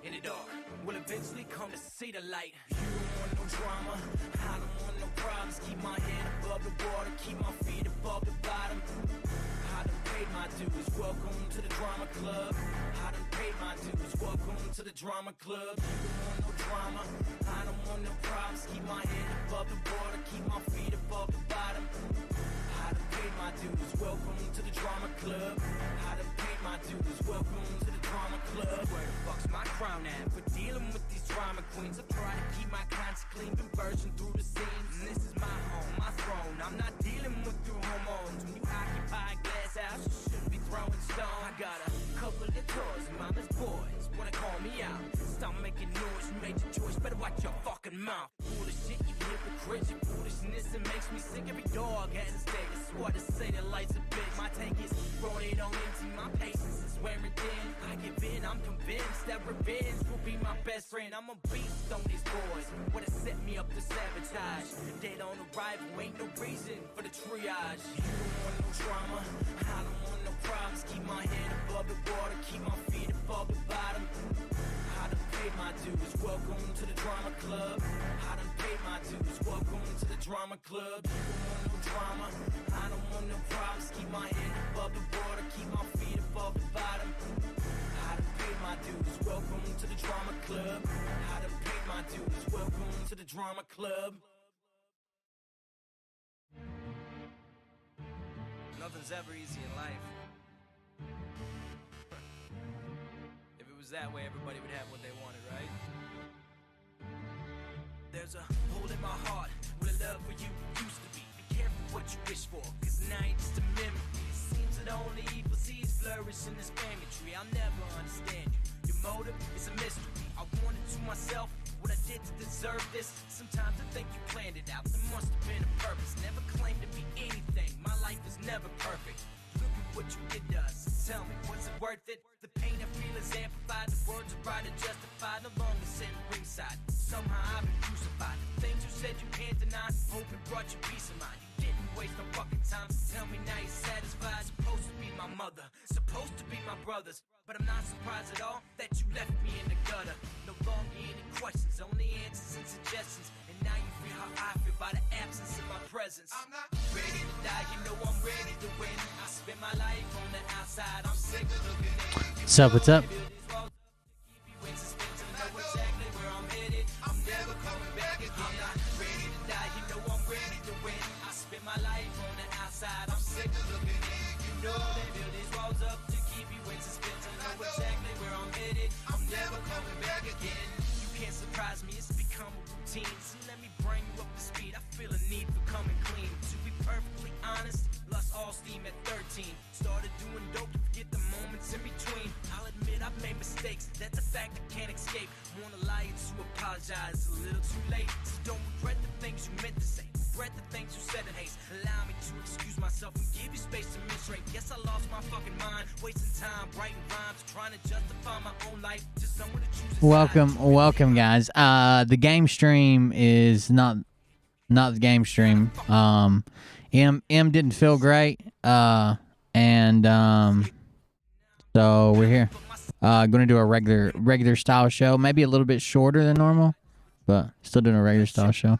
in the dark will eventually come to see the light. You don't want no drama, I don't want no problems. Keep my head above the water, keep my feet above the bottom. I done paid my dues, welcome to the drama club. I done paid my dues, welcome to the drama club. You don't want no drama, I don't want no problems. Keep my head above the water, keep my feet above the bottom. I done paid my dues, welcome to the drama club. I done paid my dues, welcome to the drama club. Where the fuck's my crown at for dealing with these drama queens? I try to keep my conscience clean, been bursting through the scenes. And this is my home, my throne. I'm not dealing with your hormones. When you occupy a glass house, you shouldn't be throwing stone. I got a couple of toys and mama's boys wanna call me out. Stop making noise, you made your choice, better watch your fucking mouth. Foolish shit, you hypocrite, your foolishness, it makes me sick. Every dog has a stake, it's what to say, the light's a bitch. My tank is running on empty, my patience is wearing thin. I give in, I'm convinced that revenge will be my best friend. I'm a beast on these boys, what has set me up to sabotage. Dead on arrival, ain't no reason for the triage. You don't want no drama, I don't want no problems. Keep my head above the water, keep my feet above the bottom. I done paid my dues, welcome to the drama club. I done paid my dues, welcome to the drama club. You don't want no drama, I don't want no problems. Keep my head above the water, keep my feet above the bottom. I done paid my dues, welcome to the drama club. I done paid my dues, welcome to the drama club. Nothing's ever easy in life. If it was that way, everybody would have what they wanted, right? There's a hole in my heart where love for you used to be. Be careful what you wish for, cause now it's just a memory. It seems that only evil seeds flourish in this family tree. I'll never understand you. Your motive is a mystery. I wanted to myself what I did to deserve this. Sometimes I think you planned it out. There must have been a purpose. Never claimed to be anything. My life is never perfect. Look at what you did to us. Tell me, was it worth it? The pain I feel is amplified. The words are right and justified. No longer sitting ringside. Somehow I've been crucified. The things you said you can't deny. Hope it brought you peace of mind. You didn't waste no fucking time. So tell me now you're satisfied. Supposed to be my mother, supposed to be my brothers. But I'm not surprised at all that you left me in the gutter. No longer any questions, only answers and suggestions. And now you feel how I feel by the absence of my presence. I'm not ready to die, you know I'm ready to win. I spend my life on the outside, I'm sick of looking in. What's up, what's up? So let me bring you up to speed. I feel a need for coming clean. To be perfectly honest, lost all steam at 13. Started doing dope to forget the moments in between. I'll admit I've made mistakes. That's a fact I can't escape. Wanna lie to apologize a little too late. So don't regret the things you meant to say. Regret the things you said in haste. Allow me to excuse myself and give you space to menstruate. Yes, I lost my fucking mind. Wasting time writing rhymes. Trying to justify my own life. Just someone to choose. Welcome, guys. The game stream is not the game stream. M didn't feel great, and so we're here. Going to do a regular style show, maybe a little bit shorter than normal, but still doing a regular style show.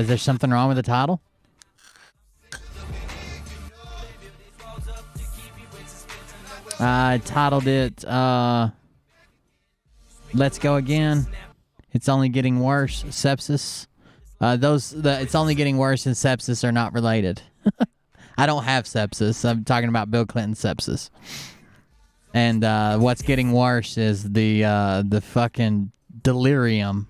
Is there something wrong with the title? I titled it, Let's Go Again. It's only getting worse. Sepsis. It's only getting worse and sepsis are not related. I don't have sepsis. I'm talking about Bill Clinton's sepsis. And what's getting worse is the fucking delirium.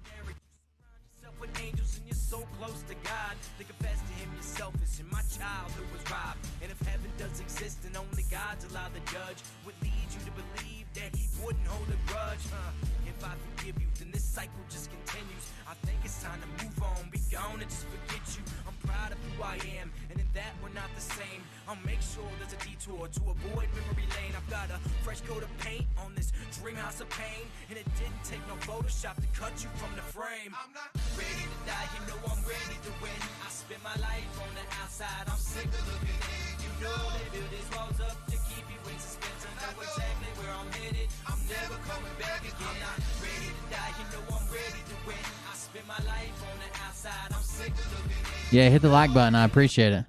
I think it's time to move on, be gone and just forget you. I'm proud of who I am, and in that we're not the same. I'll make sure there's a detour to avoid memory lane. I've got a fresh coat of paint on this dream house of pain, and it didn't take no Photoshop to cut you from the frame. I'm not ready to die, you know I'm ready to win. I spend my life on the outside, I'm sick of looking in. You know they build these walls up to keep you in suspense. I know exactly where I'm headed, I'm never coming back again. I'm not ready to die, you know I'm ready to win. I spend my life on the outside, I'm sick of looking in. Yeah, hit the like button. I appreciate it.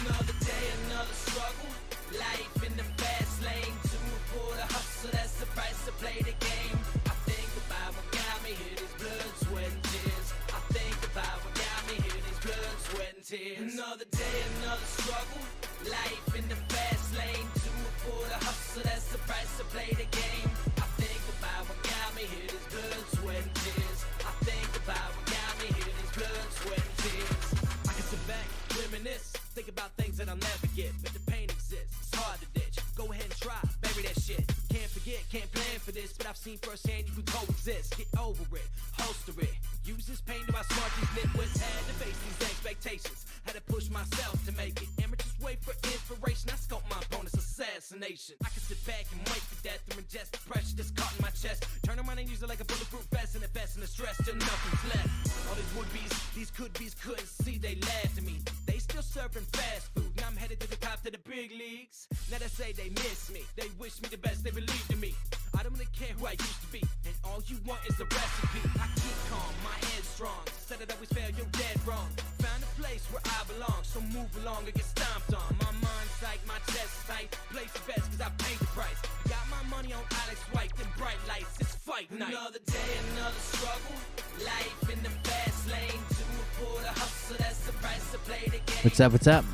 Another day, another struggle. Life in the fast lane. To for the hustle, that's the price to play the game. I think about what got me here, this blood, sweat, and tears. I think about what got me here, this blood, sweat, and tears. Another day, another struggle. Life in the fast lane. To for the hustle, that's the price to play the game. I think about what got me here, this blood, sweat, and tears. I think about what got me here, this blood, sweat, and tears. I can sit back, reminisce. Think about things that I'll never get, but the pain exists. It's hard to ditch. Go ahead and try, bury that shit. Can't forget, can't plan for this, but I've seen firsthand you can coexist. Get over it, holster it. Use this pain to outsmart these nitwits. Had to face these expectations. Had to push myself to make it. Amateurs wait for inspiration. I scope my opponent's assassination. I can sit back and wait for death and ingest the pressure that's caught in my chest. Turn around and use it like a bulletproof vest and invest in the stress till nothing's left. All these would-be's, these could-be's couldn't see, they laughed at me. They still serving fast food. Now I'm headed to the top, to the big leagues. Now they say they miss me. They wish me the best, they believed in me. I don't really care who I used to be, and all you want is the recipe. I keep calm, my head strong. Said it always fail, you're dead wrong. Found a place where I belong, so move along or get stomped on. My mind's tight, my chest tight. Place the best cause I paid the price. Got my money on Alex White, them bright lights, it's fight night. Another day, another struggle. Life in the fast lane. To for the hustle, that's the price to play the game. What's up? What's up?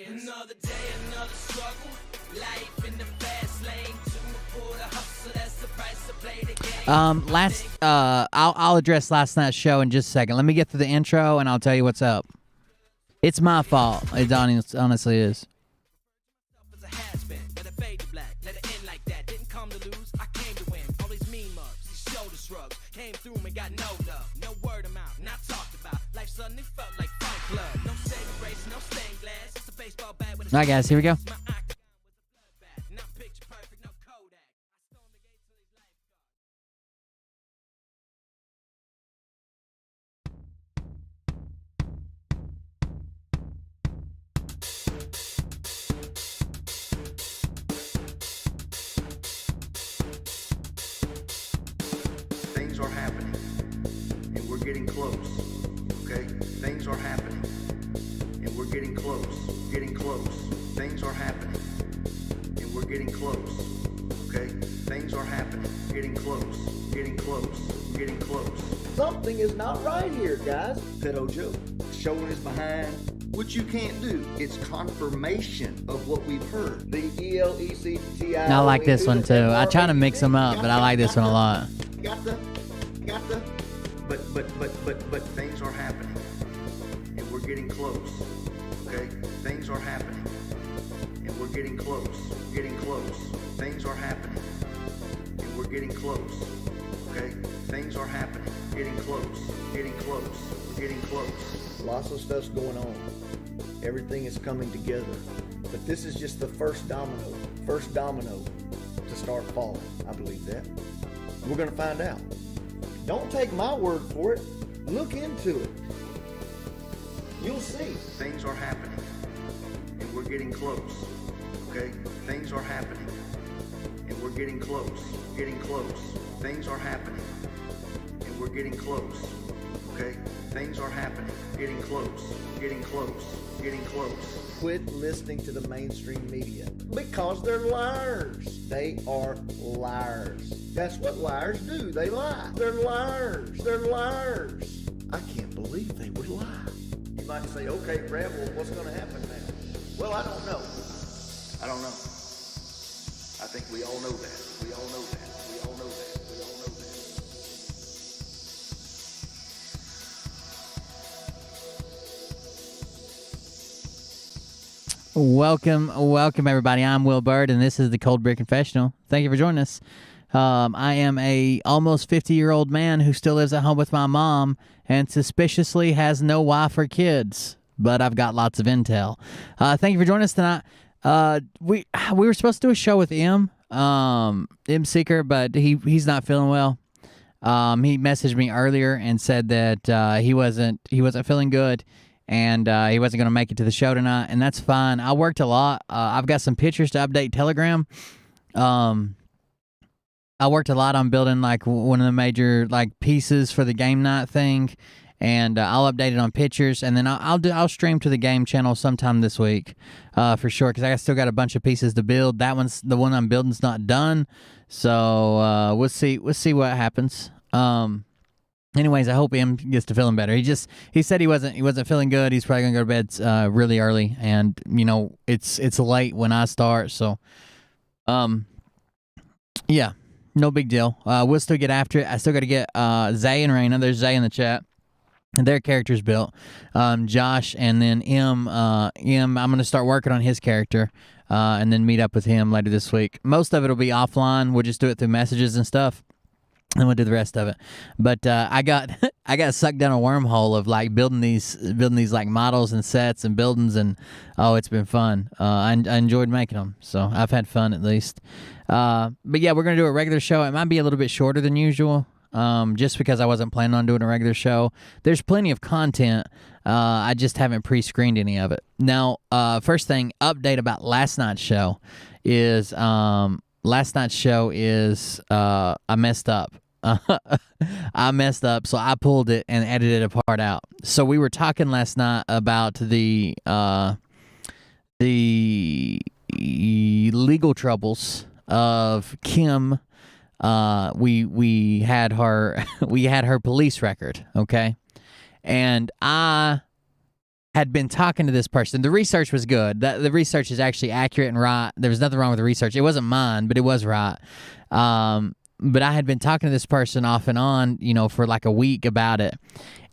Another day, another struggle. Life in the fast lane. To for the hustle, that's the price to play the game. I'll address last night's show in just a second. Let me get through the intro and I'll tell you what's up. It's my fault. It honestly is. Came through and got no love, no word of mouth, not talked about. Life suddenly felt like Fight Club. No saving grace, no stained glass. It's a baseball bat with a all right, guys, here we go. Not picture perfect, no Kodak. I stormed the gates of these lifeguards. Things are happening, and we're getting close, okay? Things are happening, and we're getting close, Things are happening, and we're getting close, okay? Things are happening, getting close, getting close. Something is not right here, guys. Pedo Joe showing his behind, which you can't do. It's confirmation of what we've heard. The ELECTI. I like this one too. I try to mix them up, but I like this one a lot. Got the, but things are happening, and we're getting close, okay? Things are happening, and we're getting close, Things are happening, and we're getting close, okay? Things are happening, getting close. Lots of stuff's going on. Everything is coming together. But this is just the first domino to start falling. I believe that. We're going to find out. Don't take my word for it. Look into it. You'll see. Things are happening, and we're getting close, okay? Things are happening, and we're getting close, Things are happening, and we're getting close, okay? Things are happening, getting close. Quit listening to the mainstream media because they're liars. They are liars. That's what liars do. They lie. They're liars. I can't believe they would lie. You might say, okay, Brad, well, what's going to happen now? Well, I don't know. think we all know that. We all know that. We all know that. We all know that. Welcome everybody. I'm Will Bird, and this is the Cold Beer Confessional. Thank you for joining us. I am a almost 50-year-old man who still lives at home with my mom and suspiciously has no wife or kids, but I've got lots of intel. Thank you for joining us tonight. We were supposed to do a show with M Seeker, but he's not feeling well. He messaged me earlier and said that he wasn't feeling good, and he wasn't going to make it to the show tonight, and that's fine. I worked a lot. I've got some pictures to update Telegram. I worked a lot on building like one of the major like pieces for the game night thing, and I'll update it on pictures, and then I'll stream to the game channel sometime this week, for sure, because I still got a bunch of pieces to build. That one's the one I'm building's not done, so we'll see what happens. Anyways, I hope M gets to feeling better. He said he wasn't feeling good. He's probably gonna go to bed really early, and it's late when I start, so yeah. No big deal. We'll still get after it. I still got to get Zay and Raina. There's Zay in the chat. Their character's built. Josh and then M. I'm going to start working on his character and then meet up with him later this week. Most of it will be offline. We'll just do it through messages and stuff, and we'll do the rest of it. But I got sucked down a wormhole of like building these like models and sets and buildings, and it's been fun. I enjoyed making them, so I've had fun at least. But yeah, we're gonna do a regular show. It might be a little bit shorter than usual, just because I wasn't planning on doing a regular show. There's plenty of content. I just haven't pre-screened any of it. Now, first thing, update about last night's show is I messed up. I messed up, so I pulled it and edited a part out. So we were talking last night about the legal troubles of Kim. We had her police record, okay? And I had been talking to this person. The research was good. The research is actually accurate and right. There was nothing wrong with the research. It wasn't mine, but it was right. But I had been talking to this person off and on, for like a week about it.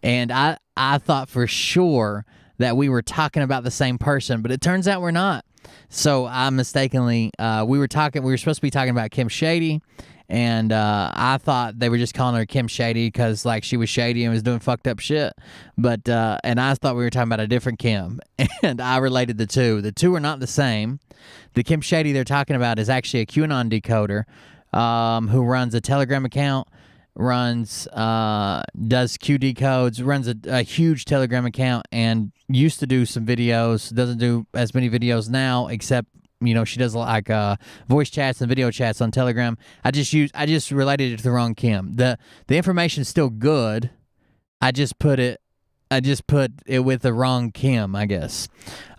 And I thought for sure that we were talking about the same person, but it turns out we're not. So I mistakenly, we were supposed to be talking about Kim Shady, and I thought they were just calling her Kim Shady because like she was shady and was doing fucked up shit. But and I thought we were talking about a different Kim, and I related the two. The two are not the same. The Kim Shady they're talking about is actually a QAnon decoder, who runs a Telegram account, does Q decodes, runs a huge Telegram account, and used to do some videos. Doesn't do as many videos now, except she does like voice chats and video chats on Telegram. I just related it to the wrong Kim. The information's still good. I just put it with the wrong Kim, I guess.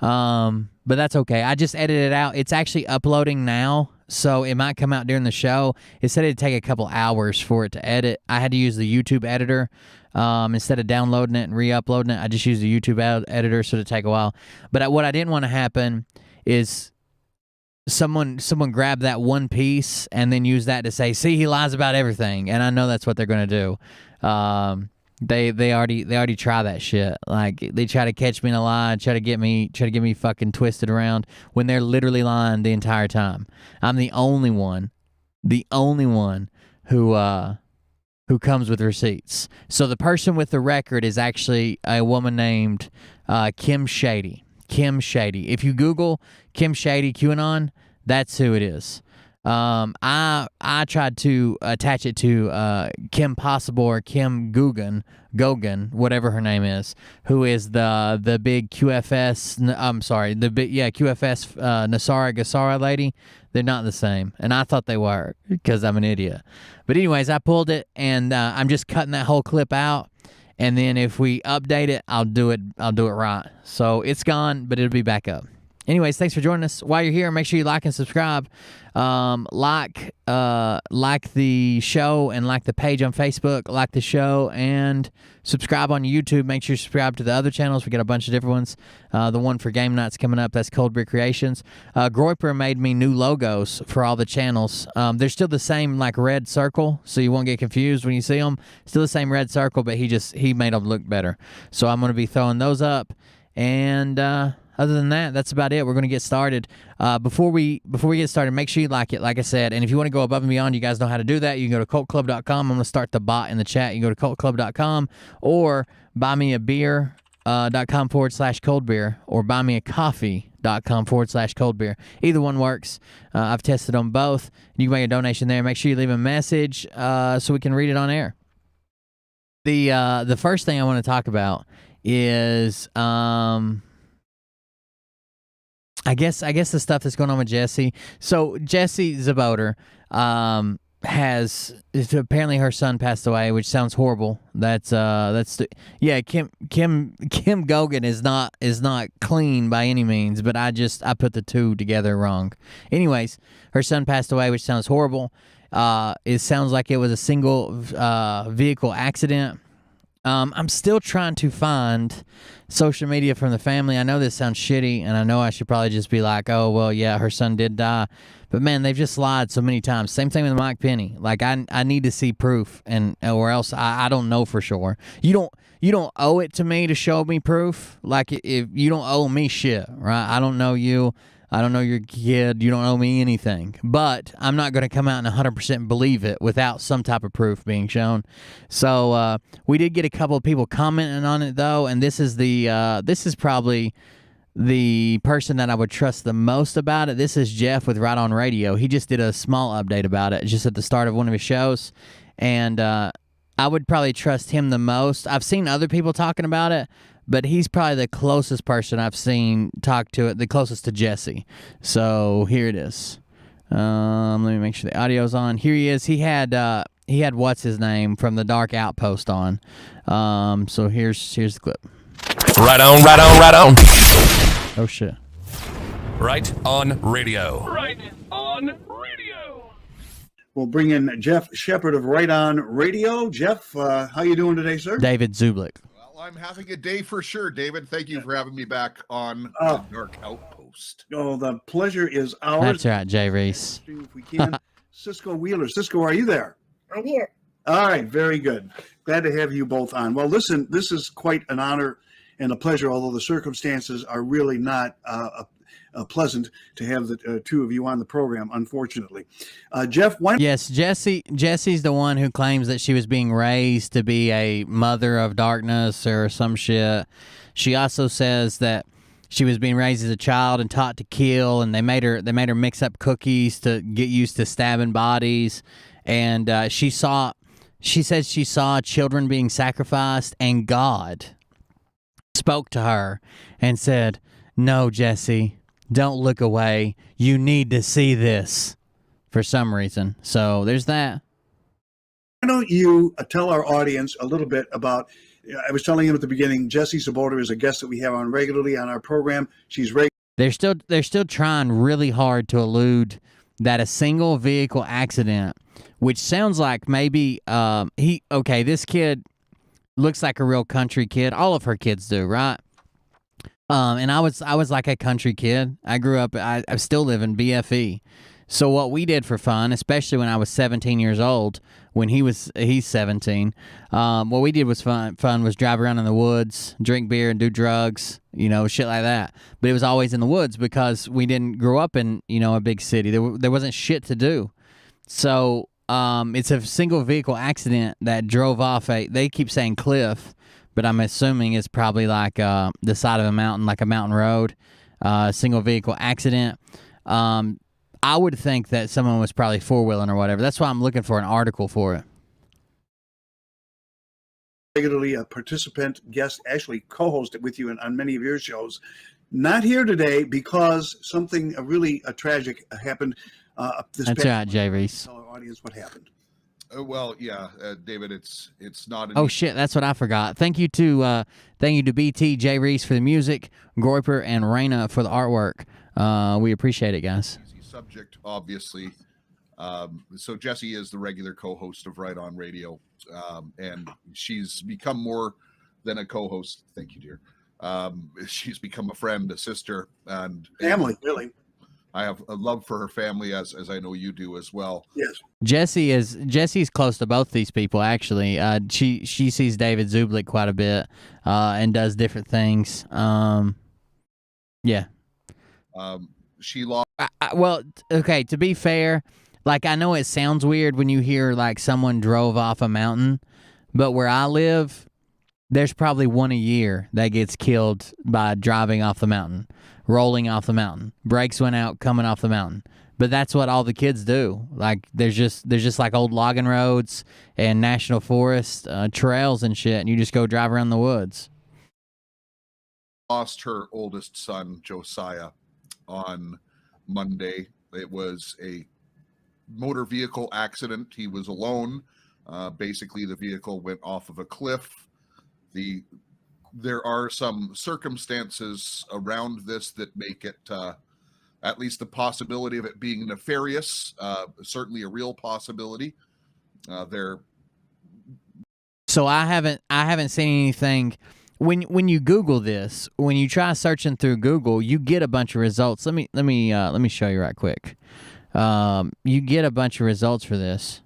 But that's okay. I just edited it out. It's actually uploading now, so it might come out during the show. It said it'd take a couple hours for it to edit. I had to use the YouTube editor. Instead of downloading it and re-uploading it, I just used the YouTube editor, so it'd take a while. But what I didn't want to happen is someone grab that one piece and then use that to say, see, he lies about everything. And I know that's what they're going to do. They already try that shit. Like they try to catch me in a lie, try to get me fucking twisted around when they're literally lying the entire time. I'm the only one who comes with receipts. So the person with the record is actually a woman named Kim Shady. Kim Shady. If you Google Kim Shady QAnon, that's who it is. I tried to attach it to Kim Possible or Kim Gogan, whatever her name is, who is the big QFS. QFS Nasara Gassara lady. They're not the same, and I thought they were because I'm an idiot. But anyways, I pulled it, and I'm just cutting that whole clip out. And then if we update it, I'll do it right. So it's gone, but it'll be back up. anyways, thanks for joining us. While you're here, make sure you like and subscribe. Like the show and like the page on Facebook. Like the show and subscribe on YouTube. Make sure you subscribe to the other channels. We got a bunch of different ones. The one for game nights coming up. That's Cold Beer Creations. Groiper made me new logos for all the channels. They're still the same like red circle, so you won't get confused when you see them. Still the same red circle, but he made them look better. So I'm going to be throwing those up. And other than that, that's about it. We're going to get started. Before we get started, make sure you like it, like I said. And if you want to go above and beyond, you guys know how to do that. You can go to cultclub.com. I'm going to start the bot in the chat. You can go to cultclub.com or buymeabeer.com/cold beer or buymeacoffee.com/cold beer. Either one works. I've tested them both. You can make a donation there. Make sure you leave a message so we can read it on air. The first thing I want to talk about is I guess the stuff that's going on with Jesse. So Jesse Zaboter has apparently her son passed away, which sounds horrible. Kim Gogan is not clean by any means, but I put the two together wrong. Anyways, her son passed away, which sounds horrible. It sounds like it was a single vehicle accident. I'm still trying to find social media from the family. I know this sounds shitty, and I know I should probably just be like, oh, well, yeah, her son did die. But, man, they've just lied so many times. Same thing with Mike Penny. Like, I need to see proof, or else I don't know for sure. You don't owe it to me to show me proof. Like, if you don't owe me shit, right? I don't know you. I don't know your kid. You don't owe me anything. But I'm not going to come out and 100% believe it without some type of proof being shown. So we did get a couple of people commenting on it, though, and this is probably the person that I would trust the most about it. This is Jeff with Right On Radio. He just did a small update about it just at the start of one of his shows, and I would probably trust him the most. I've seen other people talking about it, but he's probably the closest person I've seen talk to it, the closest to Jesse. So here it is. Let me make sure the audio's on. Here he is. He had what's his name from the Dark Outpost on. So here's the clip. Right on. Oh shit. Right on radio. Right on radio. We'll bring in Jeff Shepard of Right On Radio. Jeff, how you doing today, sir? David Zublik. Well, I'm having a day for sure, David. Thank you for having me back on Oh. the Dark Outpost. Oh, the pleasure is ours. That's right, Jay Reese. If we can. Cisco Wheeler. Cisco, are you there? I'm here. All right, very good. Glad to have you both on. Well, listen, this is quite an honor and a pleasure, although the circumstances are really not pleasant to have the two of you on the program, unfortunately. Jeff, why? Yes, Jesse's the one who claims that she was being raised to be a mother of darkness or some shit. She also says that she was being raised as a child and taught to kill, and they made her mix up cookies to get used to stabbing bodies. And she said she saw children being sacrificed, and God spoke to her and said, "No, Jesse, don't look away. You need to see this," for some reason. So there's that. Why don't you tell our audience a little bit about, I was telling him at the beginning, Jessie Zaboter is a guest that we have on regularly on our program. She's They're still trying really hard to elude that a single vehicle accident, which sounds like maybe this kid looks like a real country kid. All of her kids do, right? And I was like a country kid. I grew up. I still live in BFE. So what we did for fun, especially when I was 17 years old, when he's 17, what we did was fun was drive around in the woods, drink beer, and do drugs, shit like that. But it was always in the woods because we didn't grow up in a big city. There wasn't shit to do. So it's a single vehicle accident that drove off they keep saying cliff, but I'm assuming it's probably like the side of a mountain, like a mountain road, single vehicle accident. I would think that someone was probably four-wheeling or whatever. That's why I'm looking for an article for it. regularly a participant, guest, actually co-hosted with you on many of your shows. Not here today because something really tragic happened this That's past right, Jay Reese. Tell our audience what happened. Well, yeah, David, it's not. Oh shit, that's what I forgot. Thank you to BT, J Reese for the music, Groiper and Raina for the artwork. We appreciate it, guys. Easy subject, obviously. So Jessie is the regular co-host of Right On Radio, and she's become more than a co-host. Thank you, dear. She's become a friend, a sister, and Family, really. I have a love for her family, as I know you do as well. Yes. Jesse's close to both these people, actually. She sees David Zublik quite a bit, and does different things. Yeah. She lost. Well, okay, to be fair, like, I know it sounds weird when you hear like someone drove off a mountain, but where I live, there's probably one a year that gets killed by driving off the mountain, rolling off the mountain. Brakes went out coming off the mountain. But that's what all the kids do. Like, there's just like old logging roads and national forest trails and shit, and you just go drive around the woods. Lost her oldest son, Josiah, on Monday. It was a motor vehicle accident. He was alone. Basically, the vehicle went off of a cliff. There are some circumstances around this that make it at least the possibility of it being nefarious, certainly a real possibility. So I haven't seen anything. When you Google this, when you try searching through Google, you get a bunch of results. Let me show you right quick. You get a bunch of results for this.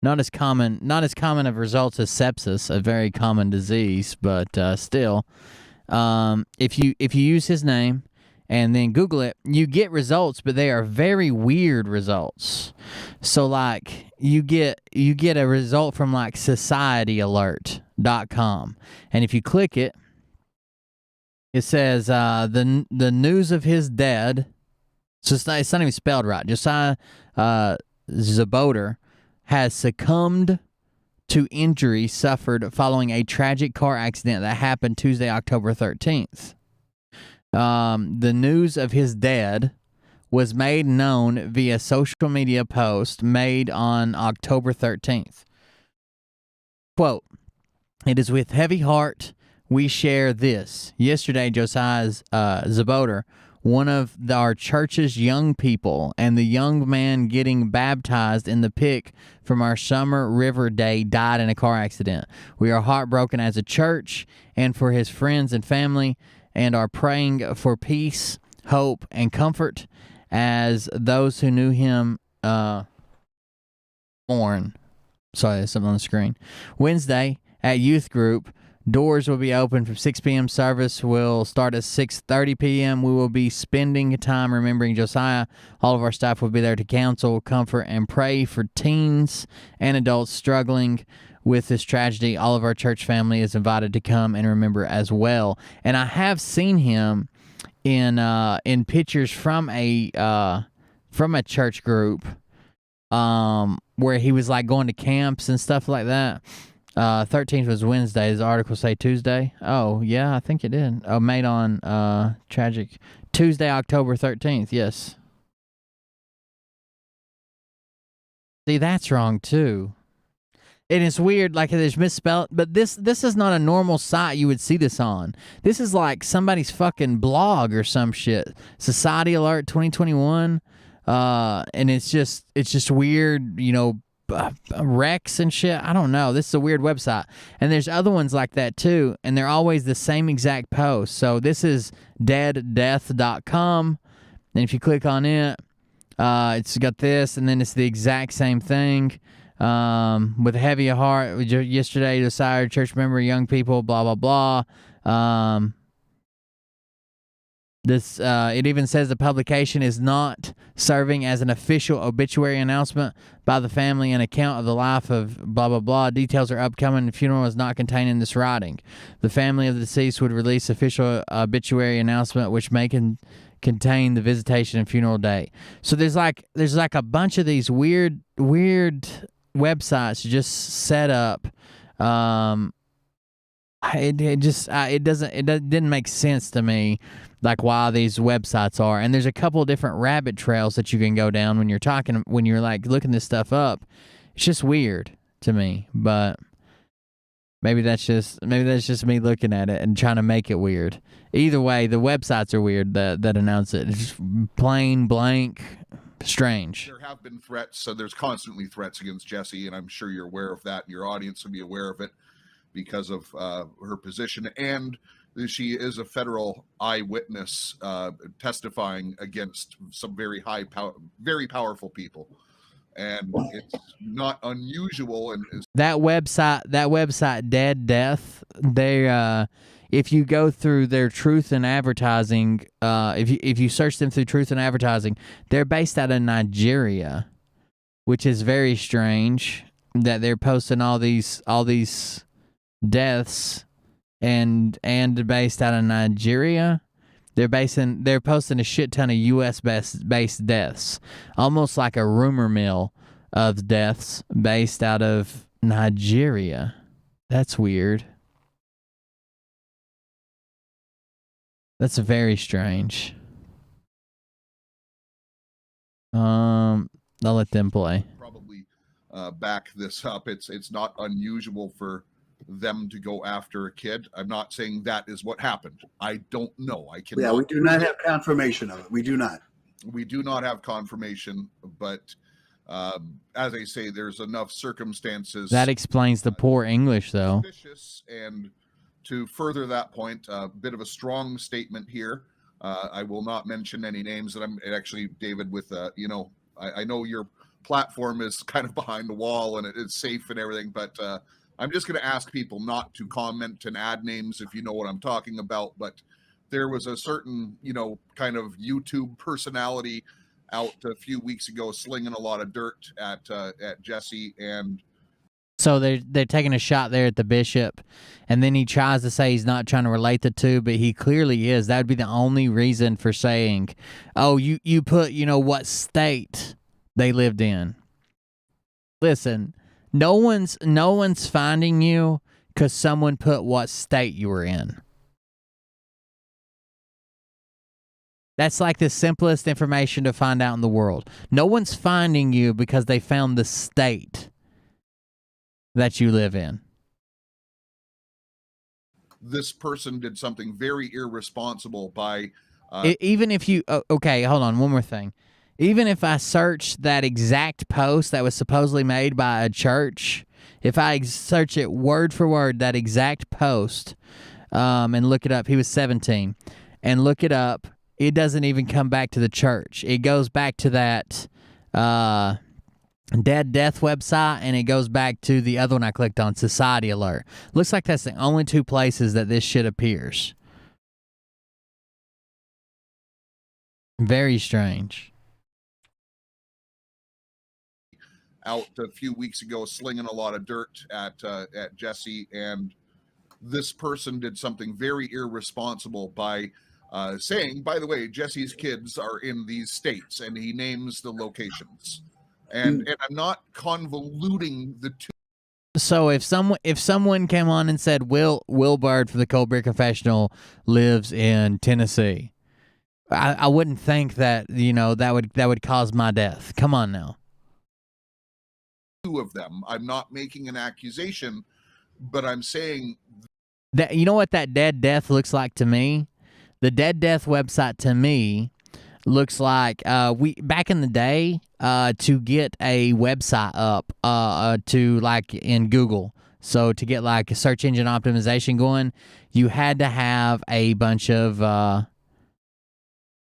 Not as common of results as sepsis, a very common disease, but still, if you use his name and then Google it, you get results, but they are very weird results. So like you get a result from like societyalert.com, and if you click it, it says the news of his dead. So it's not even spelled right. Josiah Zaboter has succumbed to injury suffered following a tragic car accident that happened Tuesday, October 13th. The news of his death was made known via social media post made on October 13th. Quote, "It is with heavy heart we share this. Yesterday, Josiah Zaboter, one of our church's young people, and the young man getting baptized in the pick from our summer river day, died in a car accident. We are heartbroken as a church and for his friends and family, and are praying for peace, hope, and comfort as those who knew him mourn." Sorry, there's something on the screen. Wednesday at youth group, doors will be open from 6 p.m. Service will start at 6:30 p.m. We will be spending time remembering Josiah. All of our staff will be there to counsel, comfort, and pray for teens and adults struggling with this tragedy. All of our church family is invited to come and remember as well. And I have seen him in pictures from a church group where he was like going to camps and stuff like that. 13th was Wednesday. Does the article say Tuesday? Oh, yeah, I think it did. Oh, made on tragic Tuesday, October 13th. Yes. See, that's wrong too. And it's weird, like there's misspelled, but this is not a normal site you would see this on. This is like somebody's fucking blog or some shit. Society Alert 2021, and it's just weird, wrecks and shit. I don't know. This is a weird website. And there's other ones like that too, and they're always the same exact post. So this is deaddeath.com, and if you click on it, it's got this, and then it's the exact same thing. With a heavy heart, yesterday, Josiah, church member, young people, blah, blah, blah. It even says the publication is not serving as an official obituary announcement by the family, an account of the life of blah, blah, blah. Details are upcoming. The funeral is not contained in this writing. The family of the deceased would release official obituary announcement, which may contain the visitation and funeral date. So there's like a bunch of these weird websites just set up. It didn't make sense to me, like why these websites are. And there's a couple of different rabbit trails that you can go down when you're like looking this stuff up. It's just weird to me, but maybe that's just me looking at it and trying to make it weird. Either way, the websites are weird that announce it. It's just plain blank strange. There have been threats, so there's constantly threats against Jessie, and I'm sure you're aware of that. Your audience will be aware of it because of her position, and she is a federal eyewitness testifying against some very very powerful people, and it's not unusual. And that website, Dead Death, they if you go through their Truth in Advertising, if you search them through Truth in Advertising, they're based out of Nigeria, which is very strange that they're posting all these deaths and based out of Nigeria. They're posting a shit ton of US based deaths, almost like a rumor mill of deaths based out of Nigeria. That's weird. That's very strange. I'll let them play. Probably back this up. It's not unusual for them to go after a kid. I'm not saying that is what happened. I don't know. I cannot. Yeah, we do not have confirmation of it. We do not. We do not have confirmation, but as I say, there's enough circumstances That explains the poor English, though. suspicious. And to further that point, a bit of a strong statement here. I will not mention any names. That I'm actually, David, with I know your platform is kind of behind the wall and it's safe and everything, but I'm just going to ask people not to comment and add names if you know what I'm talking about. But there was a certain, kind of YouTube personality out a few weeks ago slinging a lot of dirt at Jessie, and So they're taking a shot there at the bishop, and then he tries to say he's not trying to relate the two, but he clearly is. That would be the only reason for saying, oh, you put, what state they lived in. Listen, no one's finding you because someone put what state you were in. That's like the simplest information to find out in the world. No one's finding you because they found the state that you live in. this person did something very irresponsible by even if you okay, hold on, one more thing. Even if I search that exact post that was supposedly made by a church, if I search it word for word, that exact post, and look it up, he was 17, and look it up, it doesn't even come back to the church. It goes back to that Dead Death website, and it goes back to the other one I clicked on, Society Alert. Looks like that's the only two places that this shit appears. Very strange. out a few weeks ago slinging a lot of dirt at Jessie, and this person did something very irresponsible by saying, by the way, Jesse's kids are in these states, and he names the locations. And I'm not convoluting the two. So if someone came on and said Will Bird for the Cold Beer Confessional lives in Tennessee, I wouldn't think that that would cause my death. Come on now. Two of them. I'm not making an accusation, but I'm saying that, you know what that Dead Death looks like to me? The Dead Death website to me looks like we back in the day to get a website up to like in Google. So to get like a search engine optimization going, you had to have a bunch of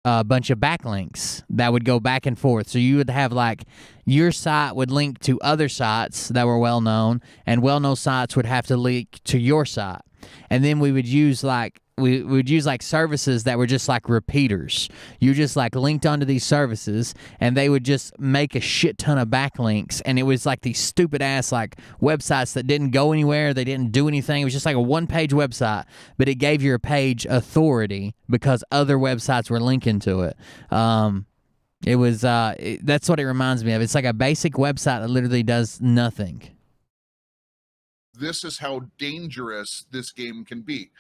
backlinks that would go back and forth. So you would have like your site would link to other sites that were well known, and well known sites would have to link to your site. And then we would use like services that were just like repeaters. You just like linked onto these services, and they would just make a shit ton of backlinks. And it was like these stupid ass like websites that didn't go anywhere. They didn't do anything. It was just like a one-page website, but it gave your page authority because other websites were linking to it. It was that's what it reminds me of. It's like a basic website that literally does nothing. this is how dangerous this game can be.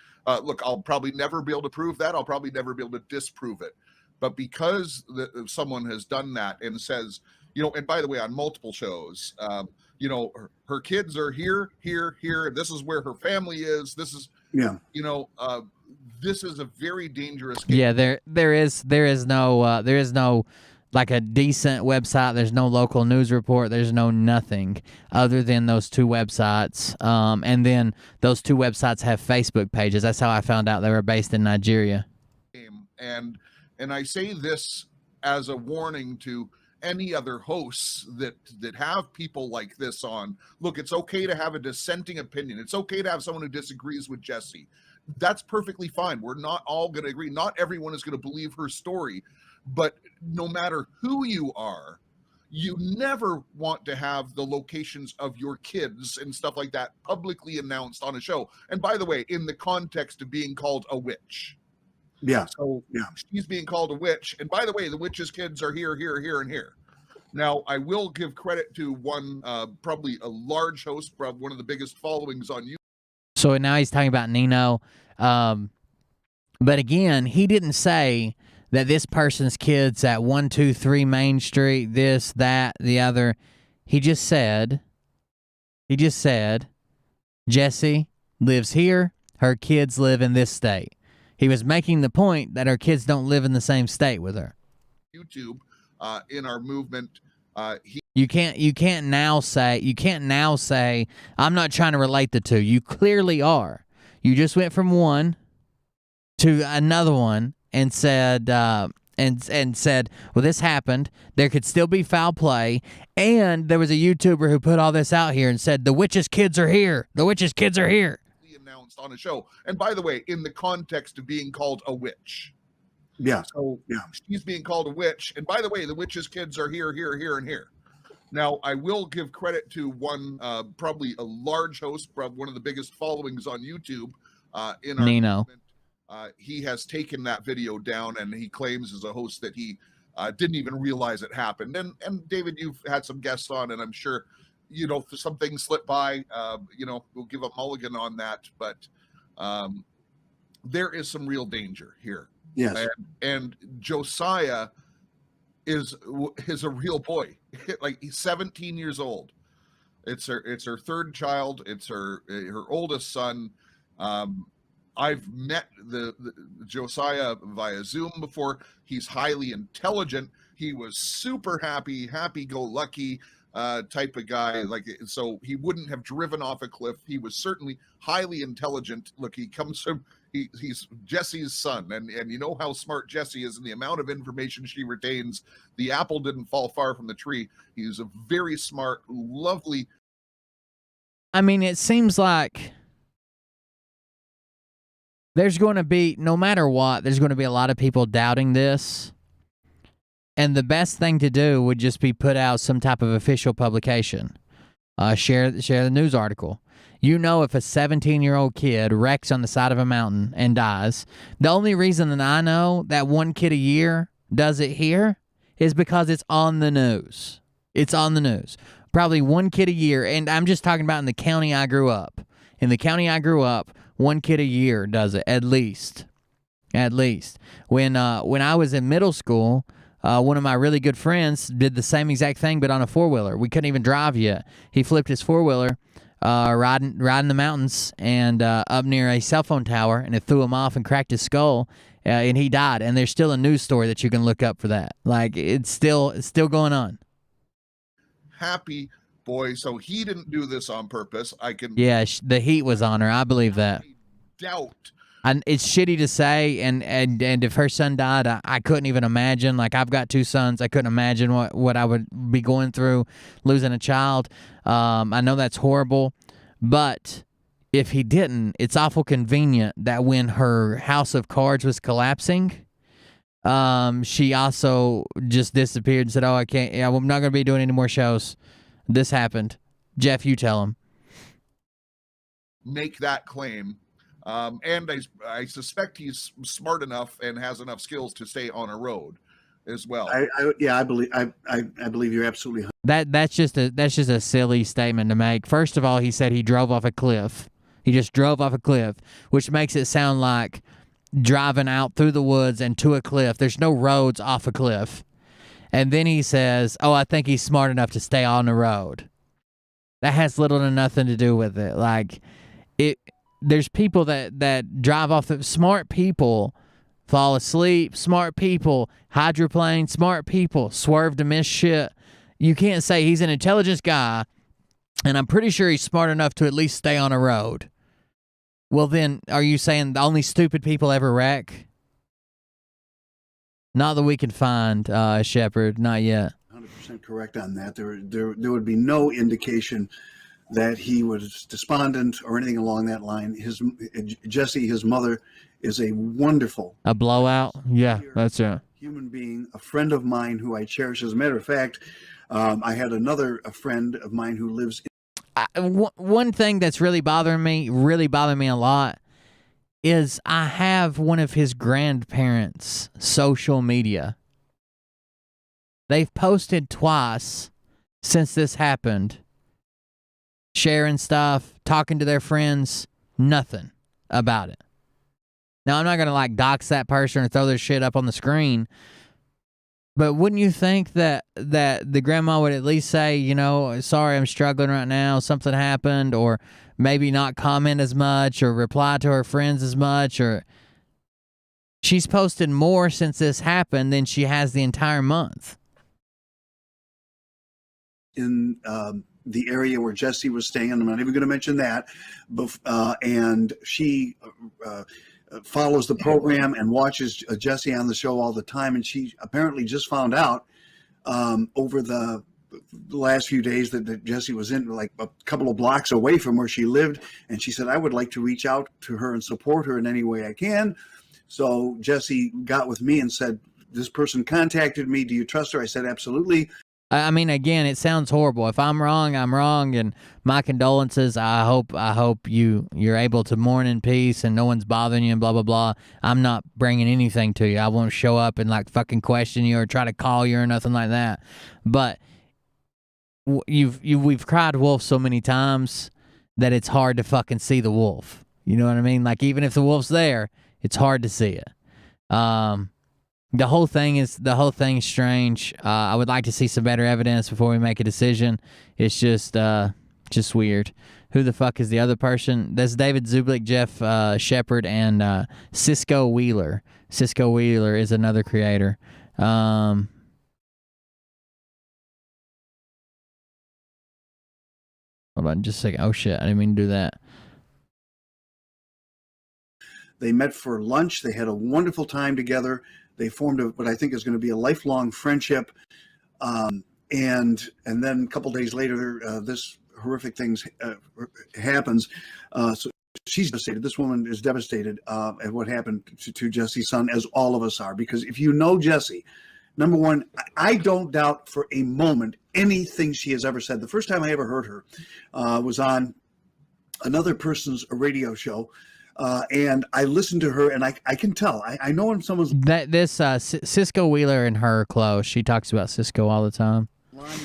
Look, I'll probably never be able to prove that. I'll probably never be able to disprove it. But because someone has done that and says, and by the way, on multiple shows, you know, her kids are here, here. This is where her family is. This is, Yeah. you know, this is a very dangerous game. Yeah, there is no like a decent website. There's no local news report. There's no nothing other than those two websites. And then those two websites have Facebook pages. That's how I found out they were based in Nigeria. And I say this as a warning to any other hosts that have people like this on. Look, it's okay to have a dissenting opinion. It's okay to have someone who disagrees with Jesse. That's perfectly fine. We're not all going to agree. Not everyone is going to believe her story, but no matter who you are, you never want to have the locations of your kids and stuff like that publicly announced on a show. And by the way, in the context of being called a witch. Yeah. So she's being called a witch. And by the way, the witch's kids are here, and here. Now, I will give credit to one, probably a large host, one of the biggest followings on YouTube. So now he's talking about Nino. But again, he didn't say that this person's kid's at 123 Main Street, this, that, the other. He just said, Jesse lives here, her kids live in this state. He was making the point that her kids don't live in the same state with her. YouTube, in our movement, You can't now say I'm not trying to relate the two. You clearly are. You just went from one to another one and said and said, well, this happened. There could still be foul play, and there was a YouTuber who put all this out here and said the witch's kids are here. The witch's kids are here. Announced on a show, and by the way, in the context of being called a witch. Yeah. So she's being called a witch, and by the way, the witch's kids are here, and here. Now, I will give credit to one, probably a large host, one of the biggest followings on YouTube. In our Nino. movement, he has taken that video down, and he claims as a host that he didn't even realize it happened. And David, you've had some guests on, and I'm sure, you know, some things slip by. You know, we'll give a mulligan on that, but there is some real danger here. Yes. And Josiah is a real boy. Like, he's 17 years old. It's her third child. It's her oldest son. I've met the Josiah via Zoom before. He's highly intelligent. He was super happy-go-lucky type of guy. Like, so he wouldn't have driven off a cliff. He was certainly highly intelligent. Look, he comes from he's Jesse's son, and you know how smart Jesse is and the amount of information she retains. The apple didn't fall far from the tree. He's a very smart, lovely. I mean, it seems like there's going to be, no matter what, there's going to be a lot of people doubting this. And the best thing to do would just be put out some type of official publication. Share the news article. You know, if a 17-year-old kid wrecks on the side of a mountain and dies, the only reason that I know that one kid a year does it here is because it's on the news. It's on the news. Probably one kid a year, and I'm just talking about in the county I grew up. In the county I grew up, one kid a year does it, at least. At least. When I was in middle school, one of my really good friends did the same exact thing, but on a four-wheeler. We couldn't even drive yet. He flipped his four-wheeler, riding the mountains and up near a cell phone tower, and it threw him off and cracked his skull, and he died. And there's still a news story that you can look up for that. Like, it's still going on. Happy boy. So he didn't do this on purpose. Yeah, the heat was on her. I believe that. Doubt. And it's shitty to say, and if her son died, I couldn't even imagine. Like, I've got two sons. I couldn't imagine what I would be going through losing a child. I know that's horrible, but if he didn't, it's awful convenient that when her house of cards was collapsing, she also just disappeared and said, "Oh, I can't. Yeah, I'm not going to be doing any more shows. This happened." Jeff, you tell him. Make that claim. And I suspect he's smart enough and has enough skills to stay on a road as well. I believe you're absolutely. That's just a silly statement to make. First of all, he said he drove off a cliff. He just drove off a cliff, which makes it sound like driving out through the woods and to a cliff. There's no roads off a cliff. And then he says, "Oh, I think he's smart enough to stay on the road." That has little to nothing to do with it. Like, there's people that drive off the smart people fall asleep, smart people hydroplane, smart people swerve to miss shit. You can't say he's an intelligent guy, and I'm pretty sure he's smart enough to at least stay on a road. Well, then, are you saying the only stupid people ever wreck? Not that we can find, Shepard, not yet. 100% correct on that. There would be no indication that he was despondent or anything along that line. Jesse, his mother, is a wonderful, A blowout? Yeah, that's it. human being, a friend of mine who I cherish. As a matter of fact, I had a friend of mine who lives One thing that's really bothering me a lot, is I have one of his grandparents' social media. They've posted twice since this happened, sharing stuff, talking to their friends, nothing about it. Now, I'm not going to like dox that person or throw their shit up on the screen, but wouldn't you think that the grandma would at least say, you know, sorry, I'm struggling right now, something happened, or maybe not comment as much or reply to her friends as much? Or she's posted more since this happened than she has the entire month. in the area where Jesse was staying. I'm not even going to mention that. And she follows the program and watches Jesse on the show all the time. And she apparently just found out over the last few days that Jesse was in like a couple of blocks away from where she lived. And she said, I would like to reach out to her and support her in any way I can. So Jesse got with me and said, this person contacted me. Do you trust her? I said, absolutely. I mean, again, it sounds horrible. If I'm wrong, I'm wrong, and my condolences. I hope you're able to mourn in peace and no one's bothering you and blah blah blah. I'm not bringing anything to you. I won't show up and like fucking question you or try to call you or nothing like that. But we've cried wolf so many times that it's hard to fucking see the wolf. You know what I mean? Like, even if the wolf's there, it's hard to see it. The whole thing is strange. I would like to see some better evidence before we make a decision. It's just weird. Who the fuck is the other person? That's David Zublik, Jeff Shepard, and Cisco Wheeler. Cisco Wheeler is another creator. Hold on just a second. Oh shit, I didn't mean to do that. They met for lunch. They had a wonderful time together. They formed what I think is going to be a lifelong friendship. And then a couple days later, this horrific thing happens. So she's devastated. This woman is devastated at what happened to Jesse's son, as all of us are. Because if you know Jesse, number one, I don't doubt for a moment anything she has ever said. The first time I ever heard her was on another person's radio show. And I listened to her, and I can tell. I know when someone's Cisco Wheeler and her are close. She talks about Cisco all the time.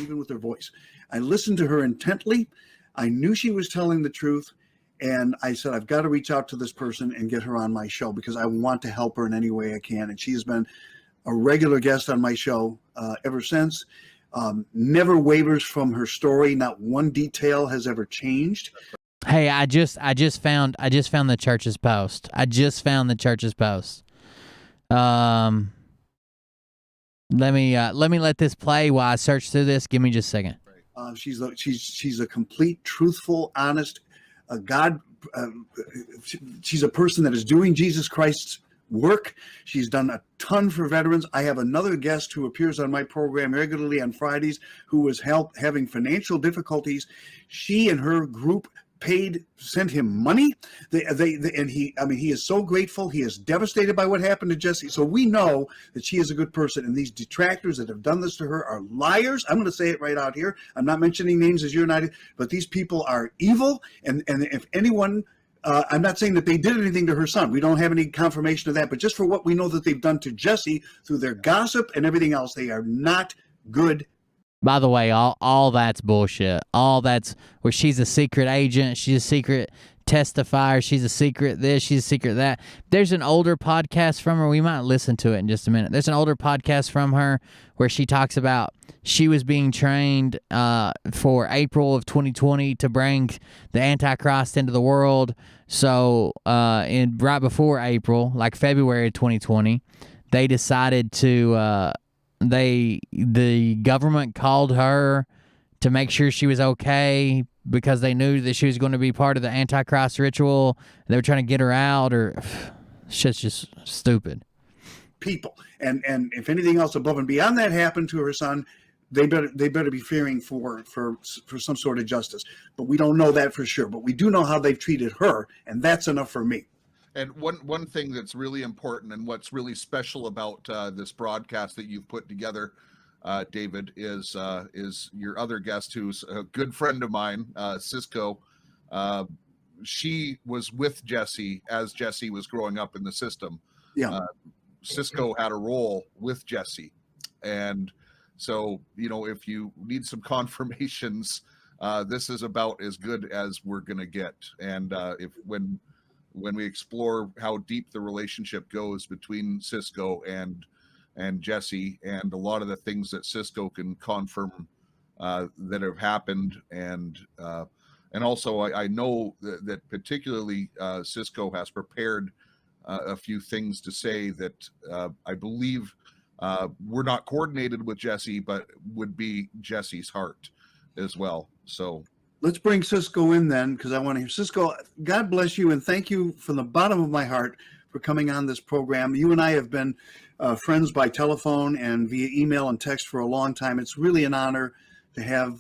Even with her voice. I listened to her intently. I knew she was telling the truth, and I said, I've got to reach out to this person and get her on my show because I want to help her in any way I can. And she has been a regular guest on my show ever since. Never wavers from her story. Not one detail has ever changed. Hey, I just found the church's post. Let me let this play while I search through this. Give me just a second. She's a complete, truthful, honest she's a person that is doing Jesus Christ's work. She's done a ton for veterans. I have another guest who appears on my program regularly on Fridays who was having financial difficulties. She and her group sent him money. He is so grateful. He is devastated by what happened to Jesse. So we know that she is a good person. And these detractors that have done this to her are liars. I'm going to say it right out here. I'm not mentioning names as you're not, but these people are evil. And if anyone, I'm not saying that they did anything to her son. We don't have any confirmation of that. But just for what we know that they've done to Jesse through their gossip and everything else, they are not good. By the way, all that's bullshit. All that's where she's a secret agent, she's a secret testifier, she's a secret this, she's a secret that. There's an older podcast from her. We might listen to it in just a minute. There's an older podcast from her where she talks about she was being trained for April of 2020 to bring the Antichrist into the world. So right before April, like February of 2020, they decided to the government called her to make sure she was okay because they knew that she was going to be part of the Antichrist ritual. They were trying to get her out, or shit's just stupid. People, and if anything else above and beyond that happened to her son, they better be fearing for some sort of justice. But we don't know that for sure. But we do know how they've treated her, and that's enough for me. And one thing that's really important and what's really special about this broadcast that you've put together, David, is your other guest, who's a good friend of mine, Cisco. She was with Jesse as Jesse was growing up in the system. Yeah. Cisco had a role with Jesse, and so if you need some confirmations, this is about as good as we're gonna get. And when we explore how deep the relationship goes between Cisco and Jesse, and a lot of the things that Cisco can confirm that have happened, and also I know that particularly Cisco has prepared a few things to say that I believe were not coordinated with Jesse, but would be Jesse's heart as well. So let's bring Cisco in then, because I want to hear. Cisco, God bless you, and thank you from the bottom of my heart for coming on this program. You and I have been friends by telephone and via email and text for a long time. It's really an honor to have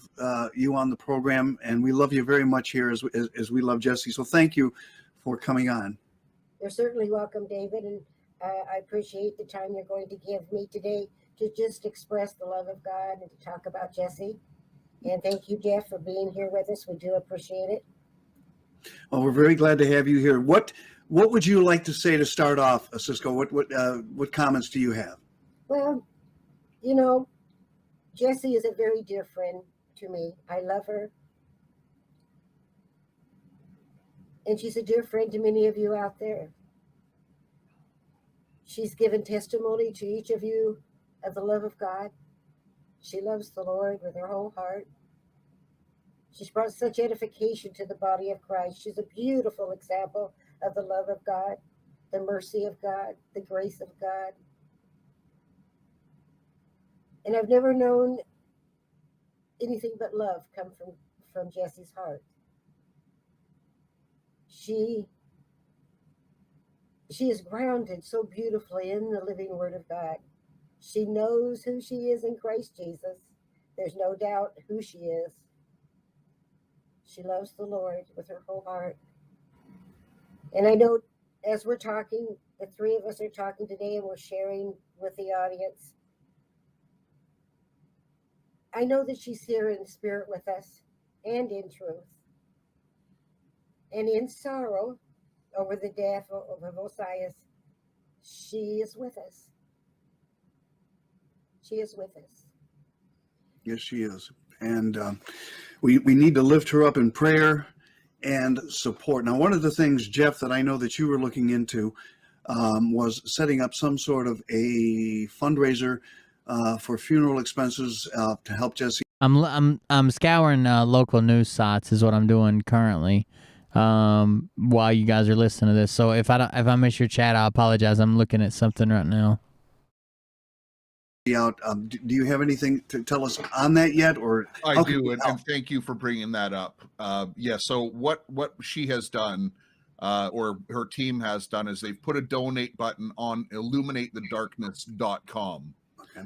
you on the program, and we love you very much here as we love Jesse. So thank you for coming on. You're certainly welcome, David, and I appreciate the time you're going to give me today to just express the love of God and to talk about Jesse. And thank you, Jeff, for being here with us. We do appreciate it. Well, we're very glad to have you here. What would you like to say to start off, Cisco? What comments do you have? Well, Jessie is a very dear friend to me. I love her. And she's a dear friend to many of you out there. She's given testimony to each of you of the love of God. She loves the Lord with her whole heart. She's brought such edification to the body of Christ. She's a beautiful example of the love of God, the mercy of God, the grace of God. And I've never known anything but love come from Jessie's heart. She is grounded so beautifully in the living Word of God. She knows who she is in Christ Jesus. There's no doubt who she is. She loves the Lord with her whole heart. And I know as we're talking, the three of us are talking today and we're sharing with the audience. I know that she's here in spirit with us and in truth. And in sorrow over the death of Osias, she is with us. She is with us. Yes, she is. And we need to lift her up in prayer and support. Now, one of the things, Jeff, that I know that you were looking into was setting up some sort of a fundraiser for funeral expenses to help Jesse. I'm scouring local news sites is what I'm doing currently while you guys are listening to this. So if I miss your chat, I apologize. I'm looking at something right now. Out. Do you have anything to tell us on that yet? Or I do, and thank you for bringing that up. So what she has done, or her team has done, is they've put a donate button on illuminatethedarkness.com. Okay.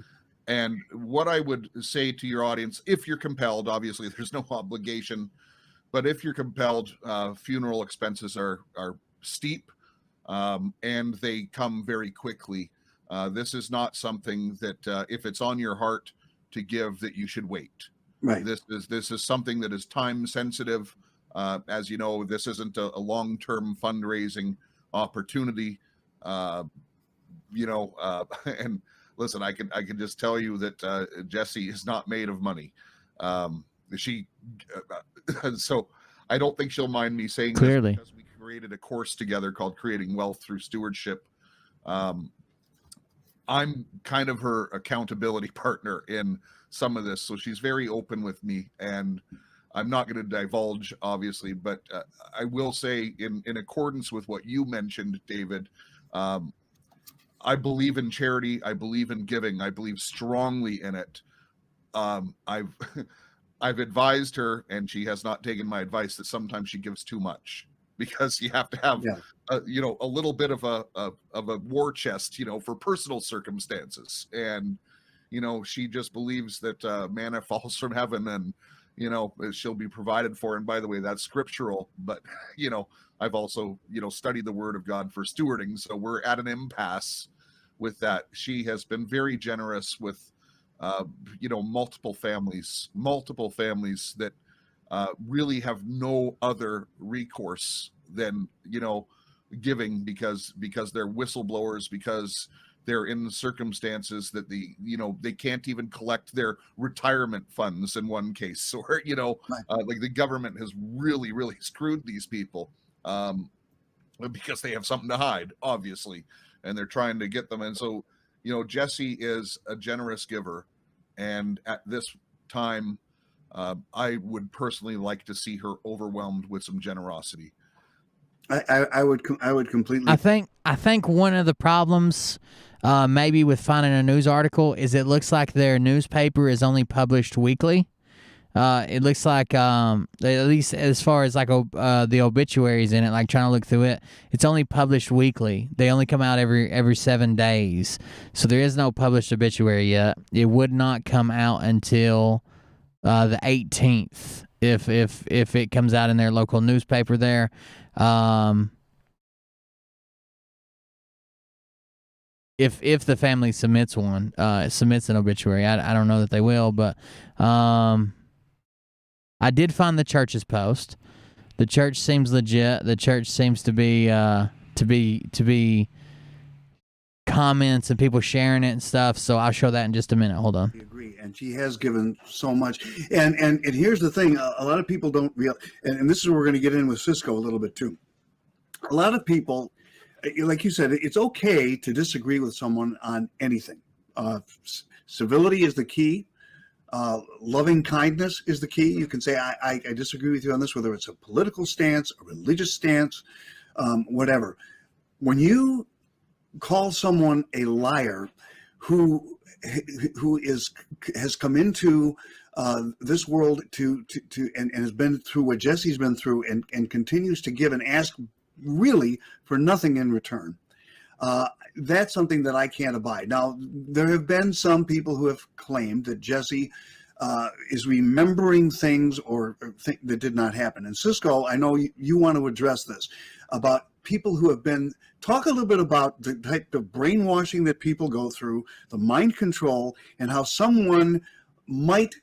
And what I would say to your audience, if you're compelled, obviously there's no obligation, but if you're compelled, funeral expenses are steep, and they come very quickly. This is not something that if it's on your heart to give, that you should wait. Right. This is something that is time sensitive. As you know, this isn't a long-term fundraising opportunity. And listen, I can just tell you that Jessie is not made of money. So I don't think she'll mind me saying Clearly, this, because we created a course together called Creating Wealth Through Stewardship. I'm kind of her accountability partner in some of this, so she's very open with me, and I'm not going to divulge, obviously, but I will say, in accordance with what you mentioned, David, I believe in charity. I believe in giving. I believe strongly in it. I've I've advised her, and she has not taken my advice, that sometimes she gives too much, because you have to have a little bit of a war chest, for personal circumstances. And she just believes that manna falls from heaven, and she'll be provided for. And by the way, that's scriptural, but I've also studied the Word of God for stewarding, so we're at an impasse with that. She has been very generous with multiple families that really have no other recourse than giving, because they're whistleblowers, because they're in circumstances that they can't even collect their retirement funds in one case, or like the government has really screwed these people, because they have something to hide, obviously, and they're trying to get them. And so Jesse is a generous giver, and at this time I would personally like to see her overwhelmed with some generosity. I would completely. I think one of the problems, maybe with finding a news article, is it looks like their newspaper is only published weekly. It looks like, at least as far as like the obituaries in it, like trying to look through it, it's only published weekly. They only come out every 7 days, so there is no published obituary yet. It would not come out until the 18th, if it comes out in their local newspaper there. If the family submits an obituary, I don't know that they will, but I did find the church's post. The church seems legit. The church seems to be comments and people sharing it and stuff. So I'll show that in just a minute. Hold on. I agree, and she has given so much. And here's the thing: a lot of people don't realize, and this is where we're going to get in with Cisco a little bit too. A lot of people, like you said, it's okay to disagree with someone on anything. Civility is the key. Loving kindness is the key. You can say, I disagree with you on this, whether it's a political stance, a religious stance, whatever. When you call someone a liar who has come into this world and has been through what Jesse's been through, and continues to give and ask really for nothing in return, that's something that I can't abide. Now, there have been some people who have claimed that Jesse is remembering things that did not happen. And Cisco, I know you want to address this about people who have been. Talk a little bit about the type of brainwashing that people go through, the mind control, and how someone might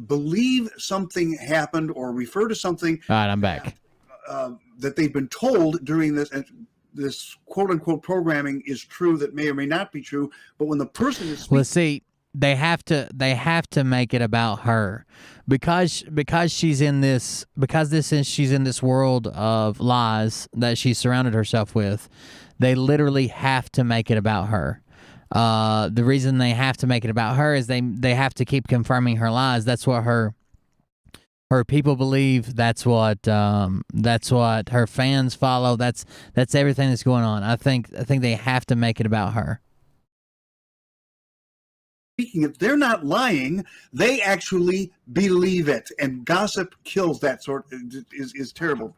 believe something happened or refer to something. All right, I'm back. That they've been told during this quote unquote programming is true, that may or may not be true. But when the person is speaking, well, see, they have to make it about her, because she's in this world of lies that she's surrounded herself with. They literally have to make it about her. The reason they have to make it about her is they have to keep confirming her lies. That's what her people believe. That's what her fans follow. That's everything that's going on. I think they have to make it about her. if they're not lying, they actually believe it. And gossip kills that sort, is terrible.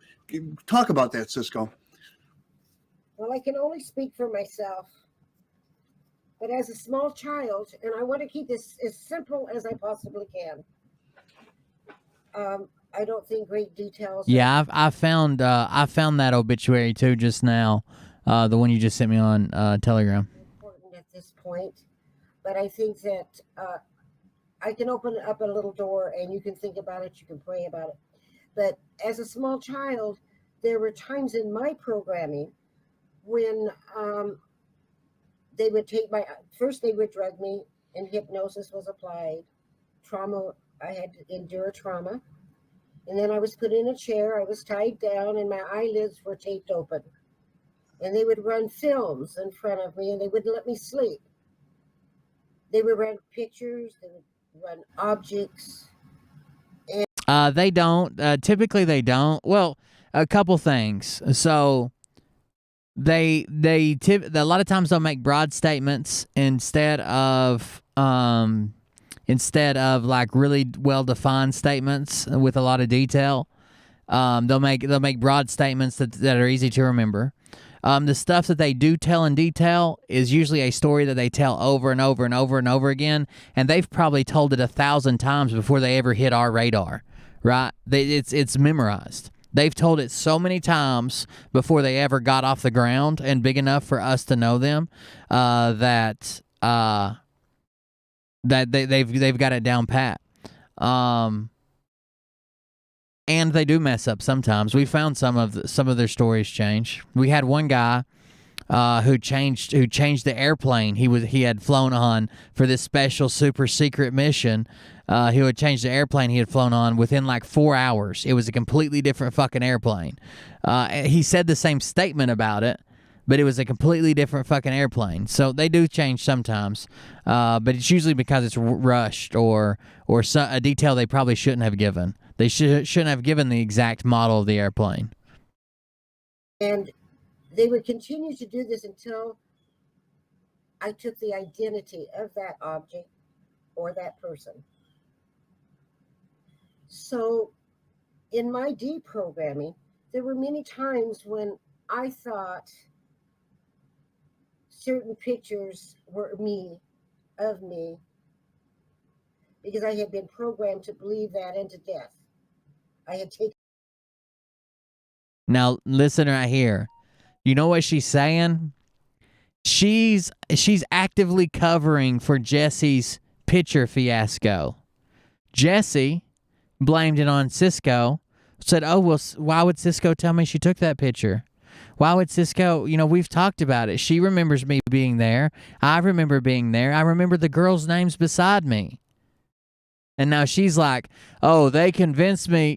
Talk about that, Cisco. Well, I can only speak for myself. But as a small child, and I want to keep this as simple as I possibly can. I don't think great details. Yeah, I found that obituary too just now, the one you just sent me on Telegram. Important at this point, but I think that I can open up a little door and you can think about it, you can pray about it. But as a small child, there were times in my programming when they would take first they would drug me and hypnosis was applied. Trauma, I had to endure trauma. And then I was put in a chair, I was tied down, and my eyelids were taped open. And they would run films in front of me, and they wouldn't let me sleep. They would run pictures, they would run objects. They don't. Typically, they don't. Well, a couple things. So a lot of times they'll make broad statements instead of like really well defined statements with a lot of detail. They'll make broad statements that are easy to remember. The stuff that they do tell in detail is usually a story that they tell over and over and over and over again, and they've probably told it 1,000 times before they ever hit our radar. Right? It's memorized. They've told it so many times before they ever got off the ground and big enough for us to know them that they've got it down pat. And they do mess up sometimes. We found some of their stories change. We had one guy who changed the airplane he had flown on for this special super secret mission. He would change the airplane he had flown on within like 4 hours. It was a completely different fucking airplane. He said the same statement about it, but it was a completely different fucking airplane. So they do change sometimes, but it's usually because it's rushed or a detail they probably shouldn't have given. They shouldn't have given the exact model of the airplane. And they would continue to do this until I took the identity of that object or that person. So in my deprogramming, there were many times when I thought certain pictures were of me, because I had been programmed to believe that into death. I had taken. Now, listen right here. You know what she's saying? She's actively covering for Jesse's picture fiasco. Jesse blamed it on Cisco. Said, "Oh well, why would Cisco tell me she took that picture? Why would Cisco? We've talked about it. She remembers me being there. I remember being there. I remember the girls' names beside me." And now she's like, "Oh, they convinced me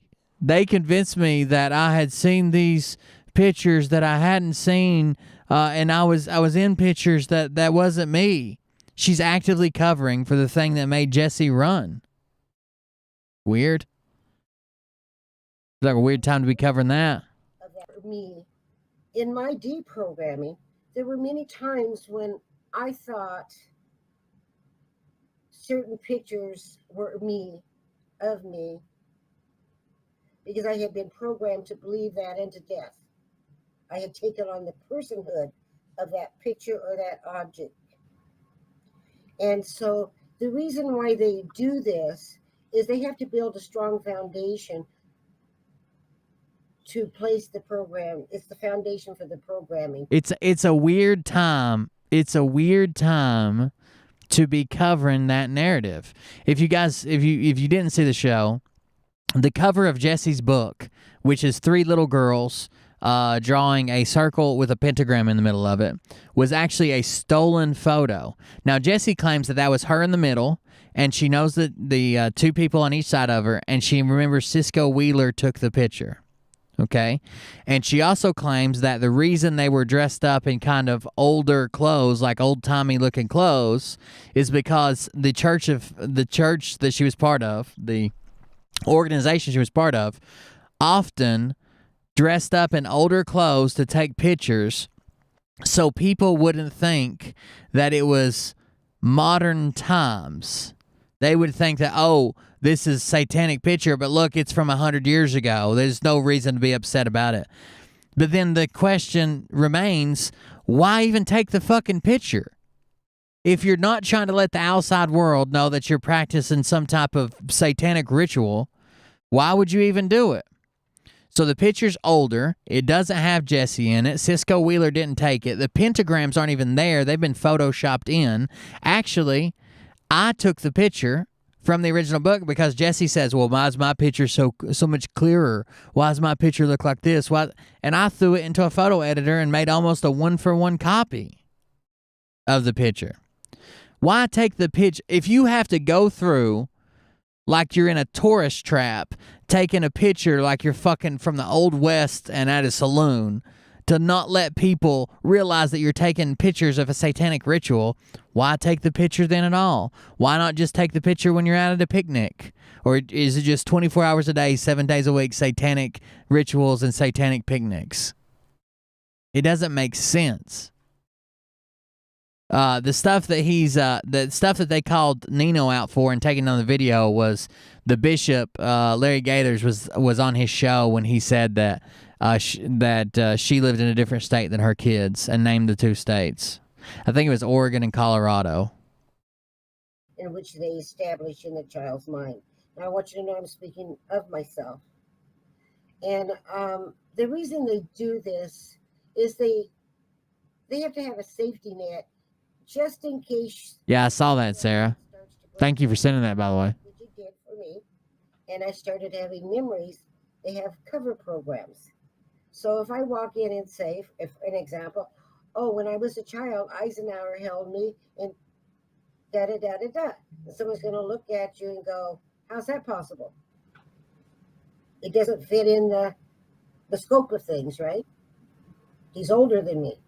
that I had seen these pictures that I hadn't seen, and I was in pictures that wasn't me." She's actively covering for the thing that made Jesse run. Weird. It's like a weird time to be covering that. Of me, in my deprogramming, there were many times when I thought certain pictures were of me, because I had been programmed to believe that into death. I had taken on the personhood of that picture or that object. And so the reason why they do this is they have to build a strong foundation to place the program. It's the foundation for the programming. It's a weird time. It's a weird time to be covering that narrative. If you didn't see the show, the cover of Jesse's book, which is 3 little girls drawing a circle with a pentagram in the middle of it, was actually a stolen photo. Now, Jessie claims that was her in the middle, and she knows that the 2 people on each side of her, and she remembers Cisco Wheeler took the picture. Okay? And she also claims that the reason they were dressed up in kind of older clothes, like old-timey looking clothes, is because the church that she was part of, the organization she was part of, often dressed up in older clothes to take pictures so people wouldn't think that it was modern times. They would think that, oh, this is a satanic picture, but look, it's from 100 years ago. There's no reason to be upset about it. But then the question remains, why even take the fucking picture? If you're not trying to let the outside world know that you're practicing some type of satanic ritual, why would you even do it? So the picture's older. It doesn't have Jesse in it. Cisco Wheeler didn't take it. The pentagrams aren't even there. They've been photoshopped in. Actually, I took the picture from the original book because Jesse says, well, why is my picture so much clearer? Why does my picture look like this? Why? And I threw it into a photo editor and made almost a 1-for-1 copy of the picture. Why take the picture? If you have to go through like you're in a tourist trap, taking a picture like you're fucking from the Old West and at a saloon to not let people realize that you're taking pictures of a satanic ritual, why take the picture then at all? Why not just take the picture when you're out at a picnic? Or is it just 24 hours a day, 7 days a week, satanic rituals and satanic picnics? It doesn't make sense. The stuff that they called Nino out for and taking on the video was the bishop, Larry Gaithers, was on his show when he said that she lived in a different state than her kids and named the 2 states. I think it was Oregon and Colorado. In which they establish in the child's mind. Now, I want you to know I'm speaking of myself. And the reason they do this is they have to have a safety net just in case. Yeah, I saw that, Sarah. Thank you for sending that, by the way. Which it did for me. And I started having memories. They have cover programs. So if I walk in and say, if an example, oh, when I was a child, Eisenhower held me and da-da-da-da-da. And someone's going to look at you and go, how's that possible? It doesn't fit in the scope of things, right? He's older than me.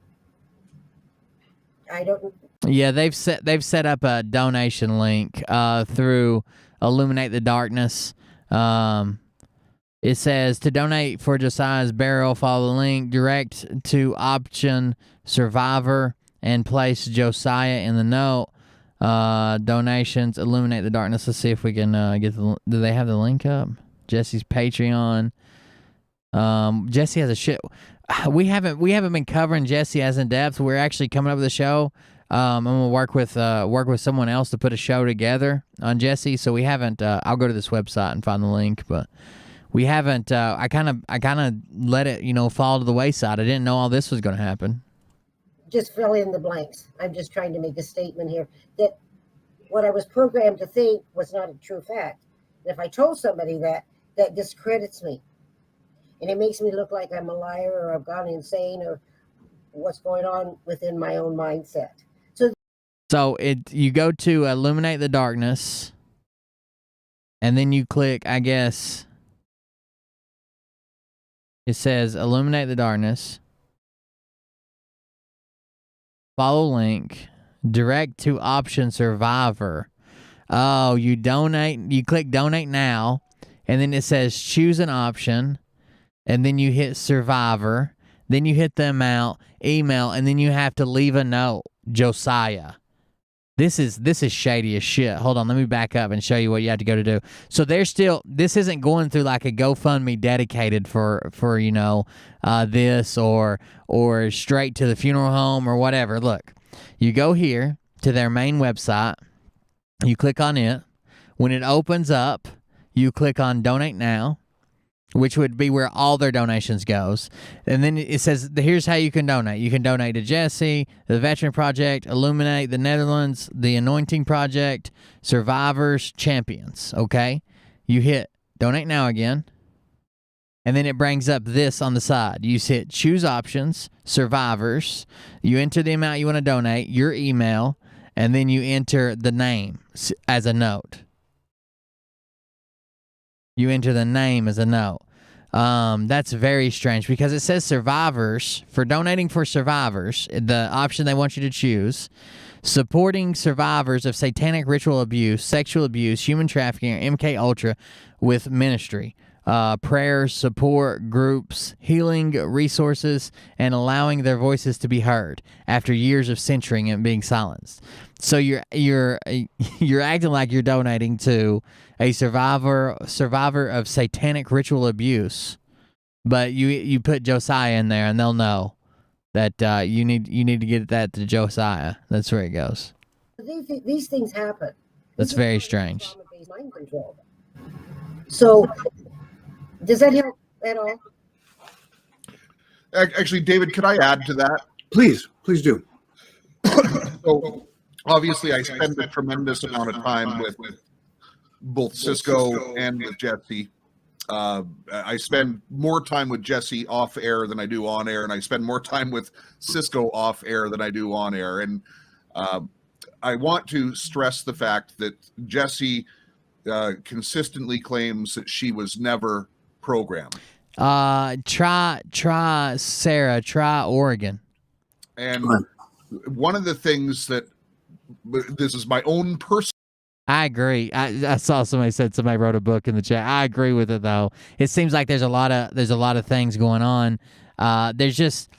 I don't. Yeah, they've set up a donation link through Illuminate the Darkness. It says to donate for Josiah's burial, follow the link, direct to option survivor, and place Josiah in the note. Donations, Illuminate the Darkness. Let's see if we can get do they have the link up? Jesse's Patreon. Jesse has a shit. We haven't been covering Jesse as in depth. We're actually coming up with a show. I'm gonna work with someone else to put a show together on Jesse. So we haven't. I'll go to this website and find the link, but we haven't. I kind of let it fall to the wayside. I didn't know all this was going to happen. Just fill in the blanks. I'm just trying to make a statement here that what I was programmed to think was not a true fact. And if I told somebody that discredits me, and it makes me look like I'm a liar or I've gone insane or what's going on within my own mindset. So you go to Illuminate the Darkness, and then you click, I guess, it says Illuminate the Darkness, follow link, direct to option survivor. Oh, you click donate now, and then it says choose an option, and then you hit survivor, then you hit the amount, email, and then you have to leave a note, Josiah. This is shady as shit. Hold on, let me back up and show you what you have to go to do. So this isn't going through like a GoFundMe dedicated for this or straight to the funeral home or whatever. Look, you go here to their main website, you click on it. When it opens up, you click on donate now, which would be where all their donations goes. And then it says, here's how you can donate. You can donate to Jesse, the Veteran Project, Illuminate the Netherlands, the Anointing Project, Survivors, Champions, okay? You hit donate now again, and then it brings up this on the side. You hit choose options, Survivors, you enter the amount you want to donate, your email, and then you enter the name as a note. You enter the name as a note. That's very strange because it says survivors. For donating for survivors, the option they want you to choose, supporting survivors of satanic ritual abuse, sexual abuse, human trafficking, or MK Ultra with ministry, prayers, support groups, healing resources, and allowing their voices to be heard after years of censoring and being silenced. So you're acting like you're donating to a survivor of satanic ritual abuse, but you put Josiah in there, and they'll know that you need to get that to Josiah. That's where it goes. These things happen. That's very strange. Trauma-based mind control. So, does that help at all? Actually, David, could I add to that? Please do. So, obviously, I spend a tremendous amount of time with both Cisco and with Jesse. I spend more time with Jesse off air than I do on air, and I spend more time with Cisco off air than I do on air. And I want to stress the fact that Jesse consistently claims that she was never programmed. Try Sarah. Try Oregon. And one of the things that this is my own personal. I agree. I saw somebody wrote a book in the chat. I agree with it though. It seems like there's a lot of things going on. There's just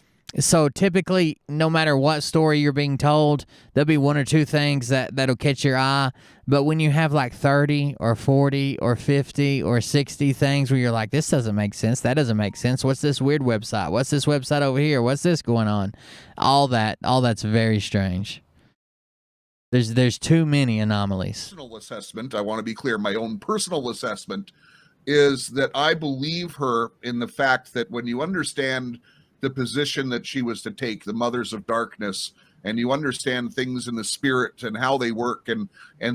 so typically no matter what story you're being told, there'll be one or two things that'll catch your eye. But when you have like 30 or 40 or 50 or 60 things where you're like, this doesn't make sense, that doesn't make sense. What's this weird website? What's this website over here? What's this going on? All that's very strange. There's too many anomalies. Personal assessment, I want to be clear, my own personal assessment is that I believe her in the fact that when you understand the position that she was to take, the mothers of darkness, and you understand things in the spirit and how they work and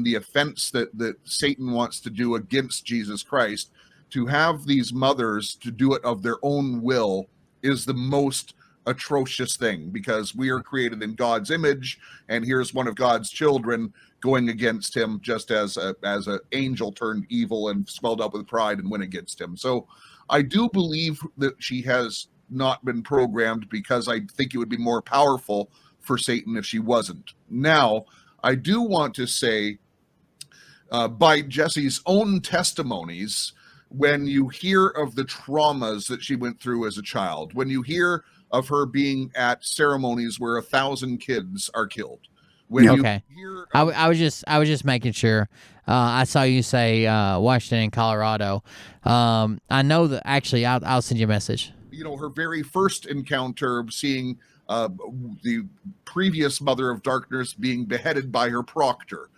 the offense that Satan wants to do against Jesus Christ, to have these mothers to do it of their own will is the most atrocious thing, because we are created in God's image, and here's one of God's children going against him, just as a angel turned evil and swelled up with pride and went against him. So I do believe that she has not been programmed, because I think it would be more powerful for Satan if she wasn't. Now, I do want to say, by Jesse's own testimonies, when you hear of the traumas that she went through as a child, when you hear of her being at ceremonies where 1,000 kids are killed. Okay. I was just making sure. I saw you say Washington and Colorado. I know that actually. I'll send you a message. You know, her very first encounter seeing the previous mother of darkness being beheaded by her proctor.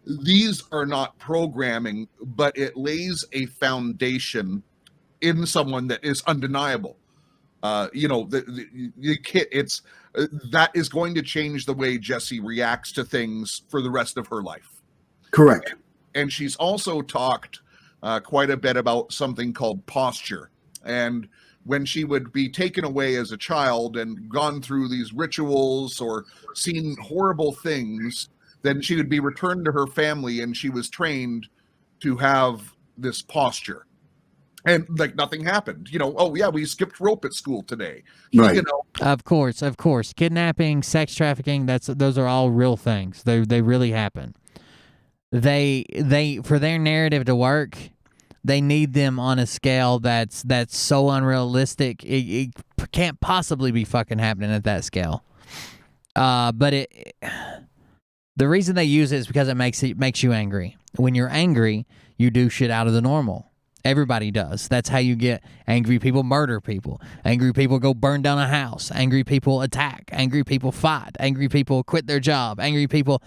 These are not programming, but it lays a foundation in someone that is undeniable. The kid, that is going to change the way Jessie reacts to things for the rest of her life. Correct. And she's also talked quite a bit about something called posture. And when she would be taken away as a child and gone through these rituals or seen horrible things, then she would be returned to her family, and she was trained to have this posture. And like nothing happened, oh yeah, we skipped rope at school today. Right. Of course. Kidnapping, sex trafficking, those are all real things. They really happen. They for their narrative to work, they need them on a scale that's so unrealistic. It can't possibly be fucking happening at that scale. But the reason they use it is because it makes you angry. When you're angry, you do shit out of the normal. Everybody does. That's how you get angry people murder people. Angry people go burn down a house. Angry people attack. Angry people fight. Angry people quit their job. Angry people,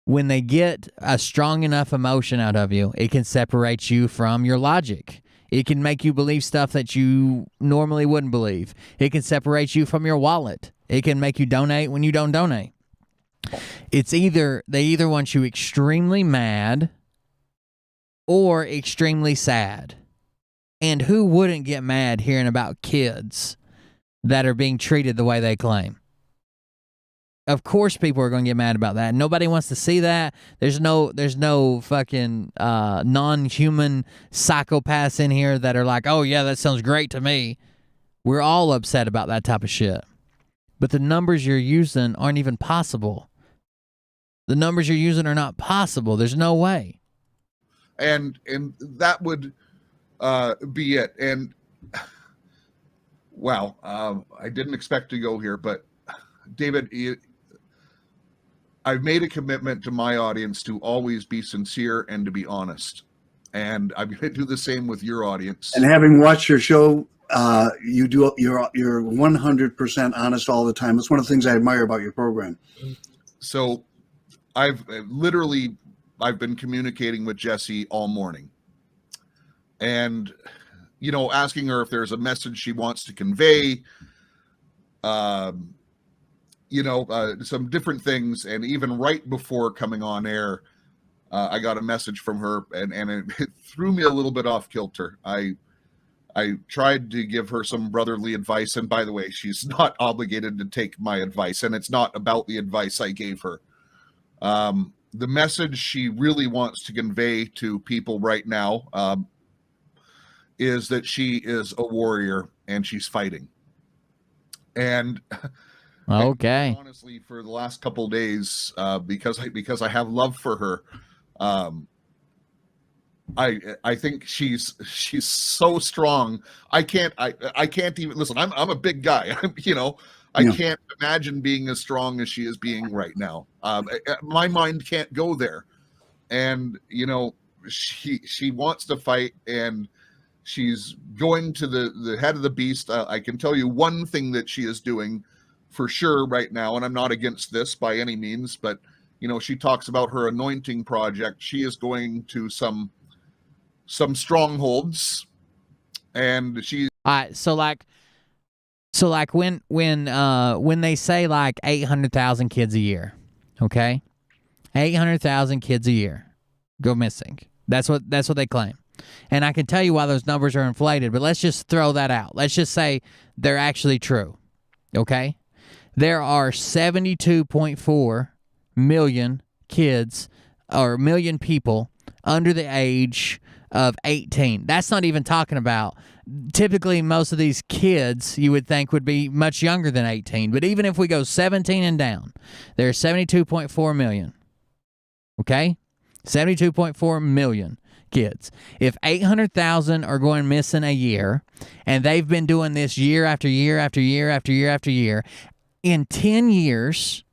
when they get a strong enough emotion out of you, it can separate you from your logic. It can make you believe stuff that you normally wouldn't believe. It can separate you from your wallet. It can make you donate when you don't donate. They either want you extremely mad or extremely sad. And who wouldn't get mad hearing about kids that are being treated the way they claim? Of course people are going to get mad about that. Nobody wants to see that. There's no fucking non-human psychopaths in here that are like, oh yeah, that sounds great to me. We're all upset about that type of shit. But the numbers you're using aren't even possible. The numbers you're using are not possible. There's no way. And that would be it. And wow, I didn't expect to go here, but David, I've made a commitment to my audience to always be sincere and to be honest. And I'm going to do the same with your audience. And having watched your show, you're 100% honest all the time. It's one of the things I admire about your program. So I've been communicating with Jessie all morning, and asking her if there's a message she wants to convey, some different things. And even right before coming on air, I got a message from her, and it threw me a little bit off kilter. I tried to give her some brotherly advice, and by the way, she's not obligated to take my advice, and it's not about the advice I gave her. The message she really wants to convey to people right now is that she is a warrior and she's fighting. And Okay. honestly, for the last couple of days, because I have love for her, I think she's so strong. I can't even listen. I'm a big guy. I can't imagine being as strong as she is being right now. My mind can't go there. And she wants to fight, and she's going to the head of the beast. I can tell you one thing that she is doing for sure right now, and I'm not against this by any means, but she talks about her anointing project. She is going to some strongholds, and she's All right, so like when they say like 800,000 kids a year, okay? 800,000 kids a year go missing. That's what they claim. And I can tell you why those numbers are inflated, but let's just throw that out. Let's just say they're actually true. Okay? There are 72.4 million kids or million people under the age of 18. That's not even talking about. Typically, most of these kids you would think would be much younger than 18. But even if we go 17 and down, there are 72.4 million. Okay? 72.4 million kids. If 800,000 are going missing a year, and they've been doing this year after year after year after year after year, in 10 years,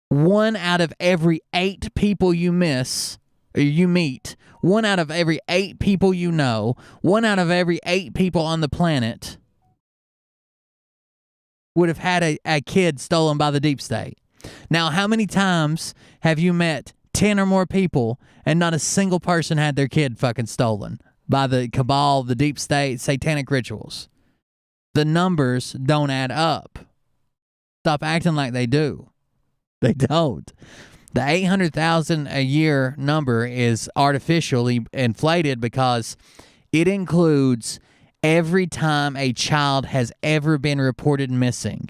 1 out of every 8 people you meet, 1 out of every 8 people you know, 1 out of every 8 people on the planet would have had a kid stolen by the deep state. Now, how many times have you met 10 or more people and not a single person had their kid fucking stolen by the cabal, the deep state, satanic rituals? The numbers don't add up. Stop acting like they do. They don't. The 800,000 a year number is artificially inflated because it includes every time a child has ever been reported missing.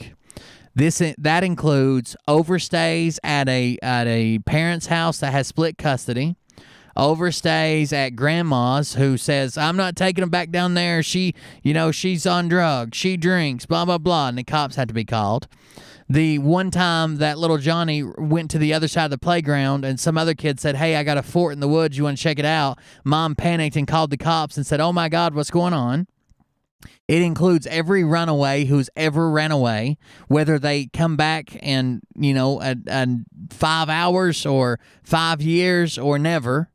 That includes overstays at a parent's house that has split custody, overstays at grandma's who says, I'm not taking them back down there. She's on drugs. She drinks, blah, blah, blah. And the cops had to be called. The one time that little Johnny went to the other side of the playground and some other kid said, hey, I got a fort in the woods. You want to check it out? Mom panicked and called the cops and said, oh, my God, what's going on? It includes every runaway who's ever ran away, whether they come back in, 5 hours or 5 years or never.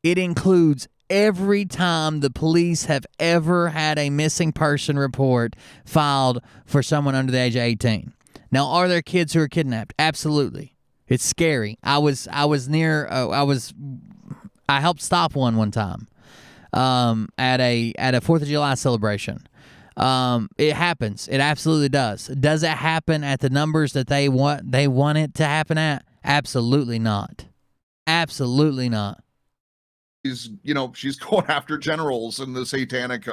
It includes every time the police have ever had a missing person report filed for someone under the age of 18. Now, are there kids who are kidnapped? Absolutely. It's scary. I helped stop one time at a 4th of July celebration. It happens. It absolutely does. Does it happen at the numbers that they want it to happen at? Absolutely not. Absolutely not. She's going after generals in the satanic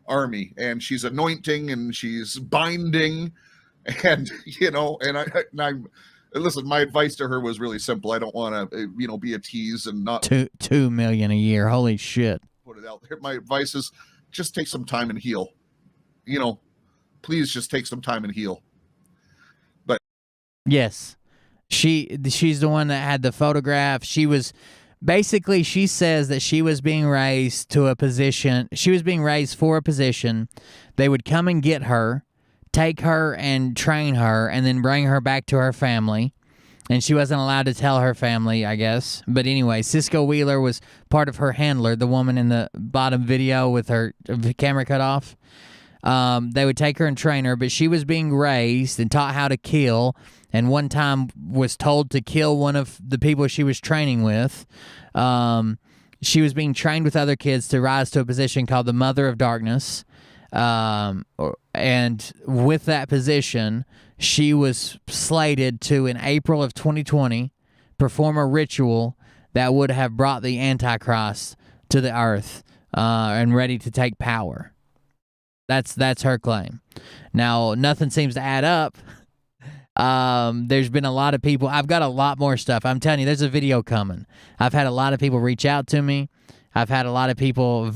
army, and she's anointing and she's binding, and I listen, my advice to her was really simple. I don't want to be a tease and not 2 million a year. Holy shit. Put it out there. My advice is just take some time and heal. Please just take some time and heal. But yes, she's the one that had the photograph. She says that she was being raised to a position. She was being raised for a position. They would come and get her, take her and train her, and then bring her back to her family. And she wasn't allowed to tell her family, I guess. But anyway, Cisco Wheeler was part of her handler, the woman in the bottom video with her camera cut off. They would take her and train her, but she was being raised and taught how to kill, and one time was told to kill one of the people she was training with. She was being trained with other kids to rise to a position called the Mother of Darkness. And with that position, she was slated to, in April of 2020, perform a ritual that would have brought the Antichrist to the earth and ready to take power. That's her claim. Now, nothing seems to add up. There's been a lot of people. I've got a lot more stuff. I'm telling you, there's a video coming. I've had a lot of people reach out to me I've had a lot of people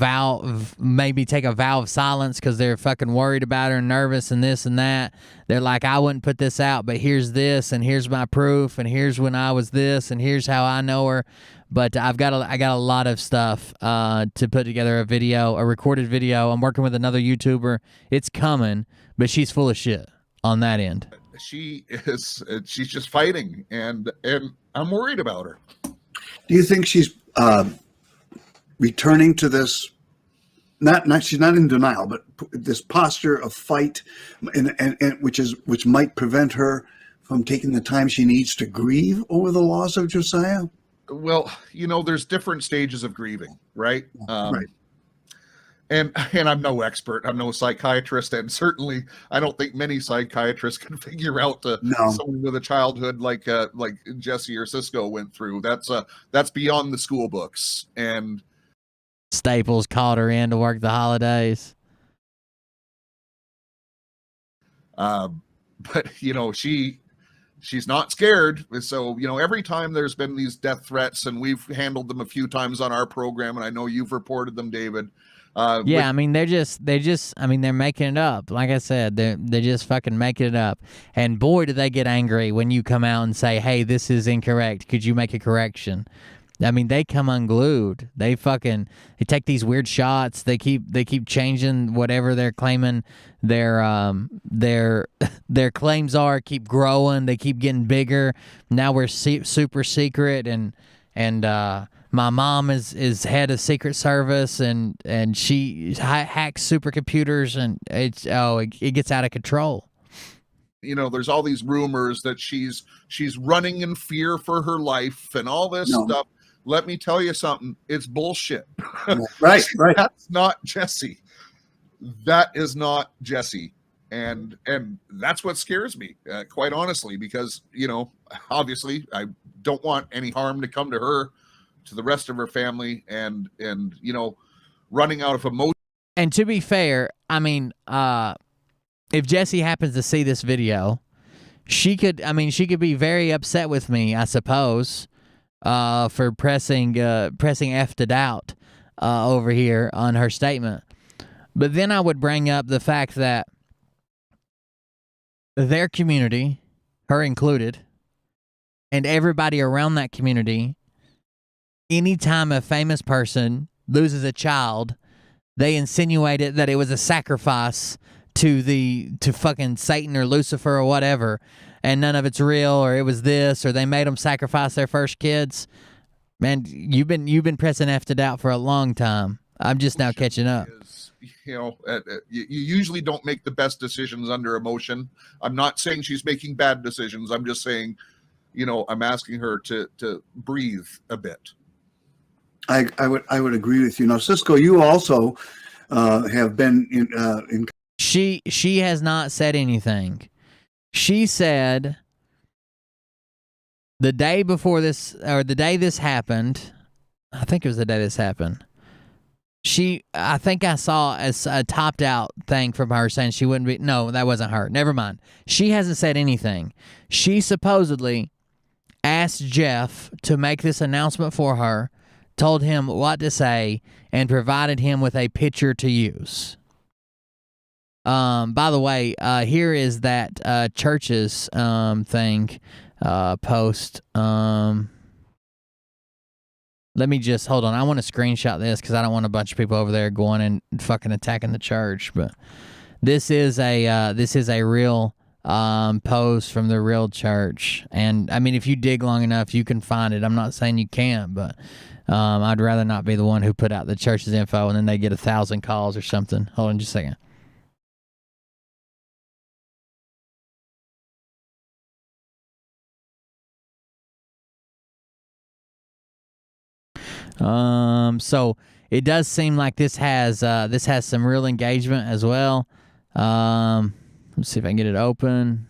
maybe take a vow of silence because they're fucking worried about her and nervous and this and that. They're like, I wouldn't put this out, but here's this, and here's my proof, and here's when I was this, and here's how I know her. But I got a lot of stuff to put together a recorded video. I'm working with another YouTuber. It's coming, but she's full of shit on that end. She's just fighting, and I'm worried about her. Do you think she's returning to this? She's not in denial, but this posture of fight, and which might prevent her from taking the time she needs to grieve over the loss of Josiah. Well, there's different stages of grieving, right? Right. And I'm no expert. I'm no psychiatrist, and certainly I don't think many psychiatrists can figure out someone with a childhood like Jesse or Cisco went through. That's beyond the school books. And Staples called her in to work the holidays. But she's not scared. So every time there's been these death threats, and we've handled them a few times on our program, and I know you've reported them, David. They're making it up. Like I said, they're just fucking making it up. And boy, do they get angry when you come out and say, hey, this is incorrect. Could you make a correction? I mean, they come unglued. They take these weird shots. They keep changing whatever they're claiming their claims are, keep growing. They keep getting bigger. Now we're super secret, and my mom is head of Secret Service, and she hacks supercomputers, and it gets out of control. There's all these rumors that she's running in fear for her life and all this stuff. Let me tell you something. It's bullshit. Right. That's not Jesse. That is not Jesse. And that's what scares me, quite honestly, because, obviously I don't want any harm to come to her, to the rest of her family, and running out of emotion. And to be fair, I mean, if Jesse happens to see this video, she could be very upset with me, I suppose, for pressing F to doubt over here on her statement. But then I would bring up the fact that their community, her included, and everybody around that community, anytime a famous person loses a child, they insinuated that it was a sacrifice to fucking Satan or Lucifer or whatever, and none of it's real, or it was this, or they made them sacrifice their first kids. Man, you've been pressing F to doubt for a long time. I'm just now catching up. You usually don't make the best decisions under emotion. I'm not saying she's making bad decisions. I'm just saying, I'm asking her to breathe a bit. I would agree with you. Now, Cisco, you also have been in. She has not said anything. She said the day before this, or the day this happened, I think it was the day this happened, I think I saw a topped out thing from her saying she wouldn't be. No, that wasn't her. Never mind. She hasn't said anything. She supposedly asked Jeff to make this announcement for her, told him what to say, and provided him with a picture to use. By the way, here is that church's thing post. Let me just hold on. I want to screenshot this because I don't want a bunch of people over there going and fucking attacking the church. But this is a real post from the real church, and I mean, if you dig long enough, you can find it. I'm not saying you can't, but I'd rather not be the one who put out the church's info and then they get 1,000 calls or something. Hold on just a second. So it does seem like this has some real engagement as well. Let's see if I can get it open.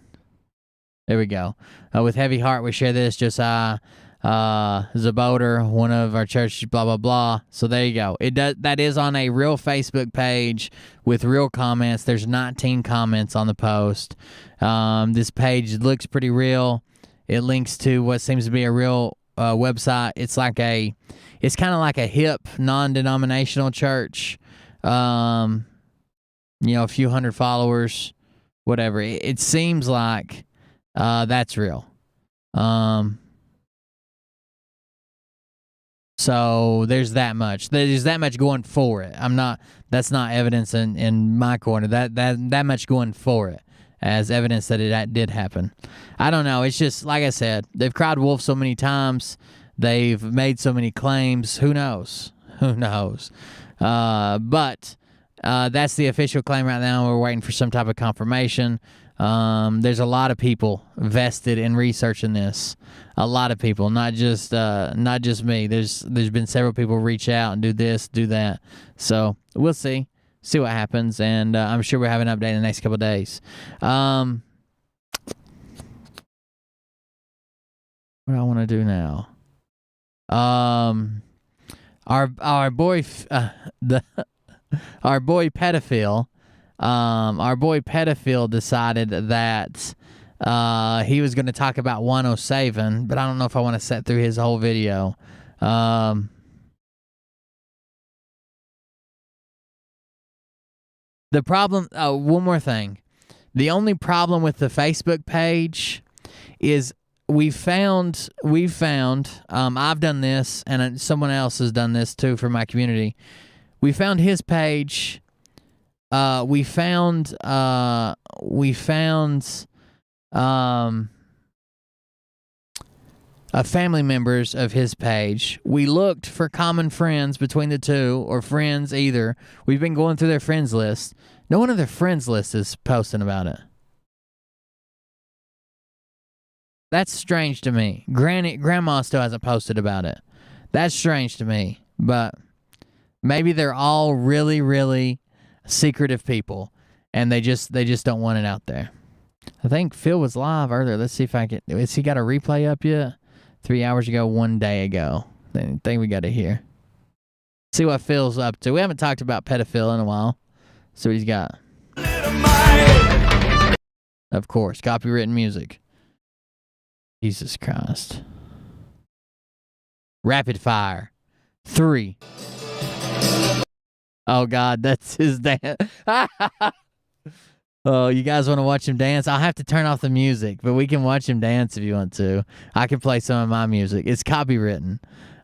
There we go. With heavy heart, we share this. Josiah Zaboter, one of our churches, blah blah blah. So there you go. That is on a real Facebook page with real comments. There's 19 comments on the post. This page looks pretty real. It links to what seems to be a real website. It's kind of like a hip, non-denominational church. A few hundred followers, whatever. It seems like that's real. So there's that much. There's that much going for it. That's not evidence in my corner. That much going for it as evidence that it did happen. I don't know. It's just, like I said, they've cried wolf so many times. They've made so many claims. Who knows? But that's the official claim right now. We're waiting for some type of confirmation. There's a lot of people vested in researching this. A lot of people, not just me. There's been several people reach out and do this, do that. So we'll see what happens, and I'm sure we'll have an update in the next couple of days. What do I want to do now? Our boy pedophile. Our boy pedophile decided that he was going to talk about 107, but I don't know if I want to sit through his whole video. The problem, one more thing. The only problem with the Facebook page is we've found, I've done this, and someone else has done this too for my community. We found his page. We found family members of his page. We looked for common friends between the two, or friends either. We've been going through their friends list. No one of their friends list is posting about it. That's strange to me. Grandma still hasn't posted about it. That's strange to me. But maybe they're all really, really secretive people, and they just don't want it out there. I think Phil was live earlier. Let's see if I can. Has he got a replay up yet? 3 hours ago, 1 day ago. I think we got to hear. See what Phil's up to. We haven't talked about pedophile in a while. So he's got. Of course, copywritten music. Jesus Christ. Rapid fire. 3. Oh, God, that's his dance. Oh, you guys want to watch him dance? I'll have to turn off the music, but we can watch him dance if you want to. I can play some of my music. It's copywritten,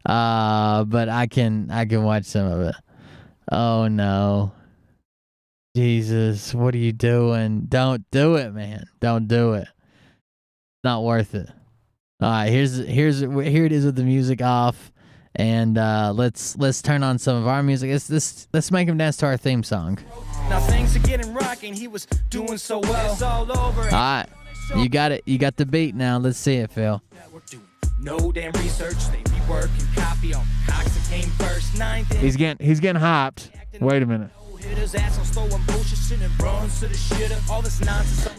but I can watch some of it. Oh, no. Jesus, what are you doing? Don't do it, man. Don't do it. Not worth it. All right, here it is with the music off, and let's turn on some of our music. Let's make him dance to our theme song. Now things are getting rocking. He was doing so well. It's all over. All right, you got it. You got the beat now. Let's see it, Phil. No damn research. They be working copy on Cox that came first. He's getting hyped. Wait a minute.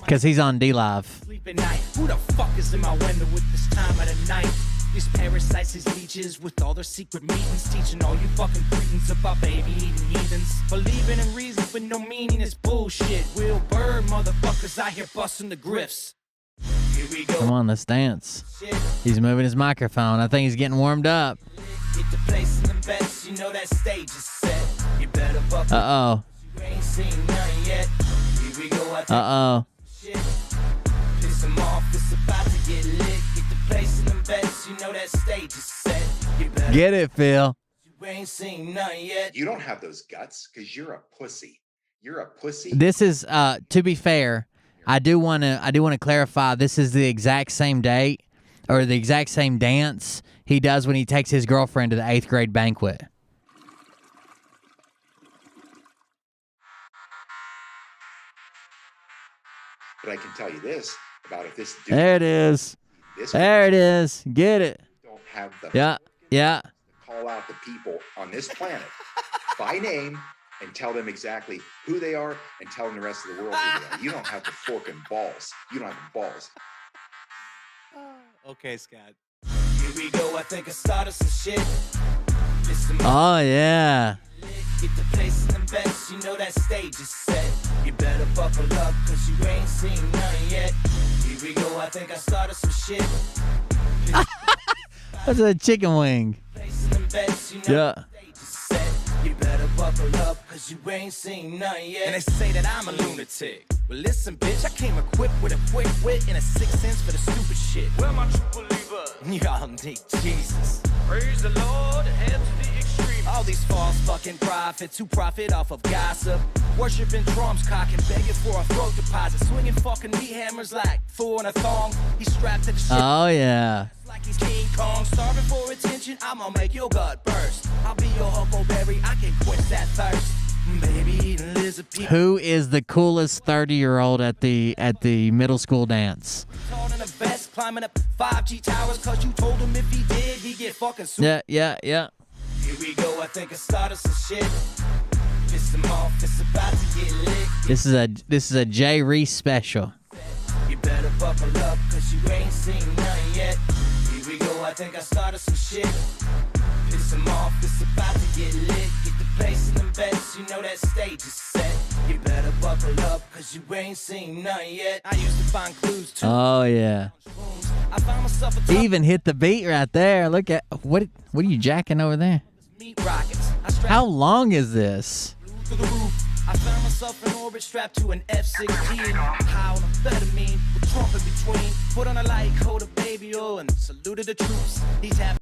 Because he's on D Live. Who the fuck is in my window with this time of the night? These parasites, these leeches, with all their secret meetings, teaching all you fucking cretins about baby eating heathens. Believing in reason with no meaning is bullshit. Will Bird motherfuckers out here busting the grifts. Here we go. Come on, let's dance. He's moving his microphone. I think he's getting warmed up. Get the place in the best, you know that stage is set. You better buckle. Uh-oh. You ain't seen none yet. Here we go. Uh-oh. Shit. Piss him off, it's about to get lit. Get the place in the best, you know that stage is set. You better get it, Phil. You ain't seen none yet. You don't have those guts because you're a pussy. You're a pussy. This is to be fair, I do want to clarify, this is the exact same date or the exact same dance he does when he takes his girlfriend to the 8th grade banquet. But I can tell you this about if this dude. There it is. There it is. Get it. Don't have the. Yeah. Yeah. Call out the people on this planet by name and tell them exactly who they are and tell them the rest of the world who they are. You don't have the fucking balls. You don't have the balls. Okay, Scott. Here we go. I think I started some shit. Oh, yeah. Get the place in the best, you know that stage is set. You better buckle up, cause you ain't seen none yet. Here we go, I think I started some shit. That's a chicken wing. Yeah. You better buckle up, cause you ain't seen none yet. And they say that I'm a lunatic. Well, listen, bitch, I came equipped with a quick wit and a 6th sense for the stupid shit. Where my true believers? Y'all need Jesus. Praise the Lord, head to the extreme. All these false fucking prophets who profit off of gossip. Worshipping drums, cocking, begging for a throat deposit. Swinging fucking meat hammers like Thor in a thong. He's strapped to the shit. Oh, yeah. Like he's King Kong, starving for attention. I'ma make your gut burst. I'll be your huckleberry. I can quench that thirst. Baby, lizard people. Who is the coolest 30-year-old at the middle school dance? Tall in a vest, climbing up 5G towers, cause you told him if he did, he'd get fucking super. Yeah. Here we go, I think I started some shit. Piss him off, it's about to get lit. This is a Jay Reese special. You better buckle up, cause you ain't seen none yet. Here we go, I think I started some shit. Piss him off, it's about to get lit. Get the place in them bets, you know that stage is set. You better buckle up, cause you ain't seen none yet. I used to find clues too. Oh, yeah. I found myself a He even hit the beat right there. Look at what are you jacking over there? meat rockets. I strapped How long is this? to the roof. I found myself in orbit strapped to an F-16. High on amphetamine with Trump in between. Put on a light coat of baby oil and saluted the troops. He's having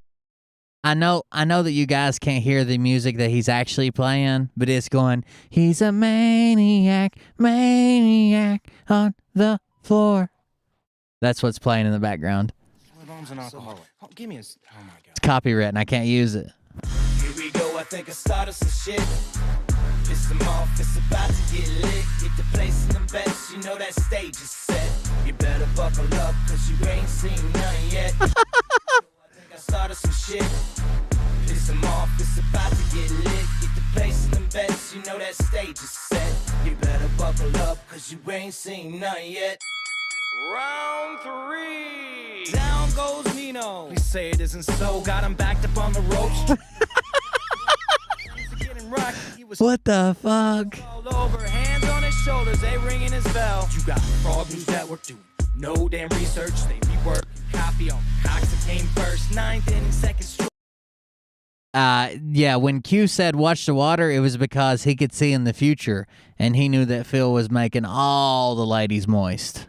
I know that you guys can't hear the music that he's actually playing, but it's going, he's a maniac on the floor. That's what's playing in the background. bombs and alcohol. Oh, give me a. Oh my god. It's copyright and I can't use it. Here we go. I think I started some shit. Piss them off. It's about to get lit. Get the place in them bets. You know that stage is set. You better buckle up, cause you ain't seen none yet. I think I started some shit. Piss them off. It's about to get lit. Get the place in them bets. You know that stage is set. You better buckle up, cause you ain't seen none yet. Round 3. Down goes Nino. Please say it isn't so. Got him backed up on the ropes. What the fuck? All over, hands on his shoulders, they ringing his bell. You got fraud news network doing no damn research. They rework, copy on Cox that came first. 9th inning, second stroke. Yeah, when Q said watch the water, it was because he could see in the future, and he knew that Phil was making all the ladies moist.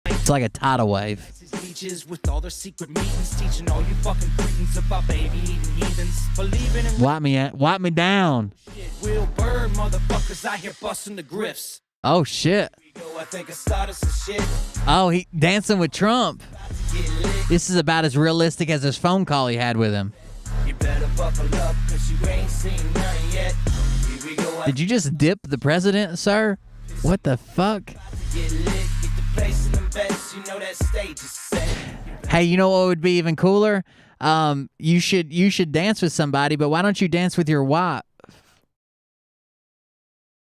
It's like a tidal wave. Beaches with all their secret meetings, teaching all you fucking cretins about baby eating heathens, believing in Wipe me down. shit. Will Bird motherfuckers out here busting the grifts. Oh shit. Here we go, I think I started some shit. Oh, he dancing with Trump. Get lit. This is about as realistic as his phone call he had with him. You better buckle up, cause you ain't seen none yet. Here we go, I Did you just dip the president, sir? What the fuck? get lit. Get the place in them bets. You know that stage is set. Hey, you know what would be even cooler? You should dance with somebody, but why don't you dance with your wife?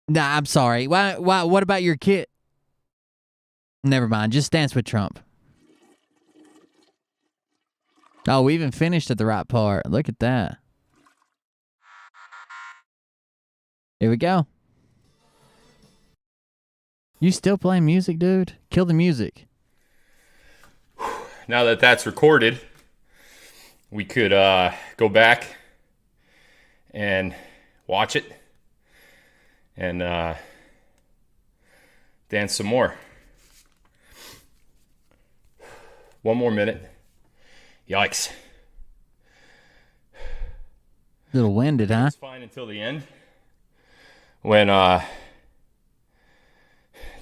Nah, I'm sorry. Why? What about your kid? Never mind. Just dance with Trump. Oh, we even finished at the right part. Look at that. Here we go. You still playing music, dude? Kill the music. Now that that's recorded, we could go back and watch it and dance some more. One more minute. Yikes. Little winded, huh? It's fine until the end when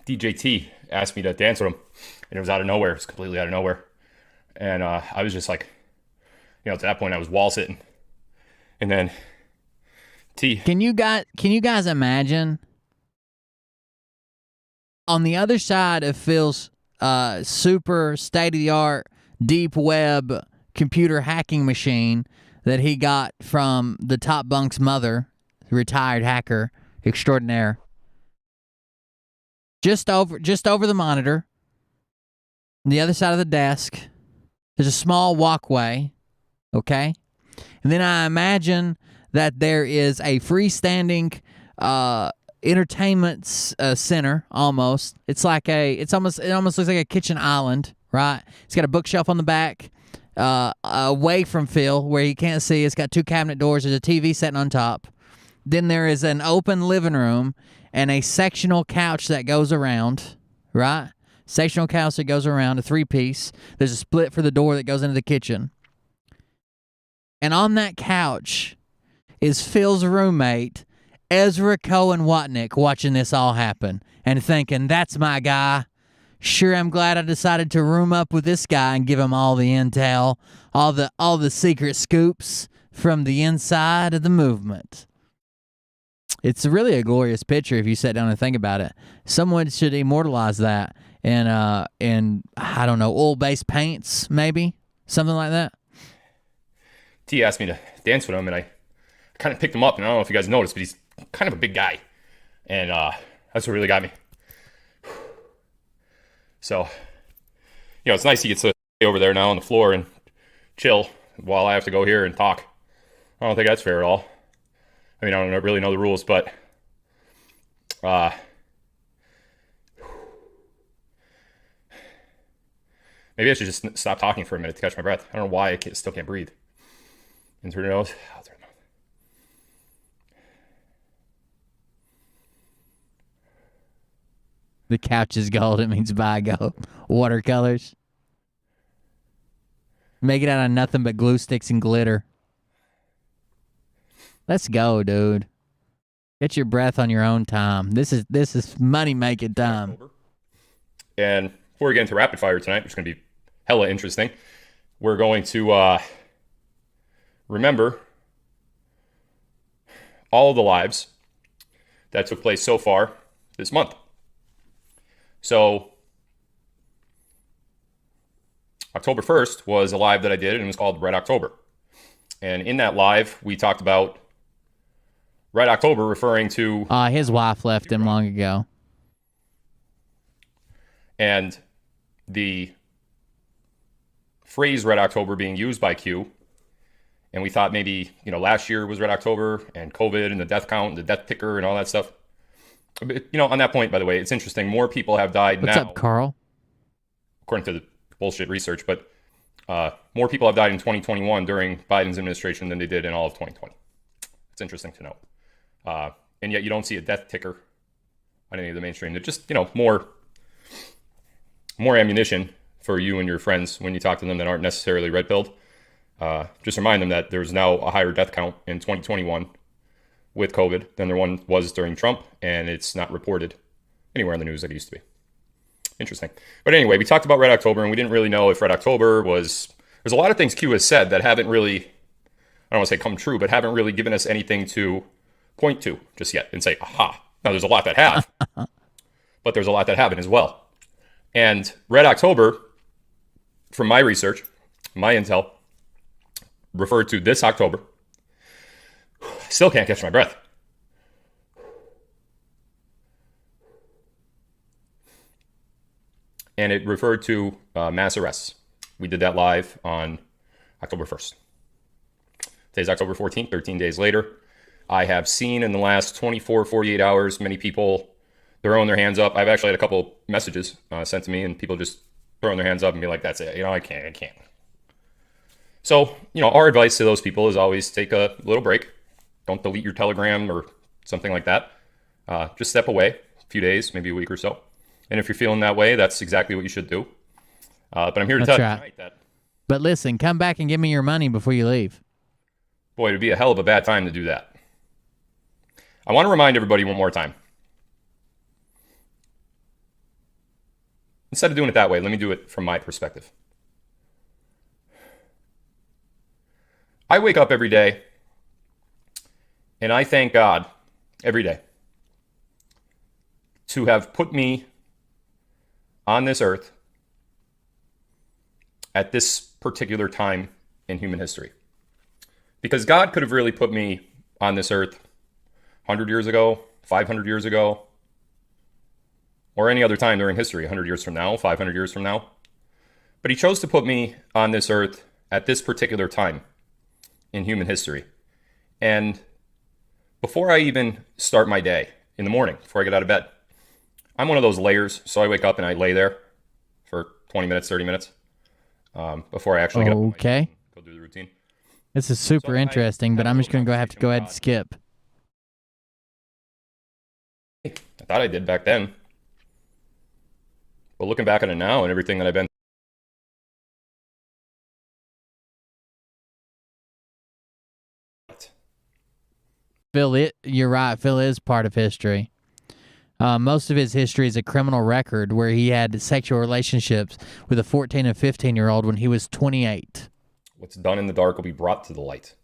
DJ T asked me to dance with him, and it was out of nowhere. It was completely out of nowhere. And I was just like, at that point I was wall sitting. And then T. Can you guys imagine on the other side of Phil's super state-of-the-art deep web computer hacking machine that he got from the top bunk's mother, retired hacker extraordinaire, just over the monitor, on the other side of the desk, there's a small walkway, okay? And then I imagine that there is a freestanding entertainment center almost. It almost looks like a kitchen island, right? It's got a bookshelf on the back, away from Phil where he can't see. It's got 2 cabinet doors. There's a TV sitting on top. Then there is an open living room and a sectional couch that goes around, right? Sectional couch that goes around, a 3-piece. There's a split for the door that goes into the kitchen. And on that couch is Phil's roommate, Ezra Cohen Watnick, watching this all happen and thinking, that's my guy. Sure, I'm glad I decided to room up with this guy and give him all the intel, all the secret scoops from the inside of the movement. It's really a glorious picture if you sit down and think about it. Someone should immortalize that in I don't know, oil-based paints, maybe something like that. T asked me to dance with him, and I kind of picked him up. And I don't know if you guys noticed, but he's kind of a big guy, and that's what really got me. So, it's nice he gets to stay over there now on the floor and chill while I have to go here and talk. I don't think that's fair at all. I mean, I don't really know the rules, but maybe I should just stop talking for a minute to catch my breath. I don't know why I still can't breathe. In through the nose, out through the mouth. The couch is gold. It means buy gold. Watercolors. Make it out of nothing but glue sticks and glitter. Let's go, dude. Get your breath on your own time. This is money making time. And before we get into rapid fire tonight, which is going to be hella interesting, we're going to remember all of the lives that took place so far this month. So, October 1st was a live that I did, and it was called Red October. And in that live, we talked about Red October referring to... his wife left him long ago. And the phrase Red October being used by Q. And we thought maybe, last year was Red October and COVID and the death count and the death ticker and all that stuff. But, on that point, by the way, it's interesting. More people have died now. What's up, Carl? According to the bullshit research, but more people have died in 2021 during Biden's administration than they did in all of 2020. It's interesting to note. And yet you don't see a death ticker on any of the mainstream. They're just, more ammunition for you and your friends when you talk to them that aren't necessarily red-pilled. Just remind them that there's now a higher death count in 2021 with COVID than there was during Trump, and it's not reported anywhere in the news like it used to be. Interesting. But anyway, we talked about Red October, and we didn't really know if Red October was... There's a lot of things Q has said that haven't really, I don't want to say come true, but haven't really given us anything to point to just yet and say, aha. Now, there's a lot that have, but there's a lot that haven't as well. And Red October, from my research, my intel, referred to this October. Still can't catch my breath. And it referred to mass arrests. We did that live on October 1st. Today's October 14th, 13 days later. I have seen in the last 24, 48 hours, many people throwing their hands up. I've actually had a couple messages sent to me and people just throwing their hands up and be like, that's it. I can't. So, our advice to those people is always take a little break. Don't delete your Telegram or something like that. Just step away a few days, maybe a week or so. And if you're feeling that way, that's exactly what you should do. But I'm here to tell you tonight that... But listen, come back and give me your money before you leave. Boy, it'd be a hell of a bad time to do that. I want to remind everybody one more time. Instead of doing it that way, let me do it from my perspective. I wake up every day and I thank God every day to have put me on this earth at this particular time in human history. Because God could have really put me on this earth 100 years ago, 500 years ago, or any other time during history, 100 years from now, 500 years from now. But he chose to put me on this earth at this particular time in human history. And before I even start my day in the morning, before I get out of bed, I'm one of those layers. So I wake up and I lay there for 20 minutes, 30 minutes. before I actually get up on my feet Okay. and go do the routine. This is super So I interesting, but had a I'm just little going to have to go ahead and conversation skip. I thought I did back then. But looking back on it now and everything that I've been You're right. Phil is part of history. Most of his history is a criminal record where he had sexual relationships with a 14 and 15-year-old when he was 28. what's done in the dark will be brought to the light.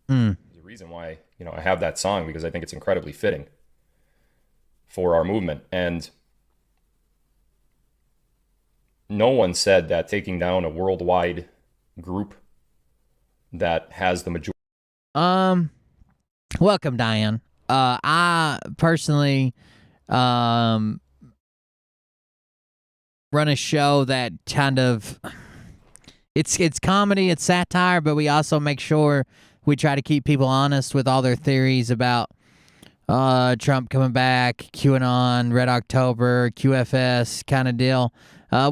Mm. There's a reason why, I have that song, because I think it's incredibly fitting for our movement. And no one said that taking down a worldwide group that has the majority. Welcome, Diane. I personally run a show that kind of it's comedy, it's satire, but we also make sure we try to keep people honest with all their theories about Trump coming back, QAnon, Red October, QFS kind of deal.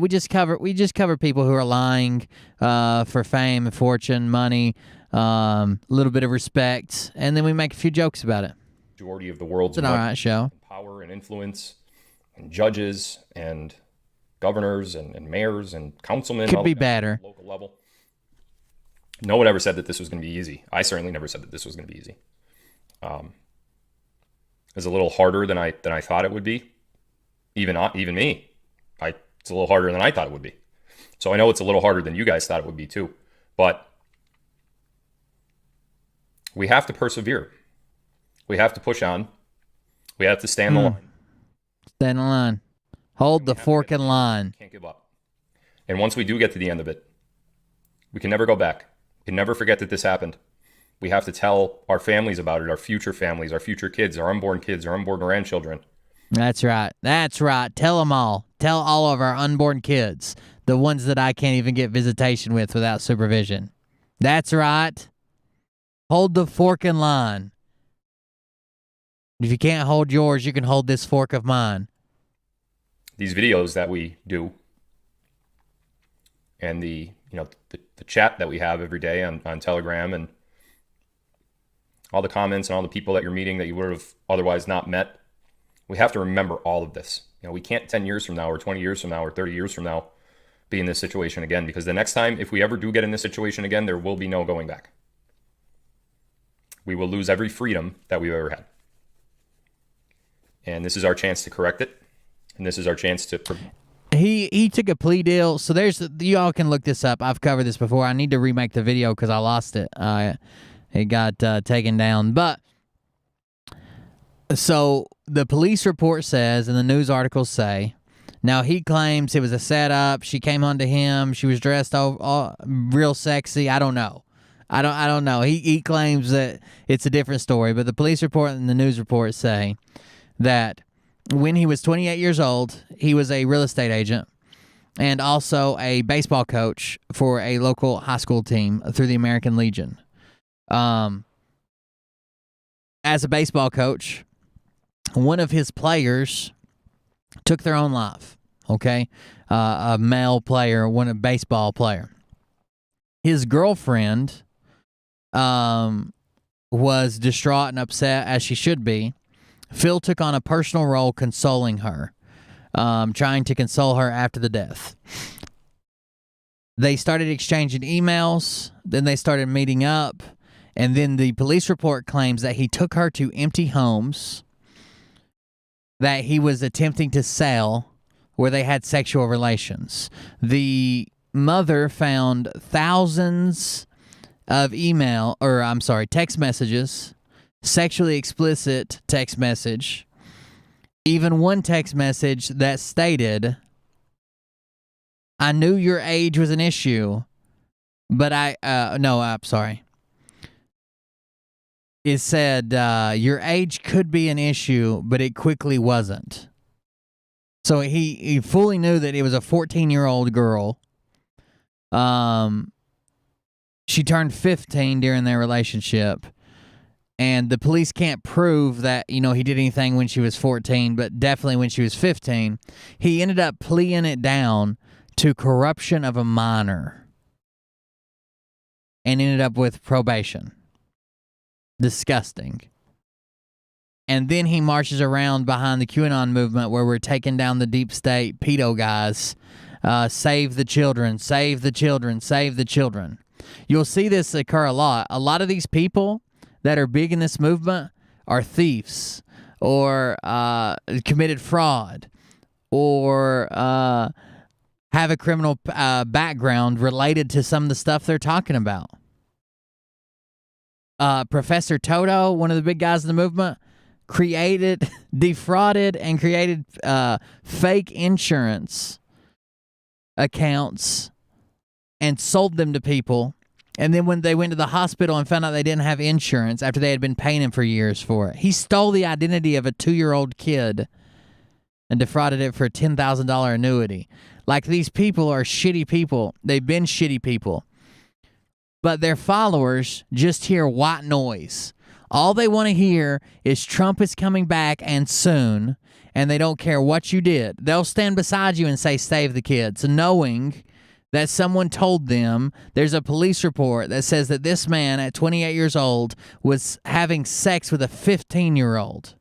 We just cover people who are lying for fame and fortune, money, a little bit of respect, and then we make a few jokes about it. Majority of the world's It's an alright show. Power and influence, and judges and governors and mayors and councilmen. Could be better. Local level. No one ever said that this was going to be easy. I certainly never said that this was going to be easy. It's a little harder than I thought it would be. Even me, it's a little harder than I thought it would be. So I know it's a little harder than you guys thought it would be too. But we have to persevere. We have to push on. We have to stand the line. Stand in line. Hold the fork in line. Can't give up. And once we do get to the end of it, we can never go back. We can never forget that this happened. We have to tell our families about it, our future families, our future kids, our unborn grandchildren. That's right. That's right. Tell them all. Tell all of our unborn kids, the ones that I can't even get visitation with without supervision. That's right. Hold the fork in line. If you can't hold yours, you can hold this fork of mine. These videos that we do and the chat that we have every day on Telegram and all the comments and all the people that you're meeting that you would have otherwise not met, we have to remember all of this. We can't 10 years from now or 20 years from now or 30 years from now be in this situation again, because the next time, if we ever do get in this situation again, there will be no going back. We will lose every freedom that we've ever had. And this is our chance to correct it. And this is our chance to... He took a plea deal. So you all can look this up. I've covered this before. I need to remake the video because I lost it. It got taken down. But so the police report says, and the news articles say, now he claims it was a setup. She came onto him. She was dressed all real sexy. I don't know. I don't know. He claims that it's a different story. But the police report and the news report say that when he was 28 years old, he was a real estate agent and also a baseball coach for a local high school team through the American Legion. As a baseball coach, one of his players took their own life, okay? A male player, a baseball player. His girlfriend was distraught and upset, as she should be. Phil took on a personal role consoling her, trying to console her after the death. They started exchanging emails, then they started meeting up, and then the police report claims that he took her to empty homes that he was attempting to sell where they had sexual relations. The mother found thousands of text messages, sexually explicit text message, even one text message that stated, I knew your age was an issue, but I'm sorry. It said, your age could be an issue, but it quickly wasn't. So he fully knew that it was a 14-year-old girl. She turned 15 during their relationship. And the police can't prove that, he did anything when she was 14, but definitely when she was 15. He ended up pleading it down to corruption of a minor. and ended up with probation. Disgusting. And then he marches around behind the QAnon movement where we're taking down the deep state pedo guys. Save the children, save the children, save the children. You'll see this occur a lot. A lot of these people that are big in this movement are thieves or committed fraud or have a criminal background related to some of the stuff they're talking about. Professor Toto, one of the big guys in the movement, defrauded and created fake insurance accounts and sold them to people. And then when they went to the hospital and found out they didn't have insurance after they had been paying him for years for it, he stole the identity of a 2-year-old kid and defrauded it for a $10,000 annuity. Like, these people are shitty people. They've been shitty people. But their followers just hear white noise. All they want to hear is Trump is coming back and soon, and they don't care what you did. They'll stand beside you and say, save the kids, knowing that someone told them there's a police report that says that this man at 28 years old was having sex with a 15-year-old.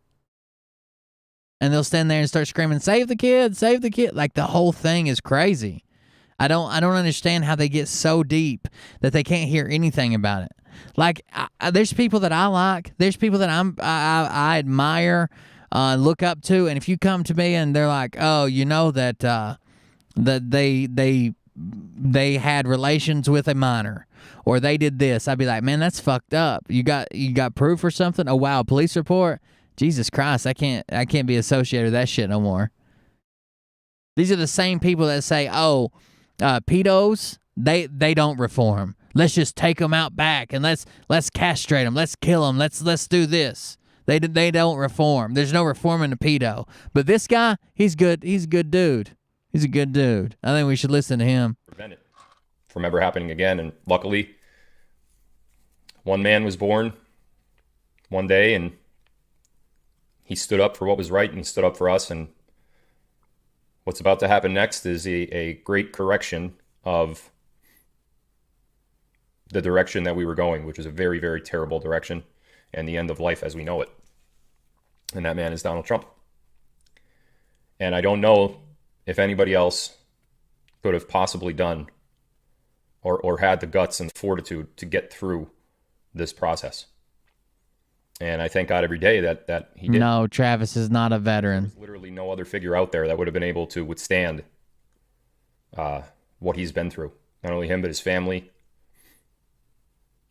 And they'll stand there and start screaming, save the kid, save the kid. Like, the whole thing is crazy. I don't understand how they get so deep that they can't hear anything about it. Like, there's people that I like. There's people that I admire, look up to. And if you come to me and they're like, oh, you know that they had relations with a minor, or they did this, I'd be like, man, that's fucked up. You got proof or something? Oh wow, police report. Jesus Christ, I can't be associated with that shit no more. These are the same people that say, oh, pedos, they don't reform. Let's just take them out back and let's castrate them. Let's kill them. Let's do this. They don't reform. There's no reforming a pedo. But this guy, he's good. He's a good dude. He's a good dude. I think we should listen to him. Prevent it from ever happening again. And luckily, one man was born one day, and he stood up for what was right, and he stood up for us. And what's about to happen next is a great correction of the direction that we were going, which is a very, very terrible direction, and the end of life as we know it. And that man is Donald Trump. And I don't know if anybody else could have possibly done or had the guts and fortitude to get through this process. And I thank God every day that he did. No, Travis is not a veteran. There's literally no other figure out there that would have been able to withstand what he's been through. Not only him, but his family.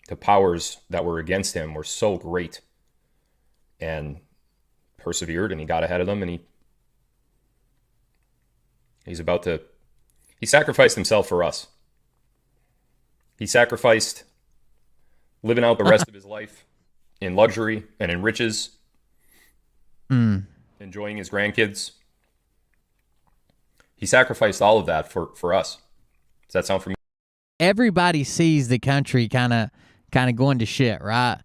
The powers that were against him were so great, and persevered, and he got ahead of them, and he sacrificed himself for us. He sacrificed living out the rest of his life in luxury and in riches, enjoying his grandkids. He sacrificed all of that for us. Does that sound familiar? Everybody sees the country kind of going to shit, right?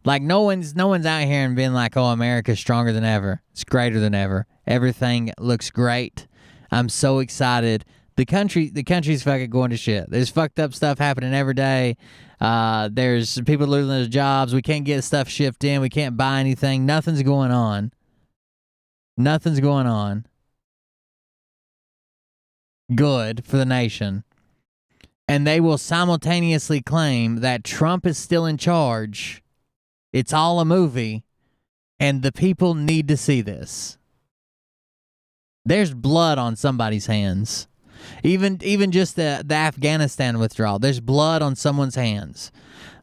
Like, no one's out here and being like, oh, America's stronger than ever. It's greater than ever. Everything looks great. I'm so excited. The country's fucking going to shit. There's fucked up stuff happening every day. There's people losing their jobs. We can't get stuff shipped in. We can't buy anything. Nothing's going on. Nothing's going on. Good for the nation. And they will simultaneously claim that Trump is still in charge. It's all a movie, and the people need to see this. There's blood on somebody's hands. Even just the Afghanistan withdrawal, there's blood on someone's hands.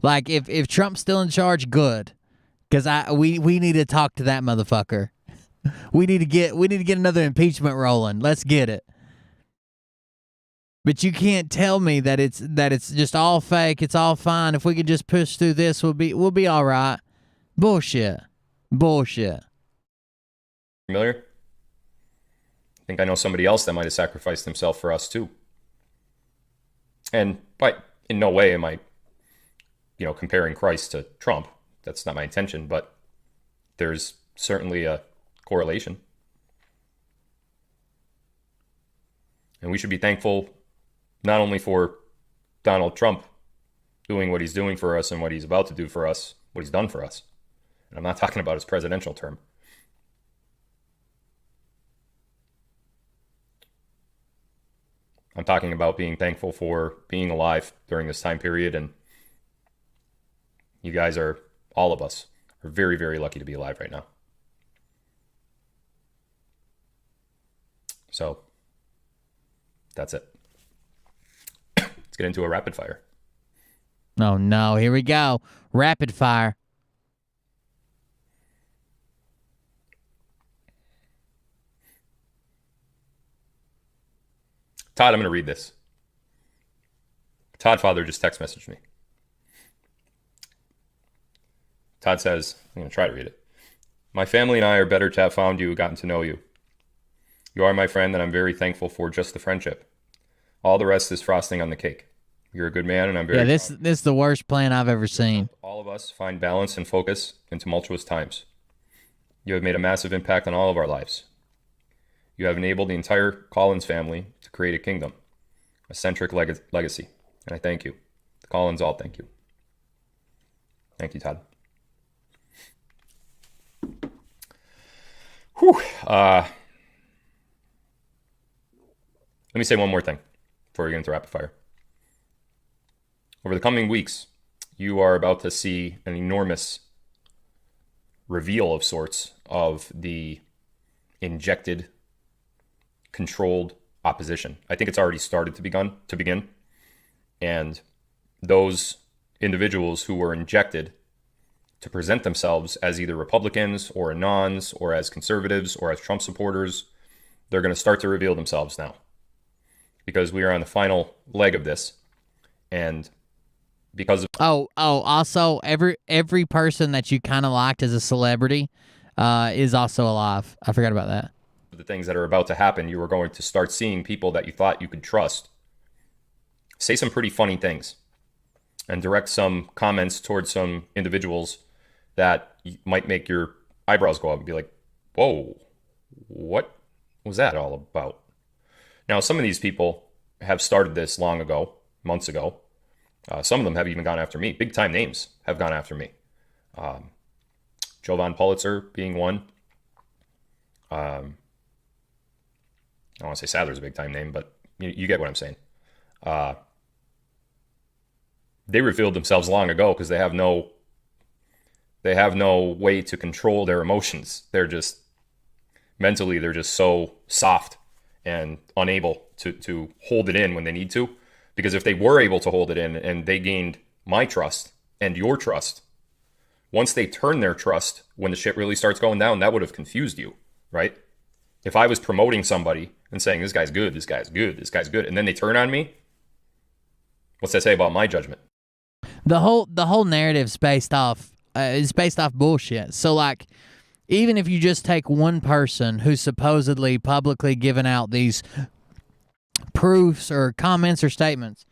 Like, if Trump's still in charge, good, because we need to talk to that motherfucker. We need to get another impeachment rolling. Let's get it. But you can't tell me that it's just all fake. It's all fine. If we could just push through this, we'll be all right. Bullshit. Familiar? I think I know somebody else that might have sacrificed himself for us too. And but in no way am I, comparing Christ to Trump. That's not my intention. But there's certainly a correlation, and we should be thankful. Not only for Donald Trump, doing what he's doing for us and what he's about to do for us, what he's done for us. And I'm not talking about his presidential term. I'm talking about being thankful for being alive during this time period. And you guys are, all of us, are very, very lucky to be alive right now. So, that's it. Let's get into a rapid fire. Oh, no. Here we go. Rapid fire. Todd, I'm going to read this. Todd Father just text messaged me. Todd says, I'm going to try to read it. My family and I are better to have found you, gotten to know you. You are my friend, and I'm very thankful for just the friendship. All the rest is frosting on the cake. You're a good man, and I'm very this is the worst plan I've ever seen. All of us find balance and focus in tumultuous times. You have made a massive impact on all of our lives. You have enabled the entire Collins family to create a kingdom, a centric legacy, and I thank you. The Collins all thank you. Thank you, Todd. Whew. Let me say one more thing before we get into rapid fire. Over the coming weeks, you are about to see an enormous reveal of sorts of the injected, controlled opposition. I think it's already started to begin. And those individuals who were injected to present themselves as either Republicans or Anons or as conservatives or as Trump supporters, they're going to start to reveal themselves now. Because we are on the final leg of this. And because of also every person that you kind of liked as a celebrity is also alive. I forgot about that. The things that are about to happen, you are going to start seeing people that you thought you could trust say some pretty funny things and direct some comments towards some individuals that might make your eyebrows go up and be like, whoa, what was that all about? Now, some of these people have started this long ago, months ago. Some of them have even gone after me. Big time names have gone after me. Jovan Pulitzer being one. I don't want to say Sadler's a big time name, but you get what I'm saying. They revealed themselves long ago because they have no way to control their emotions. They're just mentally, they're just so soft and unable to hold it in when they need to. Because if they were able to hold it in and they gained my trust and your trust, once they turn their trust when the shit really starts going down, that would have confused you, right? If I was promoting somebody and saying, this guy's good, this guy's good, this guy's good, and then they turn on me, what's that say about my judgment? The whole narrative's based off bullshit. So like, even if you just take one person who's supposedly publicly given out these proofs or comments or statements,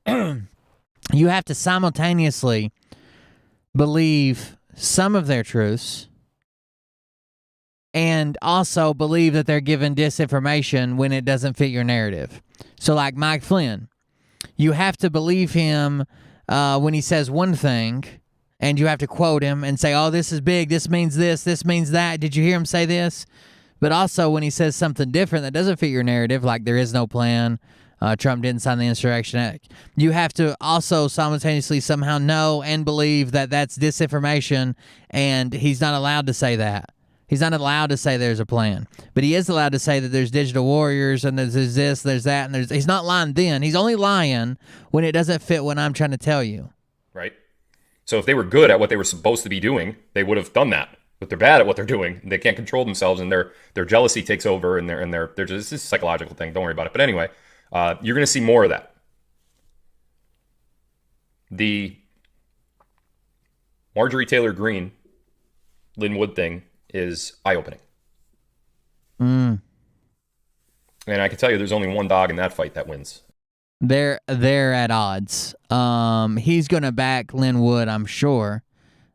you have to simultaneously believe some of their truths and also believe that they're giving disinformation when it doesn't fit your narrative. So like Mike Flynn, you have to believe him when he says one thing, and you have to quote him and say, oh, this is big, this means this means that. Did you hear him say this? But also when he says something different that doesn't fit your narrative, like there is no plan, Trump didn't sign the Insurrection Act, you have to also simultaneously somehow know and believe that that's disinformation, and he's not allowed to say that. He's not allowed to say there's a plan. But he is allowed to say that there's digital warriors and there's this, there's that, and he's not lying then. He's only lying when it doesn't fit what I'm trying to tell you. Right? So if they were good at what they were supposed to be doing, they would have done that. But they're bad at what they're doing. They can't control themselves, and their jealousy takes over, and they're just, it's a psychological thing. Don't worry about it. But anyway, you're going to see more of that. The Marjorie Taylor Greene, Lynn Wood thing is eye-opening. And I can tell you there's only one dog in that fight that wins. They're at odds. He's going to back Lynn Wood, I'm sure.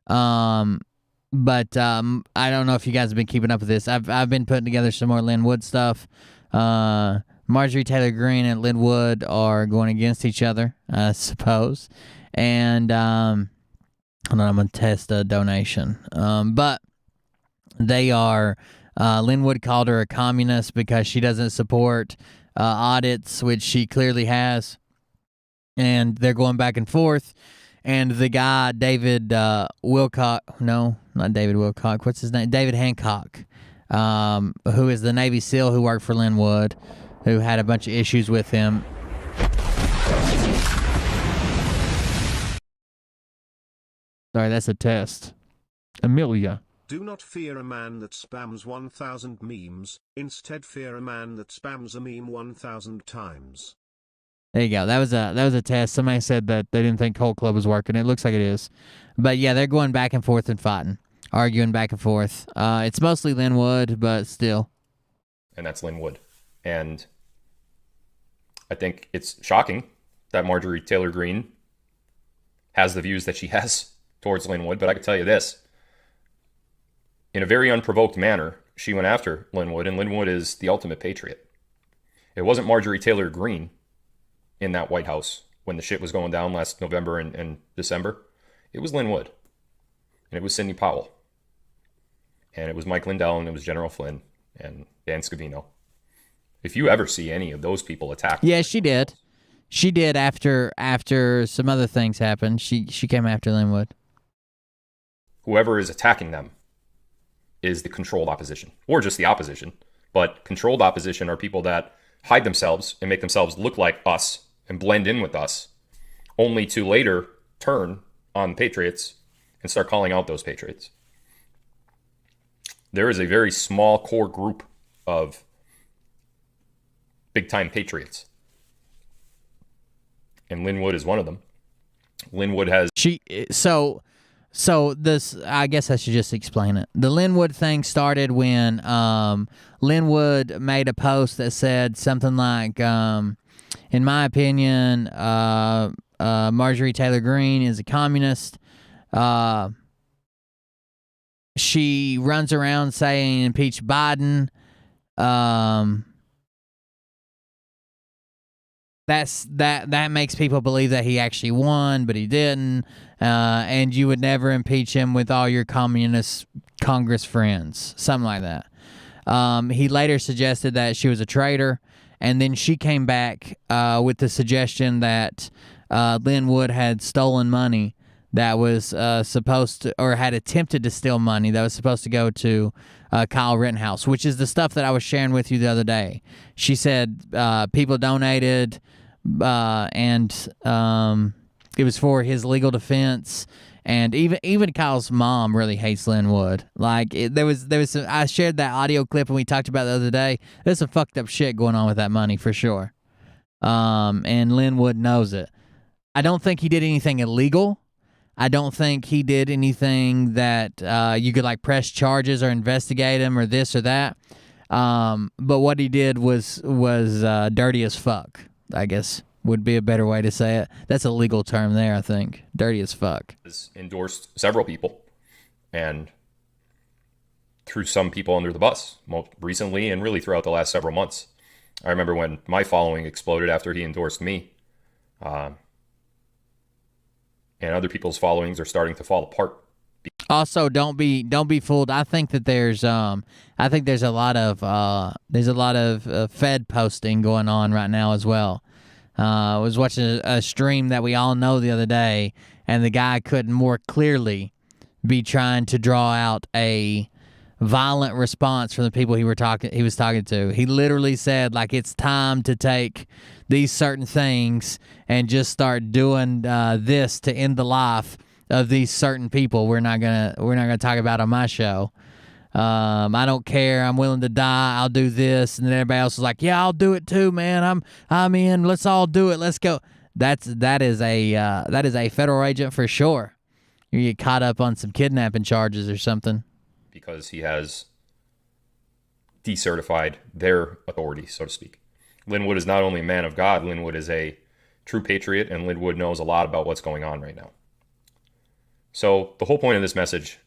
But I don't know if you guys have been keeping up with this. I've been putting together some more Lynn Wood stuff. Marjorie Taylor Greene and Lynn Wood are going against each other, I suppose. and hold on, I'm gonna test a donation. But they are. Linwood called her a communist because she doesn't support audits, which she clearly has, and they're going back and forth. And the guy, David Wilcock, no, not David Wilcock, what's his name? David Hancock, who is the Navy SEAL who worked for Linwood, who had a bunch of issues with him. Sorry, that's a test. Amelia. Do not fear a man that spams 1,000 memes, instead fear a man that spams a meme 1,000 times. There you go. That was a test. Somebody said that they didn't think Cold Club was working. It looks like it is. But yeah, they're going back and forth and fighting, arguing back and forth. It's mostly Linwood, but still. And that's Linwood. And I think it's shocking that Marjorie Taylor Greene has the views that she has towards Linwood. But I can tell you this. In a very unprovoked manner, she went after Linwood, and Linwood is the ultimate patriot. It wasn't Marjorie Taylor Greene in that White House when the shit was going down last November and December. It was Linwood. And it was Sidney Powell. And it was Mike Lindell, and it was General Flynn and Dan Scavino. If you ever see any of those people attacked... Yeah, she did. She did after some other things happened. She came after Linwood. Whoever is attacking them is the controlled opposition, or just the opposition. But controlled opposition are people that hide themselves and make themselves look like us and blend in with us, only to later turn on patriots and start calling out those patriots. There is a very small core group of big-time patriots, and Linwood is one of them. Linwood has... So this, I guess I should just explain it. The Linwood thing started when Linwood made a post that said something like, in my opinion, Marjorie Taylor Greene is a communist. She runs around saying impeach Biden. That makes people believe that he actually won, but he didn't. And you would never impeach him with all your communist Congress friends, something like that. He later suggested that she was a traitor, and then she came back with the suggestion that Linwood had stolen money that was supposed to, or had attempted to steal money that was supposed to go to Kyle Rittenhouse, which is the stuff that I was sharing with you the other day. She said people donated, and it was for his legal defense. And even Kyle's mom really hates Linwood. Like there was some, I shared that audio clip and we talked about it the other day. There's some fucked up shit going on with that money for sure. And Linwood knows it. I don't think he did anything illegal. I don't think he did anything that you could like press charges or investigate him or this or that. But what he did was dirty as fuck, I guess would be a better way to say it. That's a legal term there, I think. Dirty as fuck. Has endorsed several people and threw some people under the bus, most recently and really throughout the last several months. I remember when my following exploded after he endorsed me. And other people's followings are starting to fall apart. Also, don't be fooled. I think that there's a lot of Fed posting going on right now as well. I was watching a stream that we all know the other day, and the guy couldn't more clearly be trying to draw out a violent response from the people he was talking to. He literally said, like, it's time to take these certain things and just start doing this to end the life of these certain people we're not gonna talk about on my show. I don't care. I'm willing to die. I'll do this. And then everybody else is like, yeah, I'll do it too, man. I'm in. Let's all do it. Let's go. That is a federal agent for sure. You get caught up on some kidnapping charges or something. Because he has decertified their authority, so to speak. Linwood is not only a man of God, Linwood is a true patriot, and Linwood knows a lot about what's going on right now. So the whole point of this message,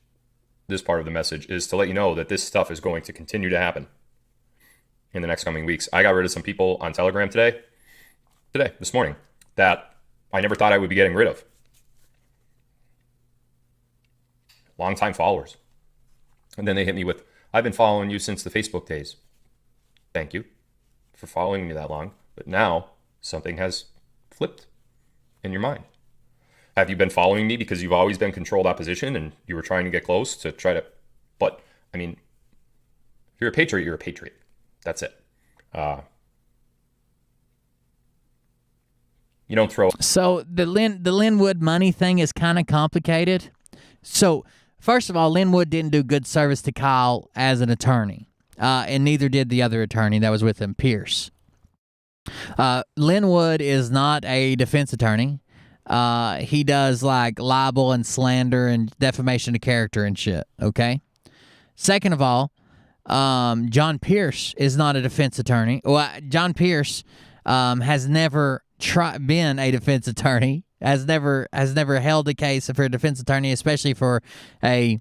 this part of the message, is to let you know that this stuff is going to continue to happen in the next coming weeks. I got rid of some people on Telegram this morning, that I never thought I would be getting rid of. longtime followers. And then they hit me with, I've been following you since the Facebook days. Thank you for following me that long. But now something has flipped in your mind. Have you been following me because you've always been controlled opposition and you were trying to get close to try to, but I mean, if you're a patriot, you're a patriot. That's it. You don't throw. So the Linwood money thing is kind of complicated. So first of all, Linwood didn't do good service to Kyle as an attorney, and neither did the other attorney that was with him, Pierce. Linwood is not a defense attorney. He does like libel and slander and defamation of character and shit. Okay. Second of all, John Pierce is not a defense attorney. Well, John Pierce has never been a defense attorney. Has never held a case for a defense attorney, especially for a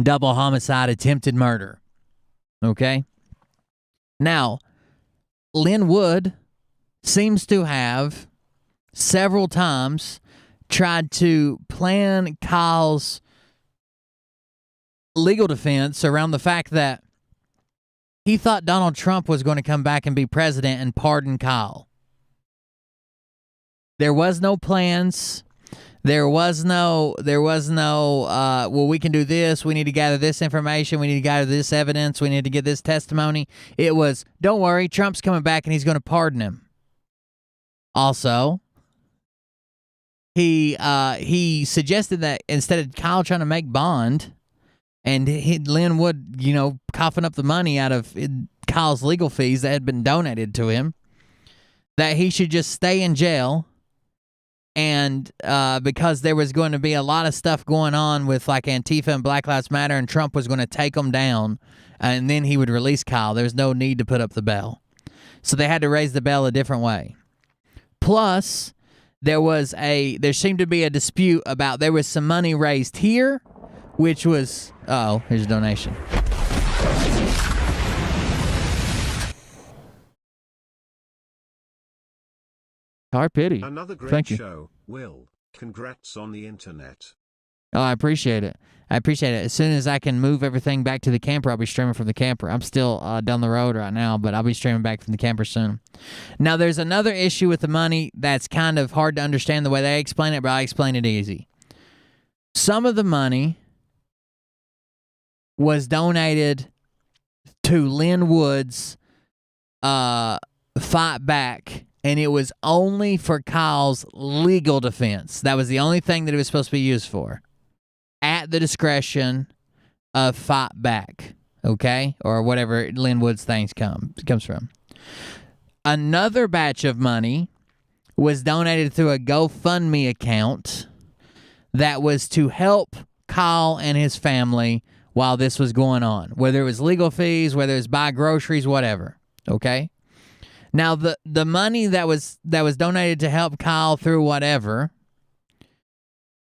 double homicide, attempted murder. Okay. Now, Linwood seems to have several times tried to plan Kyle's legal defense around the fact that he thought Donald Trump was going to come back and be president and pardon Kyle. There was no plans. There was no, well, we can do this. We need to gather this information. We need to gather this evidence. We need to get this testimony. It was, don't worry, Trump's coming back and he's going to pardon him. Also, he suggested that instead of Kyle trying to make bond and Linwood, coughing up the money out of Kyle's legal fees that had been donated to him, that he should just stay in jail. And because there was going to be a lot of stuff going on with like Antifa and Black Lives Matter, and Trump was going to take them down, and then he would release Kyle. There's no need to put up the bail. So they had to raise the bail a different way. Plus, there seemed to be a dispute about there was some money raised here, which was, here's a donation. Our pity. Another great Thank you. show, Will. Congrats on the internet. Oh, I appreciate it. As soon as I can move everything back to the camper, I'll be streaming from the camper. I'm still down the road right now, but I'll be streaming back from the camper soon. Now, there's another issue with the money that's kind of hard to understand the way they explain it, but I explain it easy. Some of the money was donated to Linwood's fight back, and it was only for Kyle's legal defense. That was the only thing that it was supposed to be used for. At the discretion of Fight Back, okay? Or whatever Linwood's things comes from. Another batch of money was donated through a GoFundMe account that was to help Kyle and his family while this was going on. Whether it was legal fees, whether it was buy groceries, whatever, okay? Now, the money that was donated to help Kyle through whatever,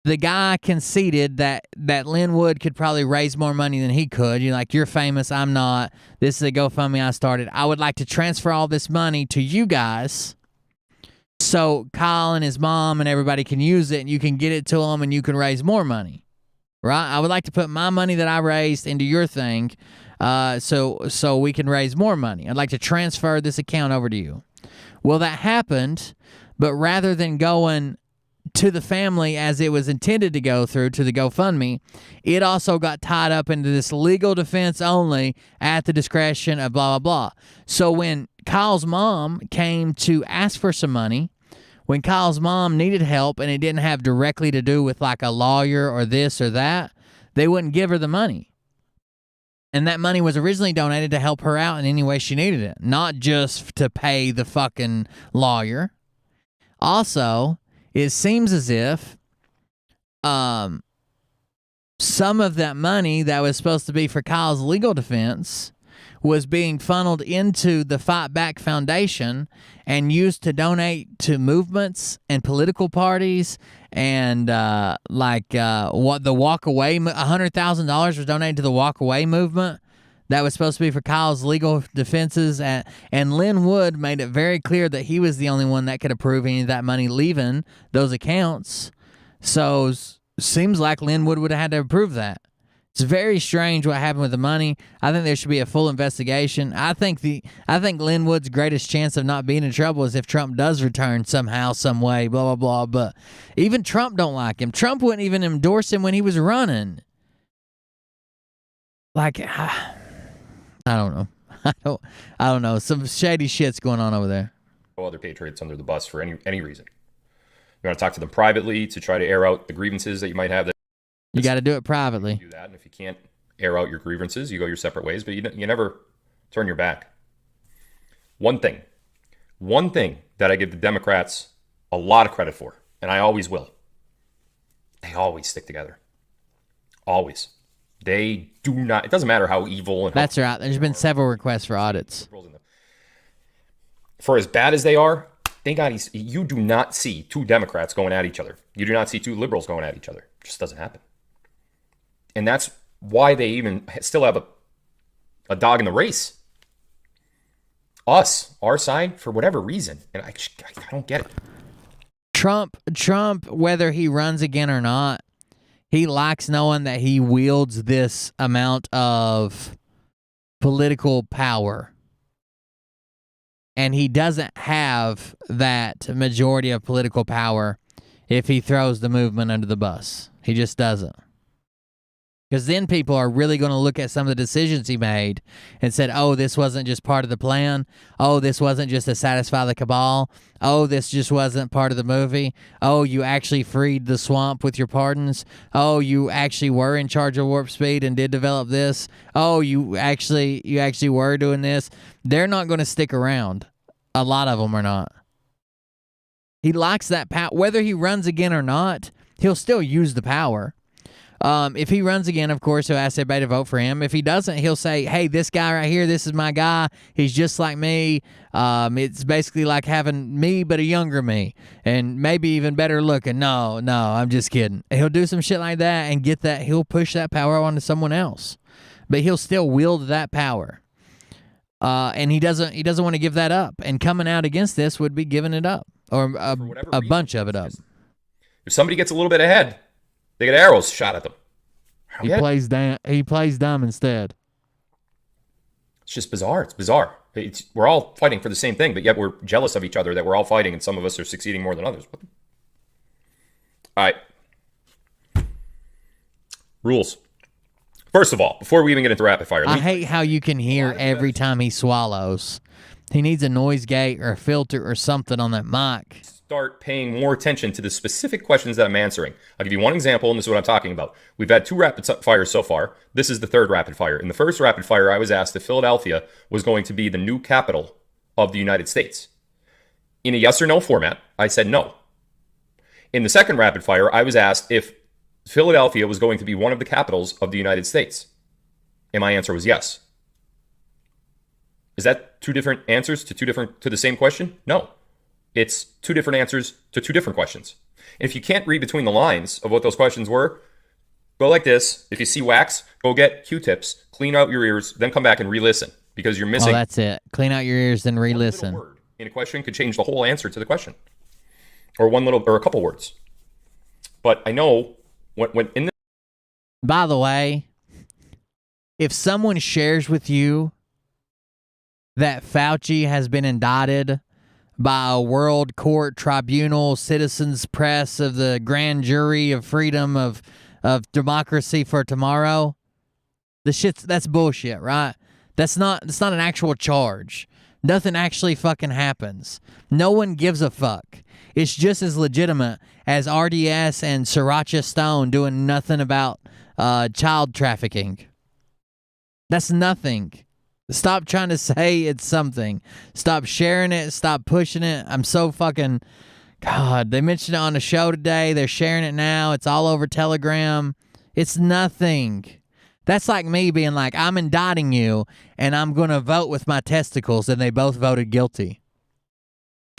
the guy conceded that Linwood could probably raise more money than he could. You're famous, I'm not. This is a GoFundMe I started. I would like to transfer all this money to you guys so Kyle and his mom and everybody can use it and you can get it to them and you can raise more money, right? I would like to put my money that I raised into your thing so we can raise more money. I'd like to transfer this account over to you. Well, that happened, but rather than going to the family as it was intended to go through to the GoFundMe, it also got tied up into this legal defense only at the discretion of blah, blah, blah. So when Kyle's mom came to ask for some money, when Kyle's mom needed help and it didn't have directly to do with like a lawyer or this or that, they wouldn't give her the money. And that money was originally donated to help her out in any way she needed it, not just to pay the fucking lawyer. Also, it seems as if some of that money that was supposed to be for Kyle's legal defense was being funneled into the Fight Back Foundation and used to donate to movements and political parties and what the Walk Away, $100,000 was donated to the Walk Away movement that was supposed to be for Kyle's legal defenses, and Linwood made it very clear that he was the only one that could approve any of that money leaving those accounts. So seems like Linwood would have had to approve that. It's very strange what happened with the money. I think there should be a full investigation. I think Linwood's greatest chance of not being in trouble is if Trump does return somehow, some way, blah, blah, blah. But even Trump don't like him. Trump wouldn't even endorse him when he was running. Like, I don't know. I don't know. Some shady shit's going on over there. Other patriots under the bus for any reason. You want to talk to them privately to try to air out the grievances that you might have. You got to do it privately. Do that, and if you can't air out your grievances, you go your separate ways. But you never turn your back. One thing that I give the Democrats a lot of credit for, and I always will. They always stick together. Always. They do not. It doesn't matter how evil. And that's right. There's been several requests for audits. For as bad as they are, thank God you do not see two Democrats going at each other. You do not see two liberals going at each other. It just doesn't happen. And that's why they even still have a dog in the race. Us, our side, for whatever reason. And I don't get it. Trump, whether he runs again or not, he likes knowing that he wields this amount of political power. And he doesn't have that majority of political power if he throws the movement under the bus. He just doesn't. Because then people are really going to look at some of the decisions he made and said, oh, this wasn't just part of the plan. Oh, this wasn't just to satisfy the cabal. Oh, this just wasn't part of the movie. Oh, you actually freed the swamp with your pardons. Oh, you actually were in charge of warp speed and did develop this. Oh, you actually were doing this. They're not going to stick around. A lot of them are not. He likes that power. Whether he runs again or not, he'll still use the power. If he runs again, of course, he'll ask everybody to vote for him. If he doesn't, he'll say, hey, this guy right here, this is my guy. He's just like me. It's basically like having me, but a younger me. And maybe even better looking. No, I'm just kidding. He'll do some shit like that and get that. He'll push that power onto someone else. But he'll still wield that power. And he doesn't want to give that up. And coming out against this would be giving it up. Or a bunch of it up. If somebody gets a little bit ahead, they get arrows shot at them. He plays dumb instead. It's just bizarre. It's bizarre. We're all fighting for the same thing, but yet we're jealous of each other that we're all fighting, and some of us are succeeding more than others. All right. Rules. First of all, before we even get into rapid fire, I hate how you can hear every time he swallows. He needs a noise gate or a filter or something on that mic. Start paying more attention to the specific questions that I'm answering. I'll give you one example, and this is what I'm talking about. We've had 2 rapid fires so far. This is the 3rd rapid fire. In the first rapid fire, I was asked if Philadelphia was going to be the new capital of the United States. In a yes or no format, I said no. In the second rapid fire, I was asked if Philadelphia was going to be one of the capitals of the United States. And my answer was yes. Is that 2 different answers to the same question? No. It's 2 different answers to 2 different questions. And if you can't read between the lines of what those questions were, go like this. If you see wax, go get Q-tips, clean out your ears, then come back and re-listen because you're missing. Oh, that's it. Clean out your ears, then re-listen. One little word in a question could change the whole answer to the question, or a couple words. But I know when in the. By the way, if someone shares with you that Fauci has been indicted by a world court tribunal, citizens press of the grand jury of freedom of democracy for tomorrow, that's bullshit, right? That's not an actual charge. Nothing actually fucking happens. No one gives a fuck. It's just as legitimate as RDS and Sriracha Stone doing nothing about child trafficking. That's nothing. Stop trying to say it's something. Stop sharing it. Stop pushing it. I'm so fucking... God, they mentioned it on the show today. They're sharing it now. It's all over Telegram. It's nothing. That's like me being like, I'm indicting you, and I'm going to vote with my testicles, and they both voted guilty.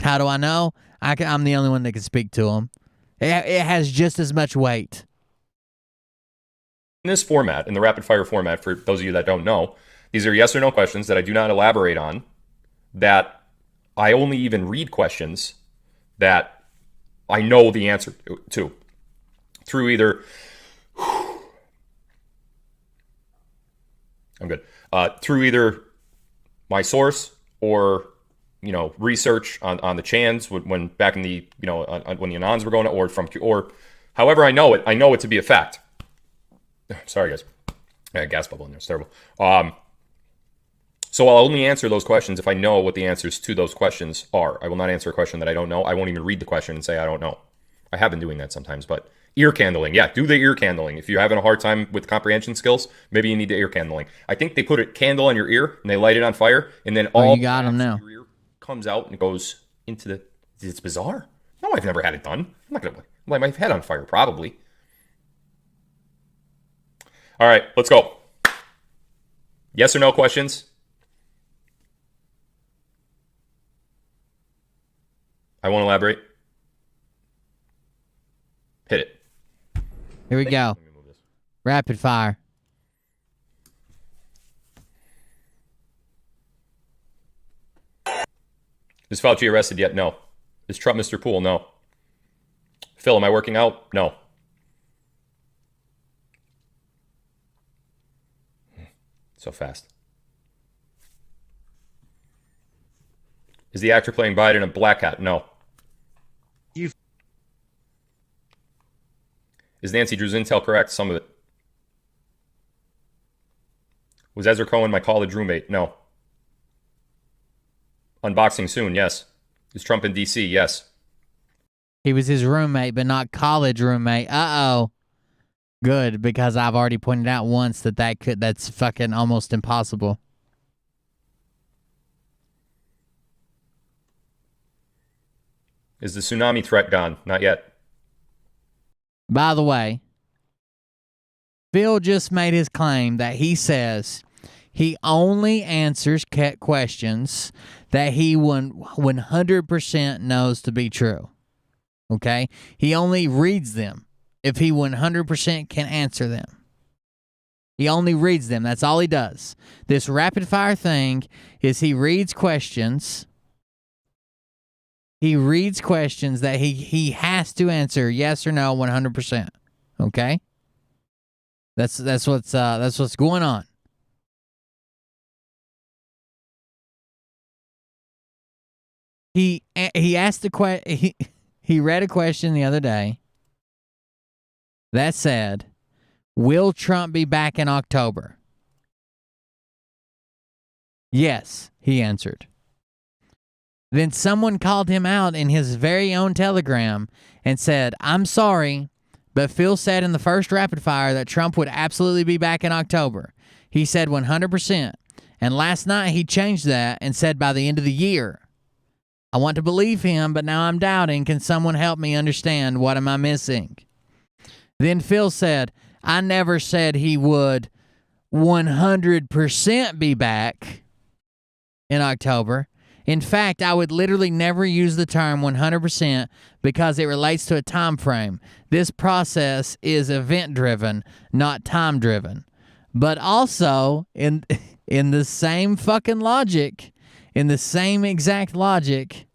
How do I know? I'm the only one that can speak to them. It has just as much weight. In this format, in the rapid fire format, for those of you that don't know, these are yes or no questions that I do not elaborate on, that I only even read questions that I know the answer to. through either I'm good. Through either my source or research on the Chans when back in the when the Anons were going, or however I know it to be a fact. Sorry guys, I had a gas bubble in there. It's terrible. So I'll only answer those questions if I know what the answers to those questions are. I will not answer a question that I don't know. I won't even read the question and say I don't know. I have been doing that sometimes, but ear candling. Yeah, do the ear candling. If you're having a hard time with comprehension skills, maybe you need the ear candling. I think they put a candle on your ear and they light it on fire, and then all you got them now. Your ear comes out and it goes into the. It's bizarre. No, I've never had it done. I'm not gonna light my head on fire. Probably. All right, let's go. Yes or no questions? I won't elaborate. Hit it. Here we go. Rapid fire. Is Fauci arrested yet? No. Is Trump Mr. Pool? No. Phil, am I working out? No. So fast. Is the actor playing Biden a black hat? No. Is Nancy Drew's intel correct? Some of it. Was Ezra Cohen my college roommate? No. Unboxing soon? Yes. Is Trump in D.C.? Yes. He was his roommate, but not college roommate. Uh-oh. Good, because I've already pointed out once that's fucking almost impossible. Is the tsunami threat gone? Not yet. By the way, Phil just made his claim that he says he only answers questions that he 100% knows to be true. Okay? He only reads them if he 100% can answer them. He only reads them. That's all he does. This rapid fire thing is he reads questions. He reads questions that he has to answer yes or no 100%. Okay? That's what's going on. He asked he read a question the other day that said, "Will Trump be back in October?" Yes, he answered. Then someone called him out in his very own Telegram and said, "I'm sorry, but Phil said in the first rapid fire that Trump would absolutely be back in October. He said 100%. And last night he changed that and said by the end of the year. I want to believe him, but now I'm doubting. Can someone help me understand? What am I missing?" Then Phil said, "I never said he would 100% be back in October. In fact, I would literally never use the term 100% because it relates to a time frame. This process is event-driven, not time-driven." But also, in the same fucking logic, in the same exact logic,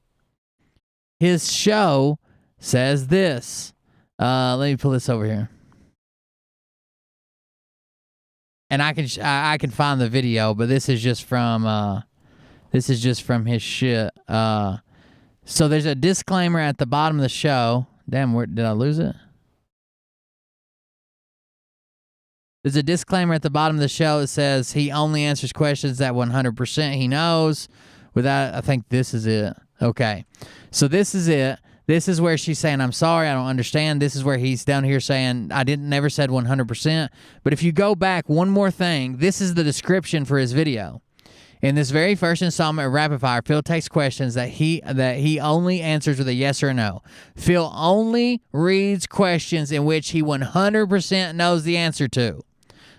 his show says this. Let me pull this over here. And I can find the video, but this is just from his shit. So there's a disclaimer at the bottom of the show. Damn, where did I lose it? There's a disclaimer at the bottom of the show that says he only answers questions that 100% he knows. Without, I think this is it. Okay, so this is it. This is where she's saying, "I'm sorry, I don't understand." This is where he's down here saying, "I never said 100%. But if you go back one more thing, this is the description for his video. In this very first installment of Rapid Fire, Phil takes questions that he only answers with a yes or no. Phil only reads questions in which he 100% knows the answer to.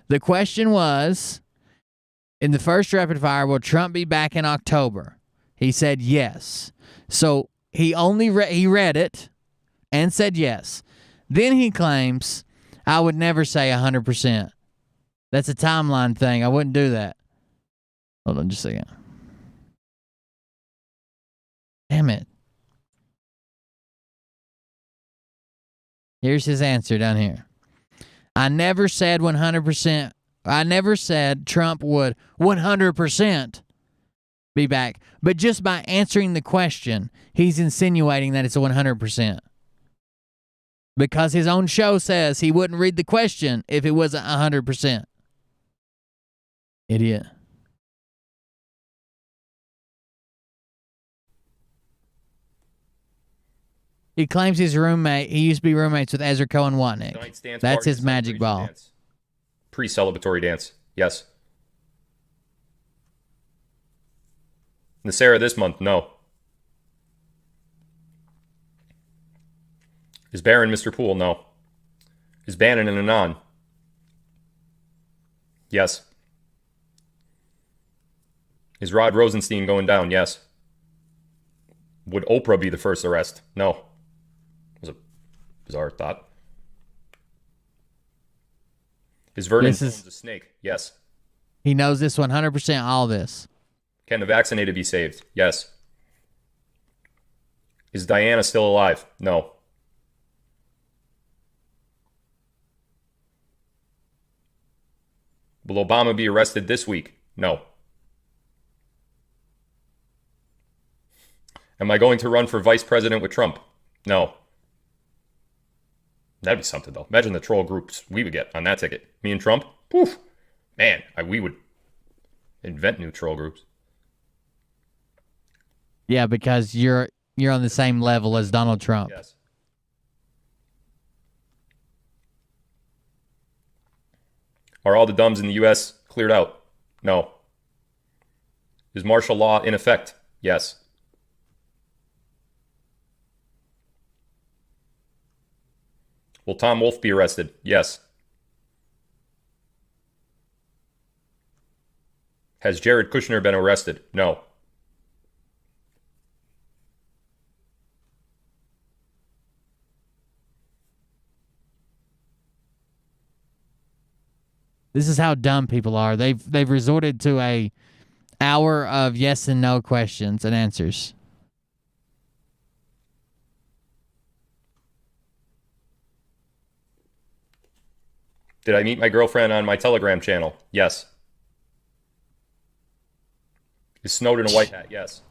The question was, in the first Rapid Fire, will Trump be back in October? He said yes. So he only he read it and said yes. Then he claims, "I would never say 100%. That's a timeline thing. I wouldn't do that." Hold on just a second. Damn it. Here's his answer down here. I never said 100%. I never said Trump would 100% be back. But just by answering the question, he's insinuating that it's a 100%. Because his own show says he wouldn't read the question if it wasn't 100%. Idiot. He claims his roommate, he used to be roommates with Ezra Cohen Watnick. That's his magic ball. Dance. Pre-celebratory dance. Yes. Nasera this month, no. Is Baron Mr. Poole? No. Is Bannon and Anon? Yes. Is Rod Rosenstein going down? Yes. Would Oprah be the first arrest? No. It was a bizarre thought. Is Vernon Jones a snake? Yes. He knows this 100%, all this. Can the vaccinated be saved? Yes. Is Diana still alive? No. Will Obama be arrested this week? No. Am I going to run for vice president with Trump? No. That'd be something, though. Imagine the troll groups we would get on that ticket. Me and Trump? Poof. Man, we would invent new troll groups. Yeah, because you're on the same level as Donald Trump. Yes. Are all the dumbs in the U.S. cleared out? No. Is martial law in effect? Yes. Will Tom Wolfe be arrested? Yes. Has Jared Kushner been arrested? No. This is how dumb people are. They've resorted to a hour of yes and no questions and answers. Did I meet my girlfriend on my Telegram channel? Yes. Is Snowden a white hat? Yes.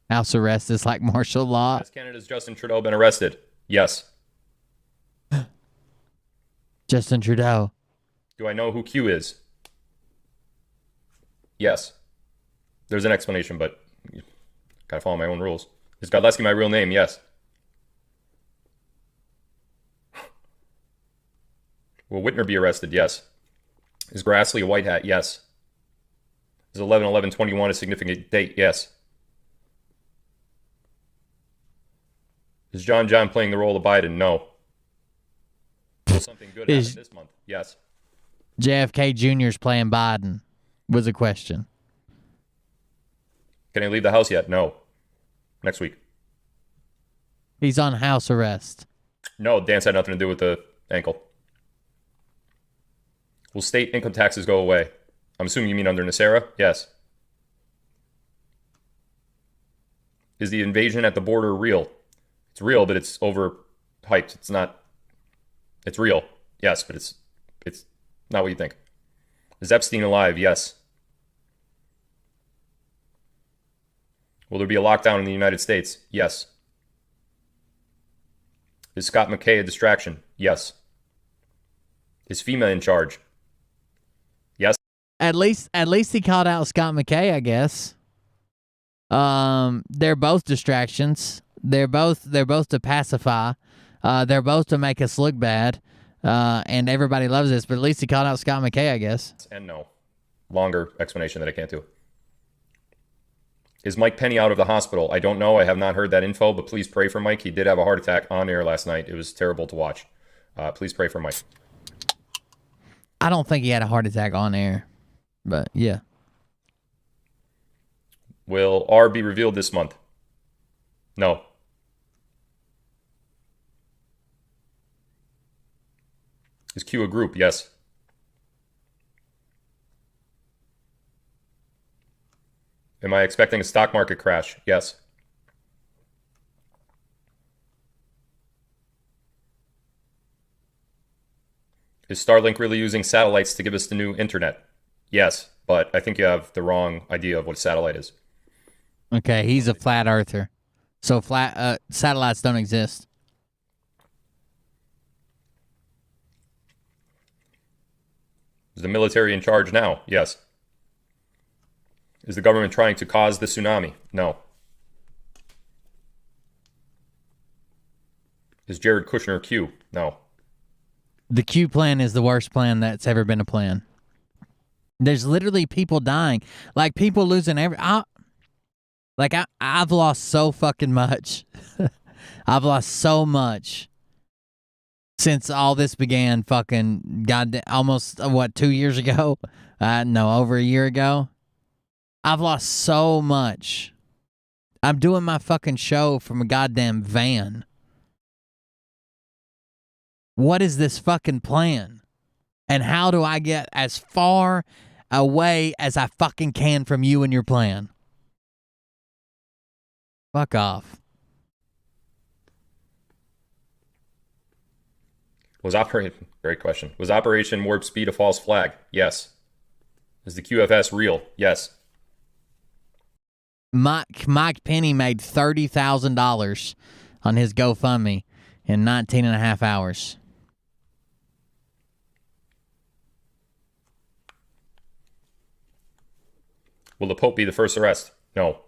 House arrest is like martial law. Has Canada's Justin Trudeau been arrested? Yes. Justin Trudeau. Do I know who Q is? Yes. There's an explanation, but gotta follow my own rules. Is Godleski my real name? Yes. Will Whitner be arrested? Yes. Is Grassley a white hat? Yes. Is 11/11/21 a significant date? Yes. Is John playing the role of Biden? No. Will something good happen this month? Yes. JFK Jr.'s playing Biden was a question. Can I leave the house yet? No. Next week. He's on house arrest. No, dance had nothing to do with the ankle. Will state income taxes go away? I'm assuming you mean under Nasera? Yes. Is the invasion at the border real? It's real, but it's overhyped. It's not. It's real. Yes, but it's not what you think. Is Epstein alive? Yes. Will there be a lockdown in the United States? Yes. Is Scott McKay a distraction? Yes. Is FEMA in charge? Yes. At least he called out Scott McKay, I guess. They're both distractions. They're both to pacify. They're both to make us look bad. And everybody loves this, but at least he called out Scott McKay, I guess. And no. Longer explanation that I can't do. Is Mike Penny out of the hospital? I don't know. I have not heard that info, but please pray for Mike. He did have a heart attack on air last night. It was terrible to watch. Please pray for Mike. I don't think he had a heart attack on air, but yeah. Will R be revealed this month? No. Is Q a group? Yes. Am I expecting a stock market crash? Yes. Is Starlink really using satellites to give us the new internet? Yes, but I think you have the wrong idea of what a satellite is. Okay, he's a flat earther. So satellites don't exist. Is the military in charge now? Yes. Is the government trying to cause the tsunami? No. Is Jared Kushner Q? No. The Q plan is the worst plan that's ever been a plan. There's literally people dying. Like, people losing I've lost so fucking much. I've lost so much since all this began fucking almost, 2 years ago? No, over a year ago. I've lost so much. I'm doing my fucking show from a goddamn van. What is this fucking plan? And how do I get as far away as I fucking can from you and your plan? Fuck off. Great question. Was Operation Warp Speed a false flag? Yes. Is the QFS real? Yes. Mike Penny made $30,000 on his GoFundMe in 19 and a half hours. Will the Pope be the first arrest? No.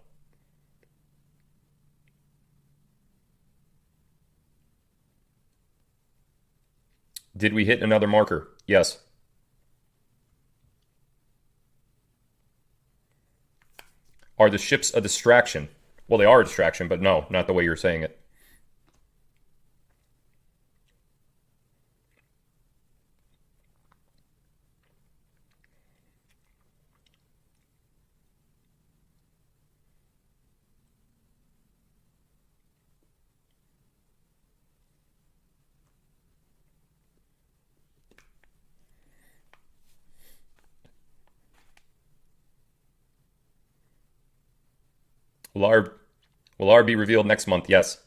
Did we hit another marker? Yes. Are the ships a distraction? Well, they are a distraction, but no, not the way you're saying it. Will R be revealed next month? Yes.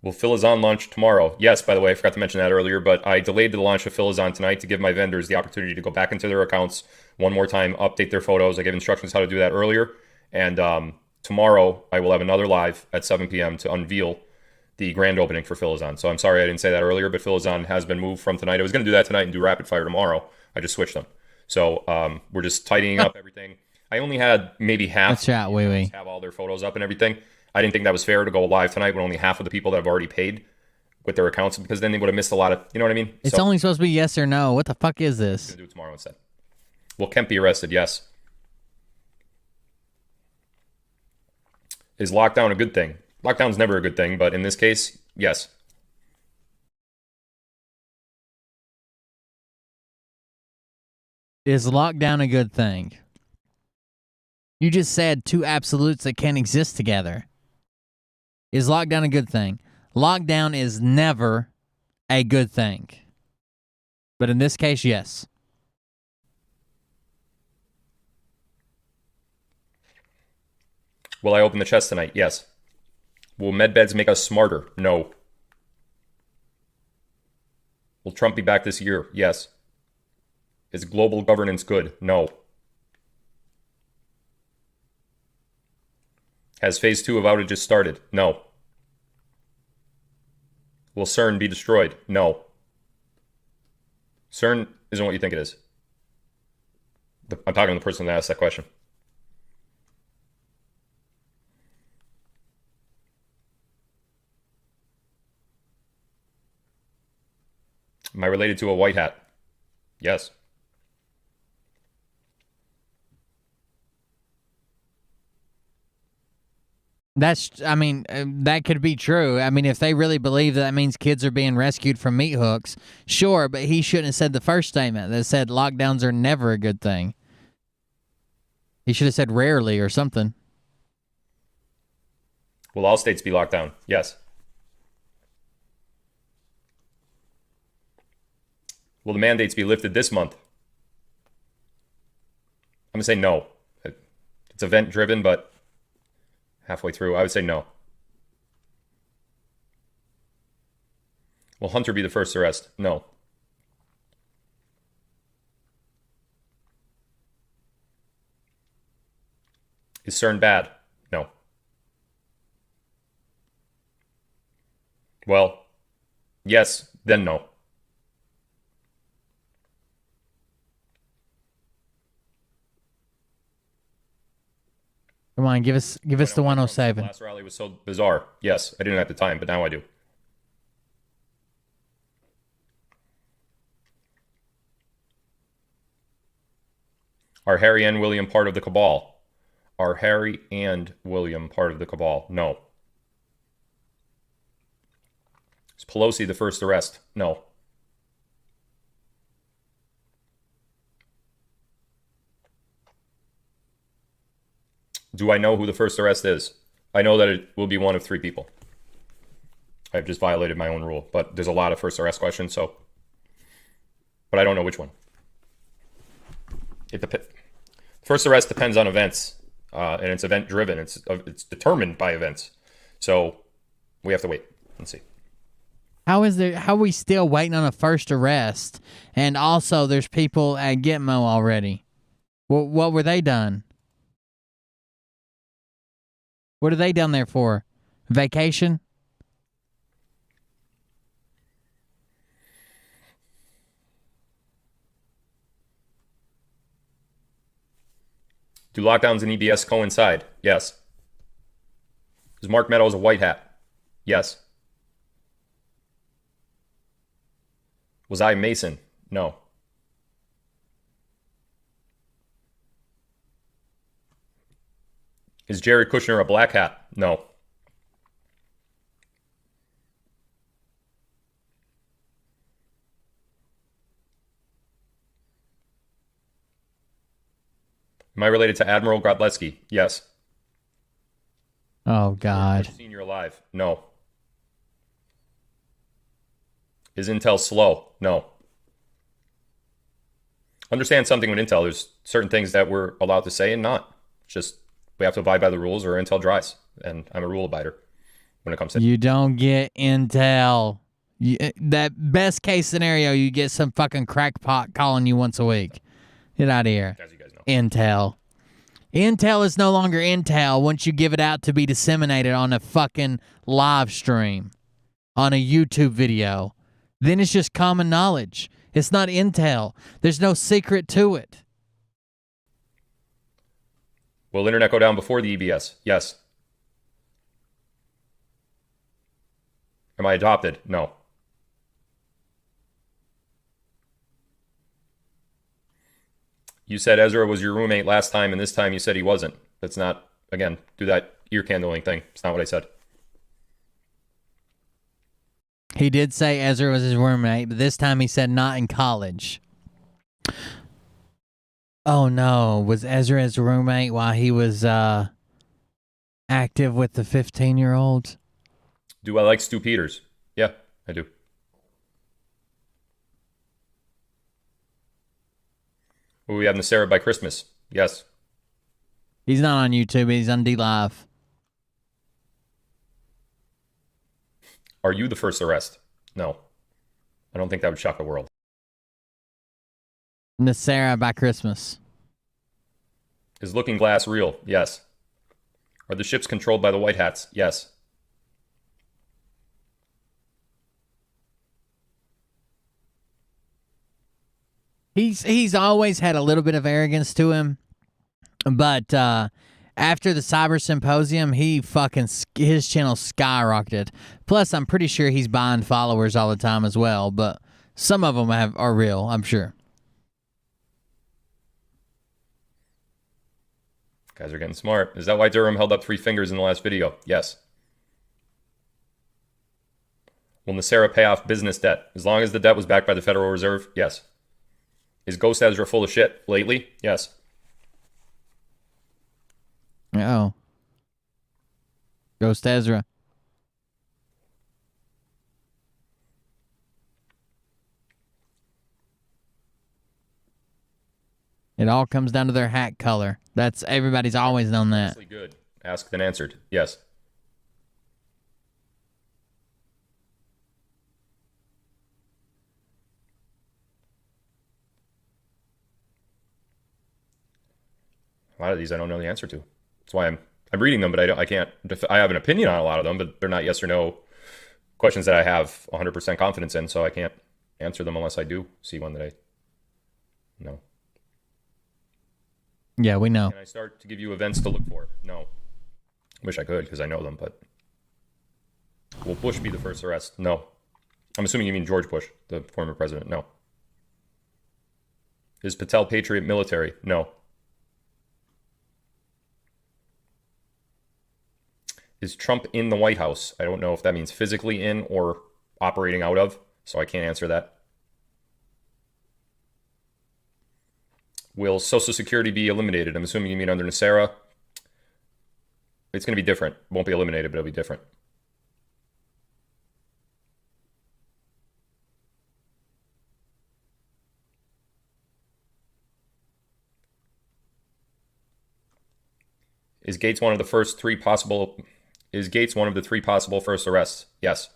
Will Philizon launch tomorrow? Yes, by the way, I forgot to mention that earlier, but I delayed the launch of Philizon tonight to give my vendors the opportunity to go back into their accounts one more time, update their photos. I gave instructions how to do that earlier. And tomorrow I will have another live at 7 p.m. to unveil the grand opening for Philizon. So I'm sorry I didn't say that earlier, but Philizon has been moved from tonight. I was going to do that tonight and do rapid fire tomorrow. I just switched them. So we're just tidying up everything. I only had maybe half have all their photos up and everything. I didn't think that was fair to go live tonight when only half of the people that have already paid with their accounts, because then they would have missed a lot of, you know what I mean? It's only supposed to be yes or no. What the fuck is this? I'm going to do it tomorrow instead. Will Kemp be arrested? Yes. Is lockdown a good thing? Lockdown's never a good thing, but in this case, yes. Is lockdown a good thing? You just said two absolutes that can't exist together. Is lockdown a good thing? Lockdown is never a good thing. But in this case, yes. Will I open the chest tonight? Yes. Will medbeds make us smarter? No. Will Trump be back this year? Yes. Is global governance good? No. Has phase 2 of outages started? No. Will CERN be destroyed? No. CERN isn't what you think it is. I'm talking to the person that asked that question. Am I related to a white hat? Yes. That could be true. I mean, if they really believe that means kids are being rescued from meat hooks, sure, but he shouldn't have said the first statement that said lockdowns are never a good thing. He should have said rarely or something. Will all states be locked down? Yes. Will the mandates be lifted this month? I'm going to say no. It's event driven, but halfway through, I would say no. Will Hunter be the first arrest? No. Is CERN bad? No. Well, yes, then no. Come on, give us the 107. Last rally was so bizarre. Yes, I didn't at the time, but now I do. Are Harry and William part of the cabal? Are Harry and William part of the cabal? No. Is Pelosi the first arrest? No. Do I know who the first arrest is? I know that it will be one of 3 people. I've just violated my own rule, but there's a lot of first arrest questions, so. But I don't know which one. First arrest depends on events, and it's event driven. It's determined by events, so we have to wait and see. How are we still waiting on a first arrest? And also, there's people at Gitmo already. What were they done? What are they down there for? Vacation? Do lockdowns and EBS coincide? Yes. Is Mark Meadows a white hat? Yes. Was I Mason? No. Is Jared Kushner a black hat? No. Am I related to Admiral Grotletsky? Yes. Oh, God. Senior alive? No. Is Intel slow? No. Understand something with Intel. There's certain things that we're allowed to say and not. Just we have to abide by the rules or Intel dries. And I'm a rule abider when it comes to You don't get Intel. That best case scenario, you get some fucking crackpot calling you once a week. Get out of here. As you guys know. Intel. Intel is no longer Intel once you give it out to be disseminated on a fucking live stream, on a YouTube video. Then it's just common knowledge. It's not Intel. There's no secret to it. Will internet go down before the EBS? Yes. Am I adopted? No. You said Ezra was your roommate last time, and this time you said he wasn't. That's not, again, do that ear candling thing. It's not what I said. He did say Ezra was his roommate, but this time he said not in college. Oh no, was Ezra his roommate while he was active with the 15-year-olds? Do I like Stu Peters? Yeah, I do. Will we have Nasera by Christmas? Yes. He's not on YouTube, he's on D-Live. Are you the first arrest? No. I don't think that would shock the world. Nasera by Christmas. Is Looking Glass real? Yes. Are the ships controlled by the White Hats? Yes. He's always had a little bit of arrogance to him, but after the Cyber Symposium, his channel skyrocketed. Plus, I'm pretty sure he's buying followers all the time as well, but some of them are real, I'm sure. Guys are getting smart. Is that why Durham held up 3 fingers in the last video? Yes. Will Nasera pay off business debt? As long as the debt was backed by the Federal Reserve? Yes. Is Ghost Ezra full of shit lately? Yes. Uh-oh. Ghost Ezra. It all comes down to their hat color. That's everybody's always known that. Honestly good. Asked and answered. Yes. A lot of these I don't know the answer to. That's why I'm reading them, but I have an opinion on a lot of them, but they're not yes or no questions that I have 100% confidence in, so I can't answer them unless I do see one that I know. Yeah, we know. Can I start to give you events to look for? No. Wish I could because I know them, but will Bush be the first arrest? No. I'm assuming you mean George Bush, the former president. No. Is Patel Patriot military? No. Is Trump in the White House? I don't know if that means physically in or operating out of, so I can't answer that. Will Social Security be eliminated? I'm assuming you mean under Nacera. It's going to be different. Won't be eliminated, but it'll be different. Is Gates one of the three possible first arrests? Yes.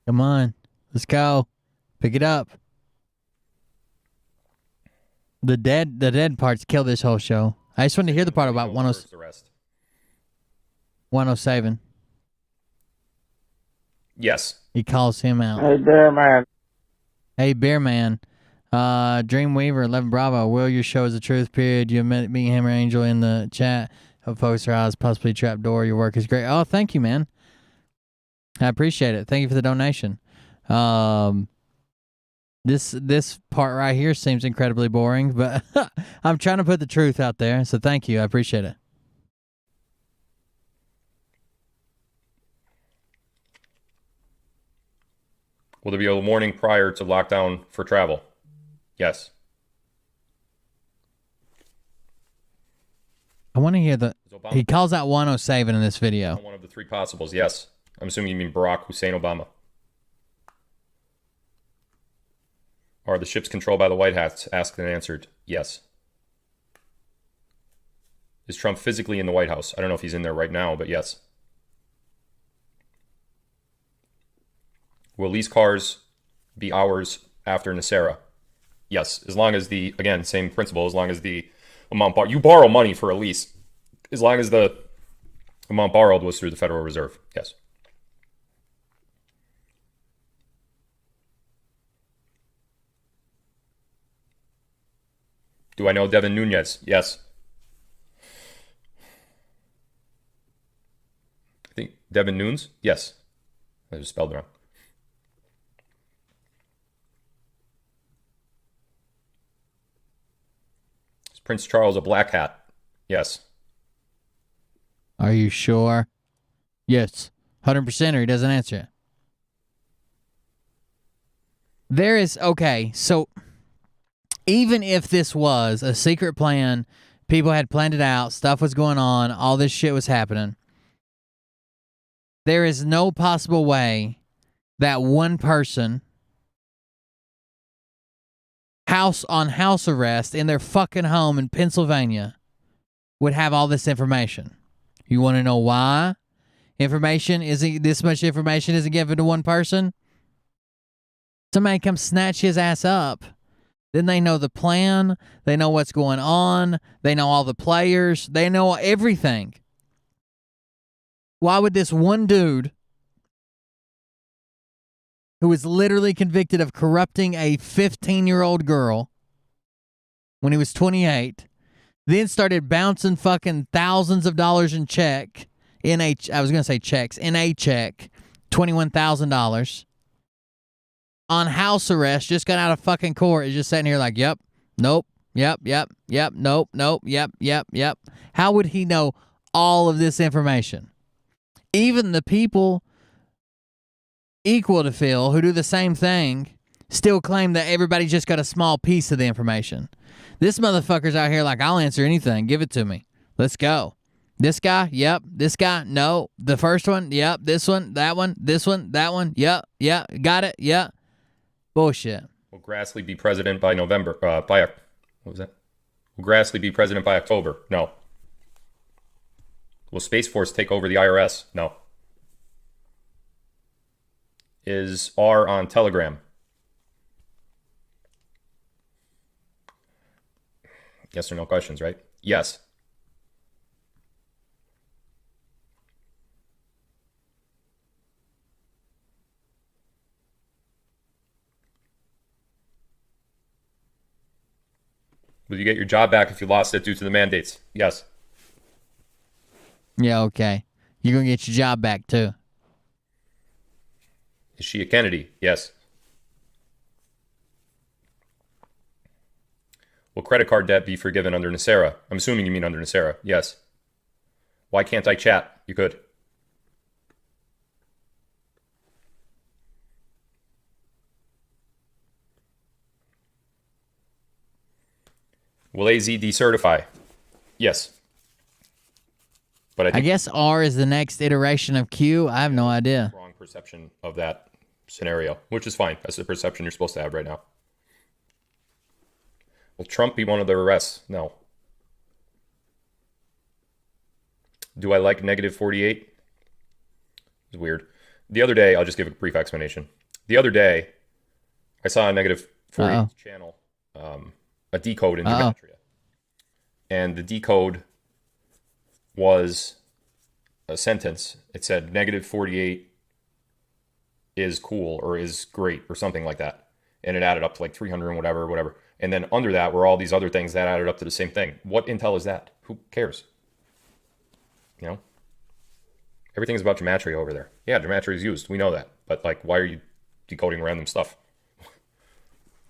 Come on. Let's go. Pick it up. The dead parts kill this whole show. I just wanted to hear the part about 107. Yes. He calls him out. Hey, Bear Man. Hey, Bear Man. Dreamweaver, 11 Bravo. Will, your show is the truth, period. You met me, Hammer Angel, in the chat. Hope folks are eyes, possibly trapdoor. Your work is great. Oh, thank you, man. I appreciate it. Thank you for the donation. This part right here seems incredibly boring, but I'm trying to put the truth out there, so thank you. I appreciate it. Will there be a warning prior to lockdown for travel? Yes. I want to hear he calls out 107 in this video. One of the three possibles, yes. I'm assuming you mean Barack Hussein Obama. Are the ships controlled by the White Hats? Asked and answered, yes. Is Trump physically in the White House? I don't know if he's in there right now, but yes. Will these cars be ours after Nacera? Yes, as long as again, same principle, as long as the amount you borrow money for a lease, as long as the amount borrowed was through the Federal Reserve, yes. Do I know Devin Nunes? Yes. I think Devin Nunes? Yes. I just spelled it wrong. Is Prince Charles a black hat? Yes. Are you sure? Yes. 100% or he doesn't answer it. There is, okay, so even if this was a secret plan, people had planned it out, stuff was going on, all this shit was happening, there is no possible way that one person on house arrest in their fucking home in Pennsylvania would have all this information. You want to know why this much information isn't given to one person? Somebody come snatch his ass up. Then they know the plan. They know what's going on. They know all the players. They know everything. Why would this one dude who was literally convicted of corrupting a 15-year-old girl when he was 28, then started bouncing fucking thousands of dollars in check, in a check, $21,000, on house arrest, just got out of fucking court, is just sitting here like, yep, nope, yep, nope, yep. How would he know all of this information? Even the people equal to Phil who do the same thing still claim that everybody just got a small piece of the information. This motherfucker's out here like, I'll answer anything. Give it to me. Let's go. This guy, yep. This guy, no. The first one, yep. This one, that one, this one, that one, yep, yep. Got it, yep. Bullshit. Will Grassley be president by November? What was that? Will Grassley be president by October? No. Will Space Force take over the IRS? No. Is R on Telegram? Yes or no questions, right? Yes. Will you get your job back if you lost it due to the mandates? Yes. Yeah, okay. You're going to get your job back, too. Is she a Kennedy? Yes. Will credit card debt be forgiven under NACERA? I'm assuming you mean under NACERA. Yes. Why can't I chat? You could. Will AZ decertify? Yes. But I guess R is the next iteration of Q. I have no idea. Wrong perception of that scenario, which is fine. That's the perception you're supposed to have right now. Will Trump be one of the arrests? No. Do I like negative 48? It's weird. The other day, I'll just give a brief explanation. The other day, I saw a negative 48 channel, a decode in gematria. And the decode was a sentence. It said negative 48 is cool or is great or something like that. And it added up to like 300 and whatever. And then under that were all these other things that added up to the same thing. What intel is that? Who cares? You know? Everything's about gematria over there. Yeah, gematria is used. We know that. But like, why are you decoding random stuff?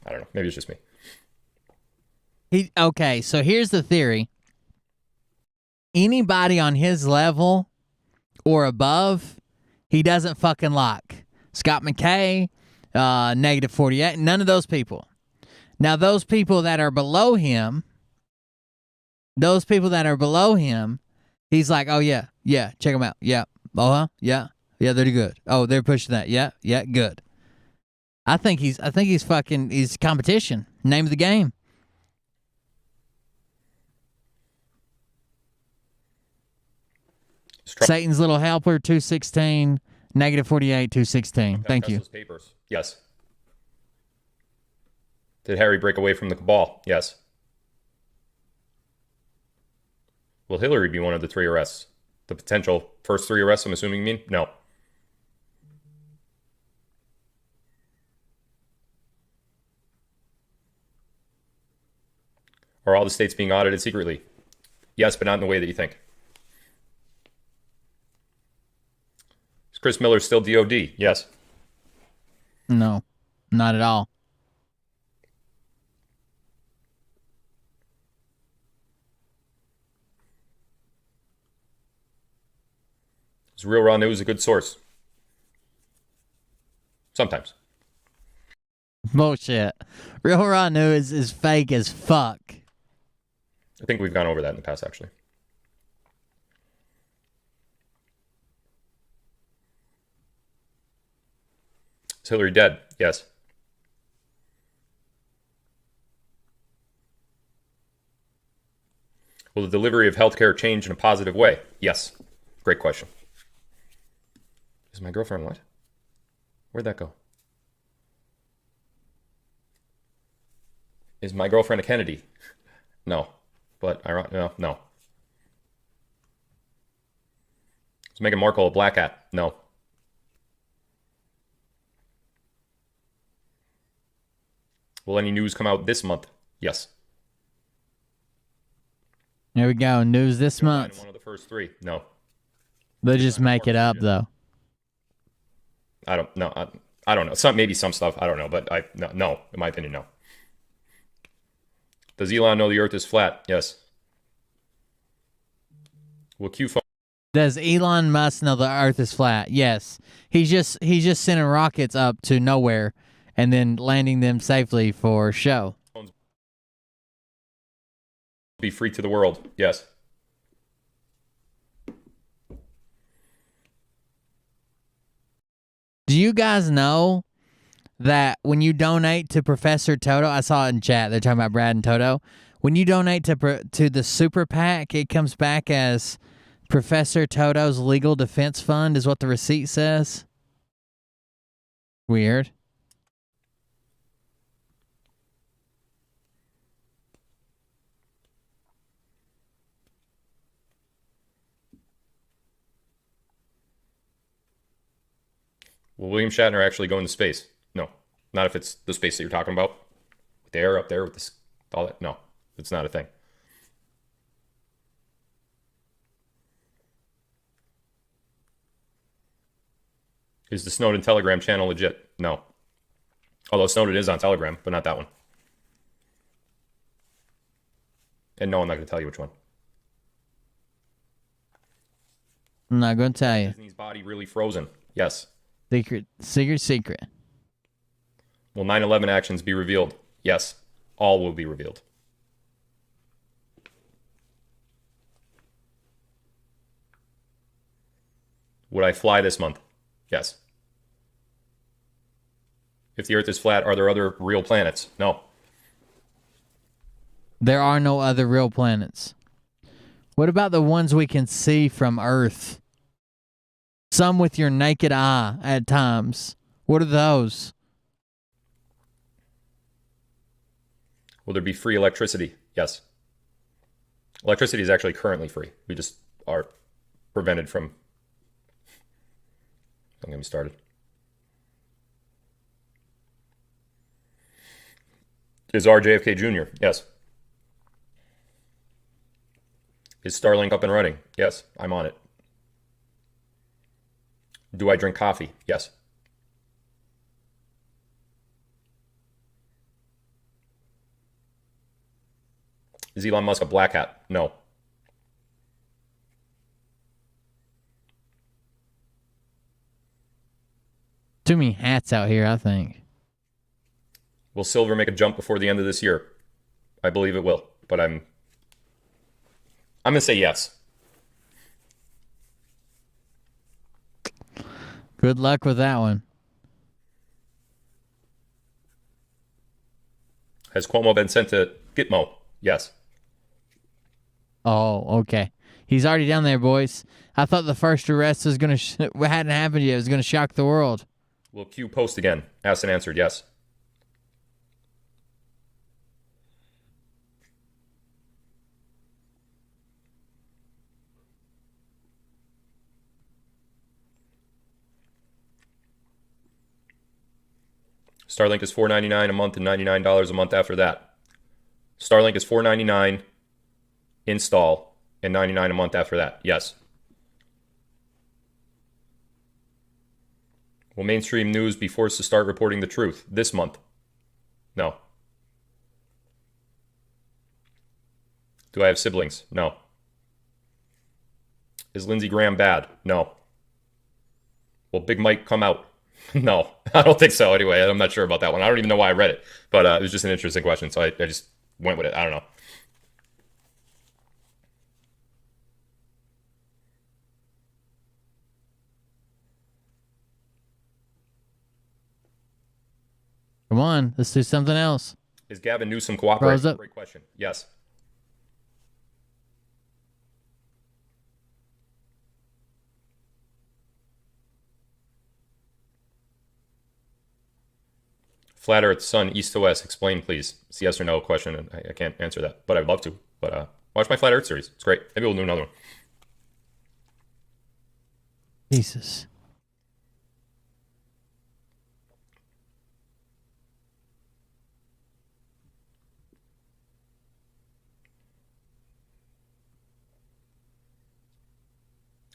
I don't know. Maybe it's just me. Okay, so here's the theory. Anybody on his level or above, he doesn't fucking like. Scott McKay, negative 48, none of those people. Now, those people that are below him, he's like, oh, yeah, check them out. Yeah, yeah, they're good. Oh, they're pushing that. Yeah, good. I think he's competition. Name of the game. Satan's Little Helper, 216, negative 48, 216. Thank you. Papers. Yes. Did Harry break away from the cabal? Yes. Will Hillary be one of the 3 arrests? The potential first 3 arrests, I'm assuming you mean? No. Are all the states being audited secretly? Yes, but not in the way that you think. Is Chris Miller still DOD? Yes. No, not at all. Is Real Raw News a good source? Sometimes. Bullshit. Real Raw News is fake as fuck. I think we've gone over that in the past, actually. Is Hillary dead? Yes. Will the delivery of healthcare change in a positive way? Yes. Great question. Is my girlfriend what? Where'd that go? Is my girlfriend a Kennedy? No. But no. Is Meghan Markle a black hat? No. Will any news come out this month? Yes. There we go. News this month. One of the first 3. No. They'll just make it up, though. I don't know. I don't know. Maybe some stuff. I don't know. But no. In my opinion, no. Does Elon know the Earth is flat? Yes. Will Q phone? Does Elon Musk know the Earth is flat? Yes. He's just sending rockets up to nowhere and then landing them safely for show. Be free to the world? Yes. you guys know that when you donate to Professor Toto, I saw it in chat, they're talking about Brad and Toto. When you donate to the Super PAC, it comes back as Professor Toto's Legal Defense Fund, is what the receipt says. Weird. Will William Shatner actually go into space? No. Not if it's the space that you're talking about. With the air up there, with this, all that. No, it's not a thing. Is the Snowden Telegram channel legit? No. Although Snowden is on Telegram, but not that one. And no, I'm not going to tell you which one. I'm not going to tell you. Disney's body really frozen? Yes. Secret. Will 9/11 actions be revealed? Yes. All will be revealed. Would I fly this month? Yes. If the Earth is flat, are there other real planets? No. There are no other real planets. What about the ones we can see from Earth? Some with your naked eye at times. What are those? Will there be free electricity? Yes. Electricity is actually currently free. We just are prevented from... Don't get me started. Is RJFK Jr.? Yes. Is Starlink up and running? Yes, I'm on it. Do I drink coffee? Yes. Is Elon Musk a black hat? No. Too many hats out here, I think. Will silver make a jump before the end of this year? I believe it will, but I'm going to say yes. Good luck with that one. Has Cuomo been sent to Gitmo? Yes. Oh, okay. He's already down there, boys. I thought the first arrest was going to hadn't happened yet. It was going to shock the world. Will Q post again? Asked and answered, yes. Starlink is $4.99 a month and $99 a month after that. Starlink is $4.99 install and $99 a month after that. Yes. Will mainstream news be forced to start reporting the truth this month? No. Do I have siblings? No. Is Lindsey Graham bad? No. Will Big Mike come out? No, I don't think so anyway. I'm not sure about that one. I don't even know why I read it, but it was just an interesting question, so I just went with it. I don't know. Come on, let's do something else. Is Gavin Newsom cooperating? Rose up. Great question. Yes. Flat Earth, sun, east to west. Explain, please. It's a yes or no question, and I can't answer that, but I'd love to. But watch my Flat Earth series. It's great. Maybe we'll do another one. Jesus.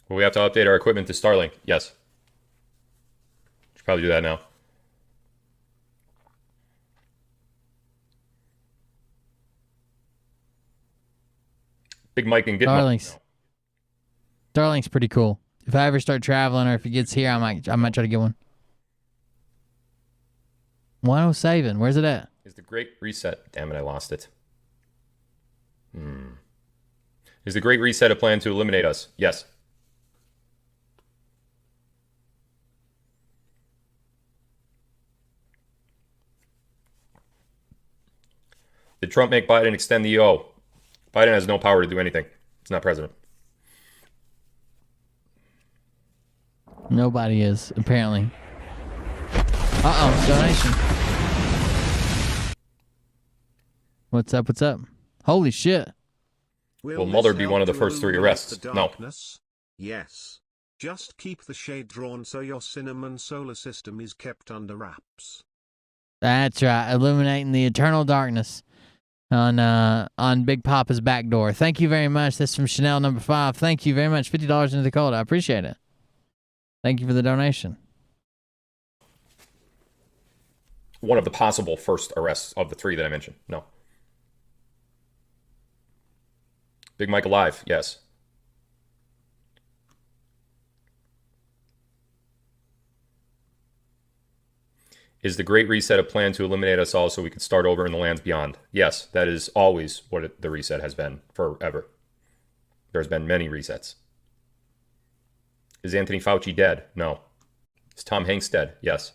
Will we have to update our equipment to Starlink? Yes. Should probably do that now. Big Mike and Gitmo. Starlink's pretty cool. If I ever start traveling or if it gets here, I might try to get one. 107. Where's it at? Is the Great Reset? Damn it, I lost it. Is the Great Reset a plan to eliminate us? Yes. Did Trump make Biden extend the EO? Biden has no power to do anything. He's not president. Nobody is, apparently. Donation. What's up? What's up? Holy shit. Will Mueller be one of the first 3 arrests? No. Yes. Just keep the shade drawn so your cinnamon solar system is kept under wraps. That's right. Illuminating the eternal darkness on Big Papa's back door. Thank you very much. That's from Chanel number 5. Thank you very much. $50 into the cold. I appreciate it. Thank you for the donation. One of the possible first arrests of the 3 that I mentioned. No. Big Mike alive. Yes. Is the Great Reset a plan to eliminate us all so we could start over in the lands beyond? Yes, that is always what the reset has been forever. There's been many resets. Is Anthony Fauci dead? No. Is Tom Hanks dead? Yes.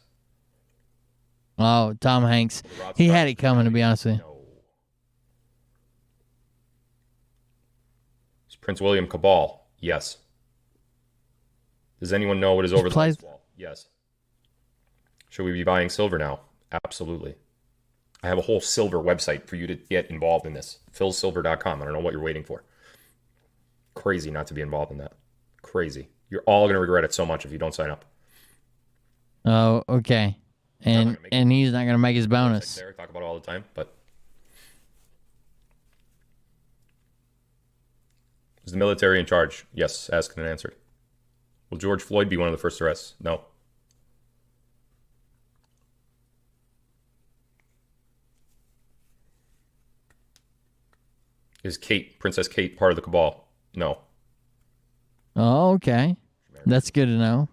Oh, Tom Hanks. He had it coming, to be honest with you. No. Is Prince William cabal? Yes. Does anyone know what is over the last wall? Yes. Should we be buying silver now? Absolutely. I have a whole silver website for you to get involved in this. philsilver.com. I don't know what you're waiting for. Crazy not to be involved in that. Crazy. You're all going to regret it so much if you don't sign up. Oh, okay. And he's not going to make his bonus. There, talk about it all the time, but is the military in charge? Yes, asked and answered. Will George Floyd be one of the first arrests? No. Is Princess Kate, part of the cabal? No. Oh, okay. That's good to know.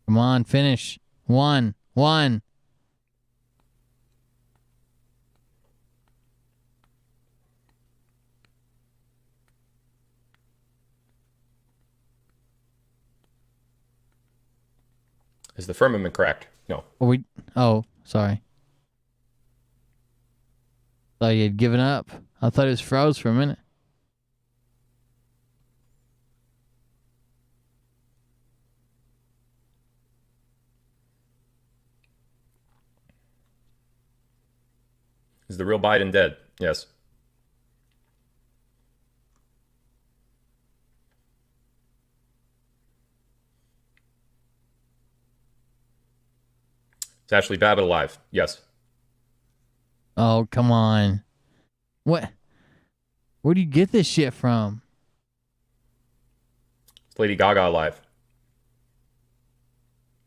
Come on, finish. One. Is the firmament cracked? No. Sorry. Thought you had given up. I thought it was froze for a minute. Is the real Biden dead? Yes. Is Ashley Babbitt alive? Yes. Oh, come on. What? Where do you get this shit from? Is Lady Gaga alive?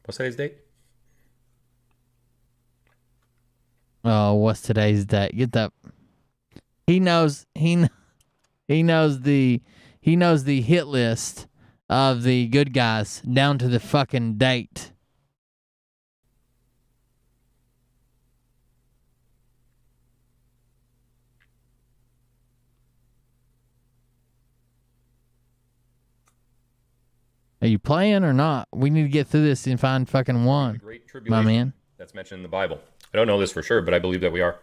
What's today's date? Oh, what's today's date? Get that. He knows the hit list of the good guys down to the fucking date. Are you playing or not? We need to get through this and find fucking one, my man. That's mentioned in the Bible. I don't know this for sure, but I believe that we are.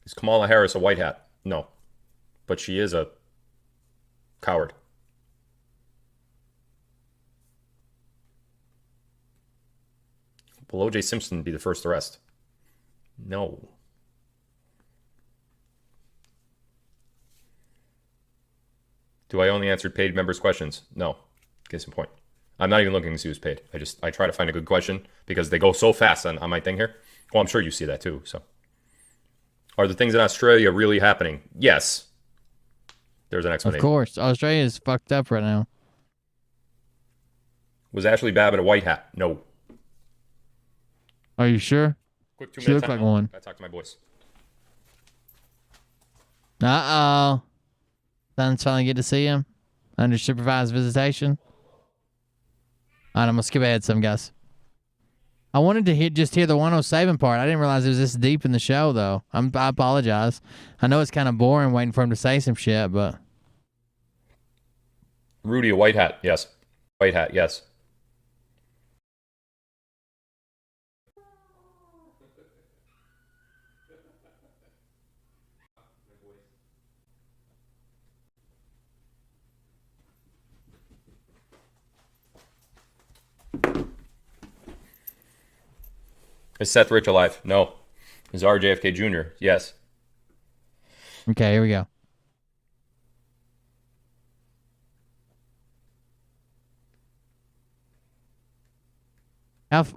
Is Kamala Harris a white hat? No. But she is a coward. Will O.J. Simpson be the first arrest? No. Do I only answer paid members' questions? No. Case in point. I'm not even looking to see who's paid. I try to find a good question because they go so fast on my thing here. Well, I'm sure you see that too. So, are the things in Australia really happening? Yes. There's an explanation. Of course. Australia is fucked up right now. Was Ashley Babbitt a white hat? No. Are you sure? Quick 2 She minutes. looked like one. I talked to my boys. Uh-oh. Son's finally get to see him under supervised visitation. All right, I'm going to skip ahead some, guys. I wanted to just hear the 107 part. I didn't realize it was this deep in the show, though. I apologize. I know it's kind of boring waiting for him to say some shit, but. Rudy, a white hat, yes. White hat, yes. Is Seth Rich alive? No. Is RJFK Jr.? Yes. Okay, here we go.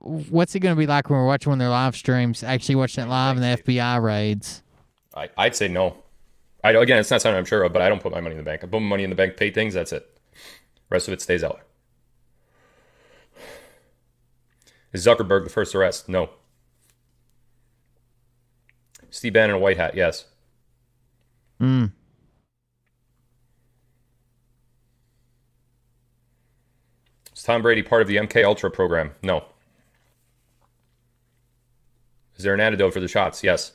What's it going to be like when we're watching one of their live streams, actually watching it live in the FBI raids? I'd say no. Again, it's not something I'm sure of, but I don't put my money in the bank. I put my money in the bank, pay things, that's it. Rest of it stays out. Is Zuckerberg the first arrest? No. Steve Bannon in a white hat, yes. Is Tom Brady part of the MK Ultra program? No. Is there an antidote for the shots? Yes.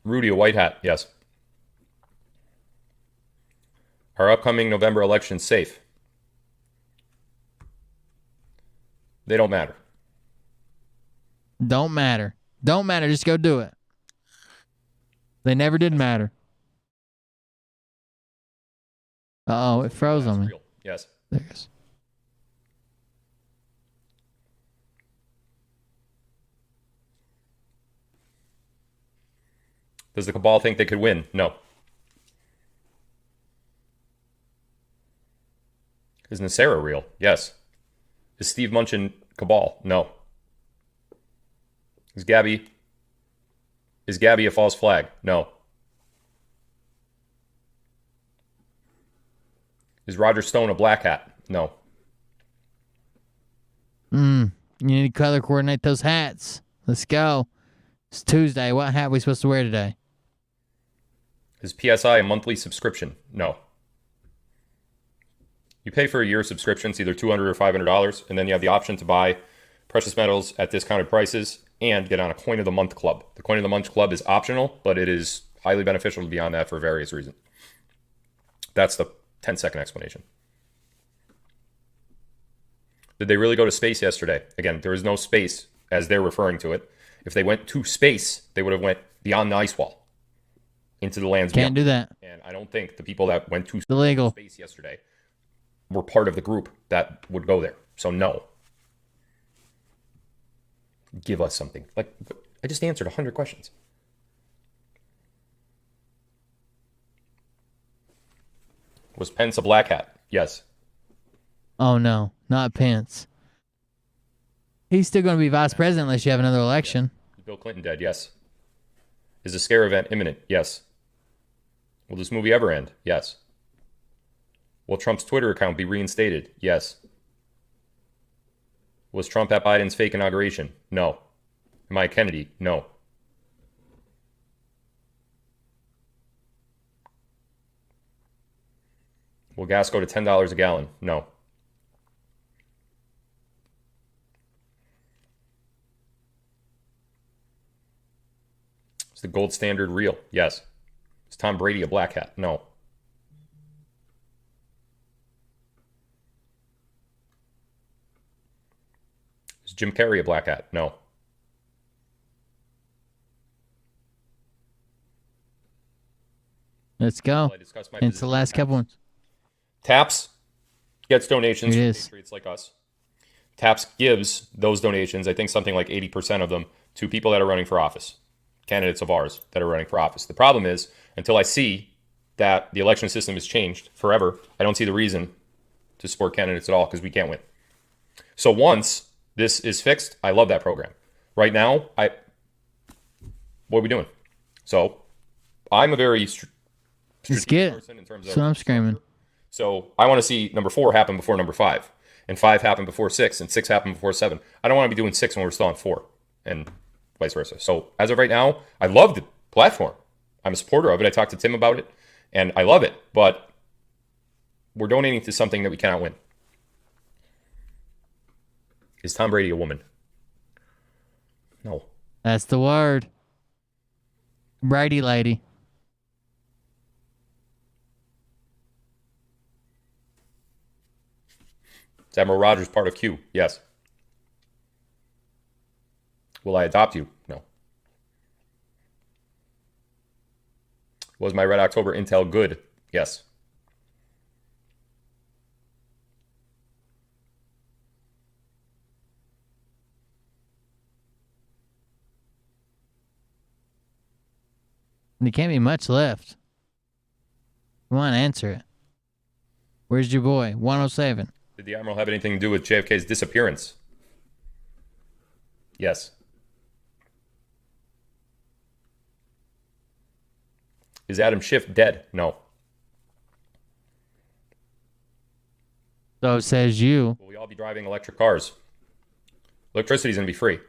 Rudy, a white hat? Yes. Our upcoming November election safe? They don't matter. Don't matter. Don't matter. Just go do it. They never did matter. Uh-oh, it froze on me. Real. Yes. There it is. Does the cabal think they could win? No. Is Nasera real? Yes. Is Steve Munchin cabal? No. Is Gabby a false flag? No. Is Roger Stone a black hat? No. You need to color coordinate those hats. Let's go. It's Tuesday. What hat are we supposed to wear today? Is PSI a monthly subscription? No. You pay for a year subscription, it's either $200 or $500, and then you have the option to buy precious metals at discounted prices and get on a Coin of the Month club. The Coin of the Month club is optional, but it is highly beneficial to be on that for various reasons. That's the 10-second explanation. Did they really go to space yesterday? Again, there is no space as they're referring to it. If they went to space, they would have went beyond the ice wall into the lands Can't beyond. do that. And I don't think the people that went to Illegal. space yesterday were part of the group that would go there. So no. Give us something. Like, I just answered 100 questions. Was Pence a black hat? Yes. Oh, no. Not Pence. He's still going to be vice president unless you have another election. Is Bill Clinton dead? Yes. Is the scare event imminent? Yes. Will this movie ever end? Yes. Will Trump's Twitter account be reinstated? Yes. Was Trump at Biden's fake inauguration? No. Am I Kennedy? No. Will gas go to $10 a gallon? No. Is the gold standard real? Yes. Is Tom Brady a black hat? No. Is Jim Carrey a black hat? No. Let's go. It's the last couple ones. TAPS gets donations It from is. patriots like us. TAPS gives those donations, I think something like 80% of them, to people that are running for office, candidates of ours that are running for office. The problem is, until I see that the election system has changed forever, I don't see the reason to support candidates at all because we can't win. So once this is fixed, I love that program. Right now, what are we doing? So I'm a very Let's get person in terms it. So I'm screaming. So I want to see number 4 happen before number 5, and 5 happen before 6, and 6 happen before 7. I don't want to be doing 6 when we're still on 4, and vice versa. So as of right now, I love the platform. I'm a supporter of it. I talked to Tim about it, and I love it. But we're donating to something that we cannot win. Is Tom Brady a woman? No. That's the word. Brady lady. Is Admiral Rogers part of Q? Yes. Will I adopt you? No. Was my Red October intel good? Yes. There can't be much left. Come on, answer it. Where's your boy? 107. Did the Admiral have anything to do with JFK's disappearance? Yes. Is Adam Schiff dead? No. So says you. Will we all be driving electric cars? Electricity is going to be free.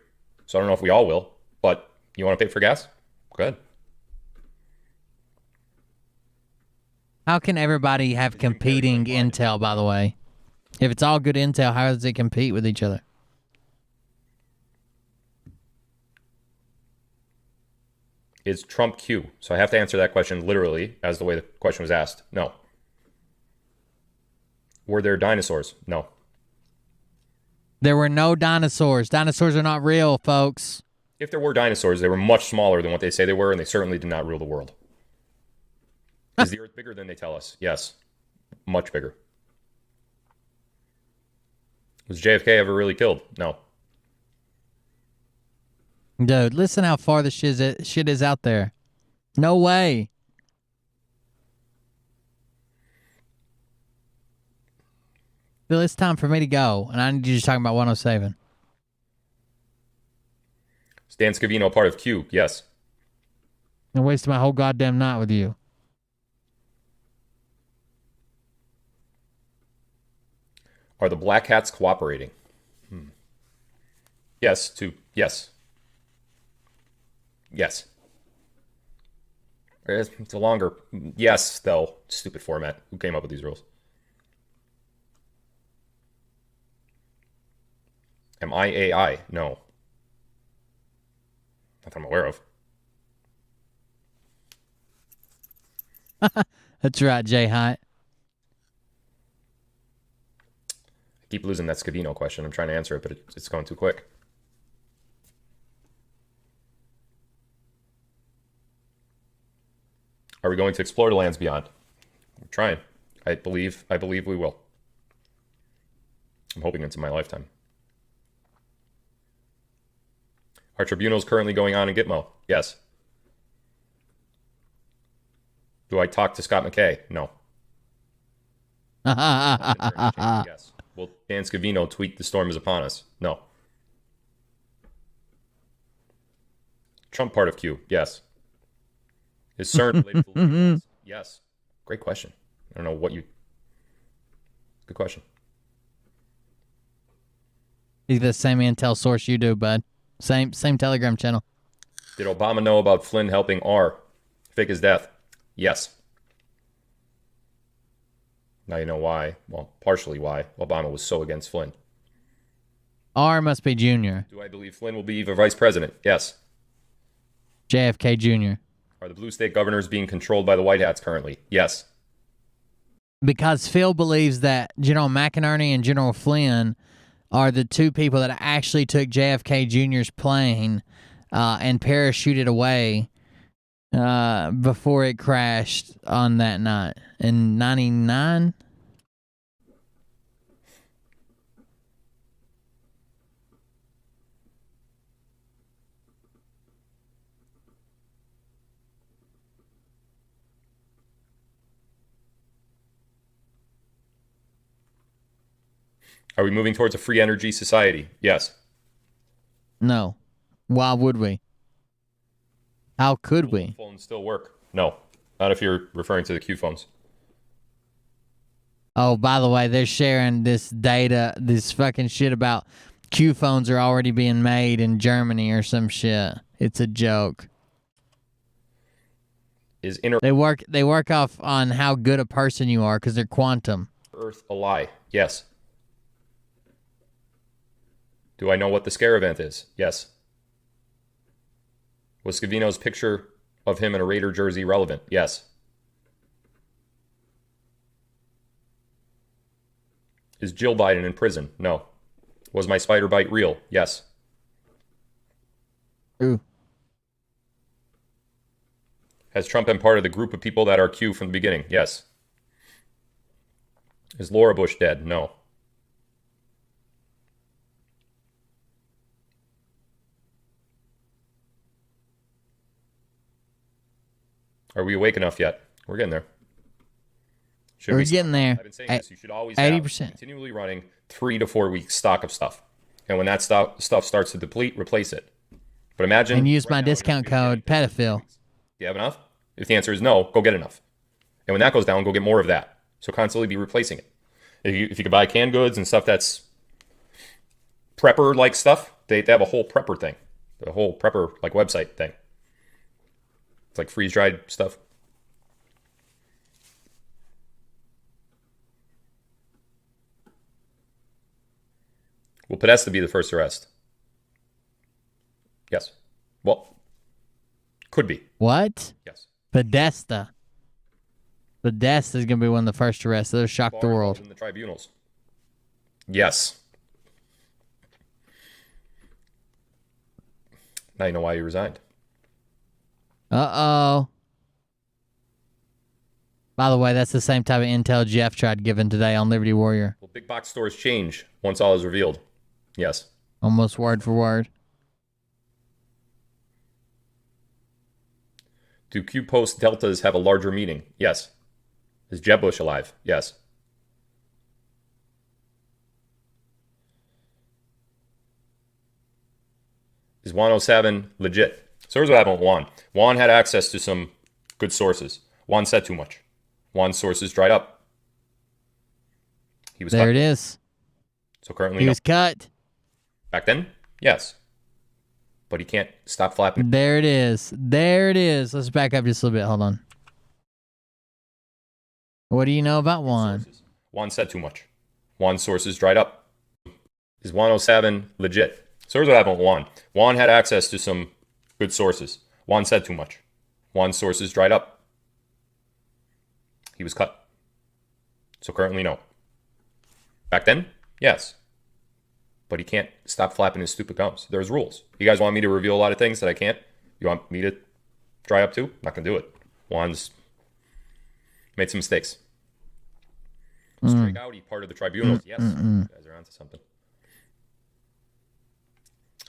So I don't know if we all will, but you want to pay for gas? Good. How can everybody have competing intel, by the way? If it's all good intel, how does it compete with each other? Is Trump Q? So I have to answer that question literally as the way the question was asked. No. Were there dinosaurs? No. There were no dinosaurs. Dinosaurs are not real, folks. If there were dinosaurs, they were much smaller than what they say they were, and they certainly did not rule the world. Is the Earth bigger than they tell us? Yes. Much bigger. Was JFK ever really killed? No. Dude, listen how far the shit is out there. No way. Bill, it's time for me to go, and I need you to talk about 107. Is Dan Scavino part of Q? Yes. I wasted my whole goddamn night with you. Are the Black Hats cooperating? Yes. Yes. Yes. It's a longer yes, though. Stupid format. Who came up with these rules? Am I AI? No. Not that I'm aware of. That's right, Jay Hyatt. I keep losing that Scavino question. I'm trying to answer it, but it's going too quick. Are we going to explore the lands beyond? I'm trying. I believe we will. I'm hoping it's in my lifetime. Are tribunals currently going on in Gitmo? Yes. Do I talk to Scott McKay? No. Yes. Will Dan Scavino tweet "The storm is upon us"? No. Trump part of Q? Yes. Is CERN related to Lucas? Yes. Great question. I don't know what you... Good question. He's the same intel source you do, bud. Same Telegram channel. Did Obama know about Flynn helping R fake his death? Yes. Now you know why. Well, partially why Obama was so against Flynn. R must be Junior. Do I believe Flynn will be the vice president? Yes. JFK Jr. Are the blue state governors being controlled by the White Hats currently? Yes. Because Phil believes that General McInerney and General Flynn are the two people that actually took JFK Jr.'s plane and parachuted away before it crashed on that night in 99. Are we moving towards a free energy society? Yes. No. Why would we? How could we? Phones still work? No. Not if you're referring to the Q phones. Oh, by the way, they're sharing this data, this fucking shit about Q phones are already being made in Germany or some shit. It's a joke. Is inner They work off on how good a person you are because they're quantum. Earth a lie? Yes. Do I know what the scare event is? Yes. Was Scavino's picture of him in a Raider jersey relevant? Yes. Is Jill Biden in prison? No. Was my spider bite real? Yes. Ooh. Has Trump been part of the group of people that are Q from the beginning? Yes. Is Laura Bush dead? No. Are we awake enough yet? We're getting there. We're getting there. I've been saying this. You should always have 80%. continually running 3 to 4 weeks stock of stuff. And when that stuff starts to deplete, replace it. But imagine... And use my discount code, pedophile. Do you have enough? If the answer is no, go get enough. And when that goes down, go get more of that. So constantly be replacing it. If you could buy canned goods and stuff that's prepper-like stuff, they have a whole prepper thing. A whole prepper like website thing. It's like freeze-dried stuff. Will Podesta be the first arrest? Yes. Well, could be. What? Yes. Podesta. Podesta is going to be one of the first arrests. They'll shock the world. In the tribunals. Yes. Now you know why he resigned. Uh-oh. By the way, that's the same type of intel Jeff tried giving today on Liberty Warrior. Will big box stores change once all is revealed? Yes. Almost word for word. Do Q Post Deltas have a larger meaning? Yes. Is Jeb Bush alive? Yes. Is 107 legit? So here's what happened with Juan. Juan had access to some good sources. Juan said too much. Juan's sources dried up. He was there cut. It is. So currently he was cut. Back then, yes. But he can't stop flapping. There it is. There it is. Let's back up just a little bit. Hold on. What do you know about Juan? Juan said too much. Juan's sources dried up. Is 107 legit? So here's what happened with Juan. Juan had access to some good sources. Juan said too much. Juan's sources dried up. He was cut. So currently, no. Back then, yes. But he can't stop flapping his stupid gums. There's rules. You guys want me to reveal a lot of things that I can't? You want me to dry up too? I'm not going to do it. Juan's made some mistakes. Strike Audi, part of the tribunals. Yes. You guys are onto something.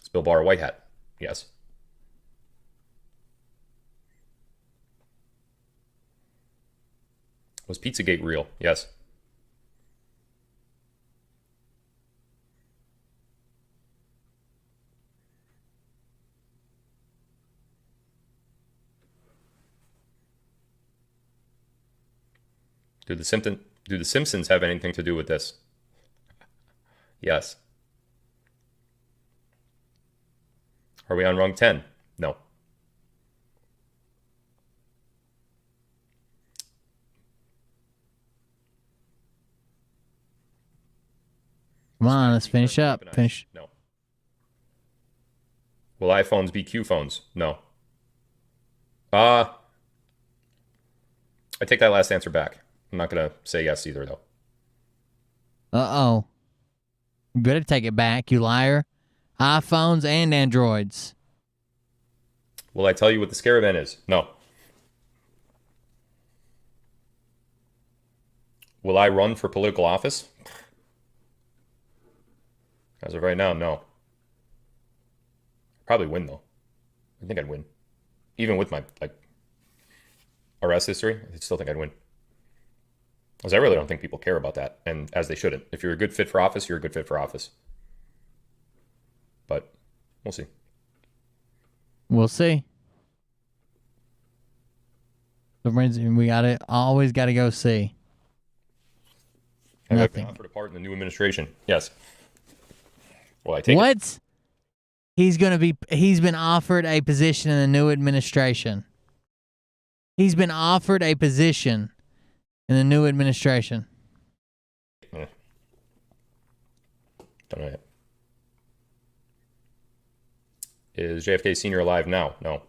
Is Bill Barr a white hat? Yes. Was Pizzagate real? Yes. Do the Simpsons have anything to do with this? Yes. Are we on rung 10? No. Come on, let's finish up. Finish. No. Will iPhones be Q phones? No. I take that last answer back. I'm not going to say yes either, though. Uh-oh. You better take it back, you liar. iPhones and Androids. Will I tell you what the scare event is? No. Will I run for political office? As of right now, no. Probably win, though. I think I'd win. Even with my, arrest history, I still think I'd win. Because I really don't think people care about that, and as they shouldn't. If you're a good fit for office, you're a good fit for office. But we'll see. We'll see. We always gotta go see. Have I Nothing. been offered a part in the new administration? Yes. Well, I take What? it. He's been offered a position in the new administration. He's been offered a position in the new administration. Don't know yet. Is JFK Sr. alive now? No.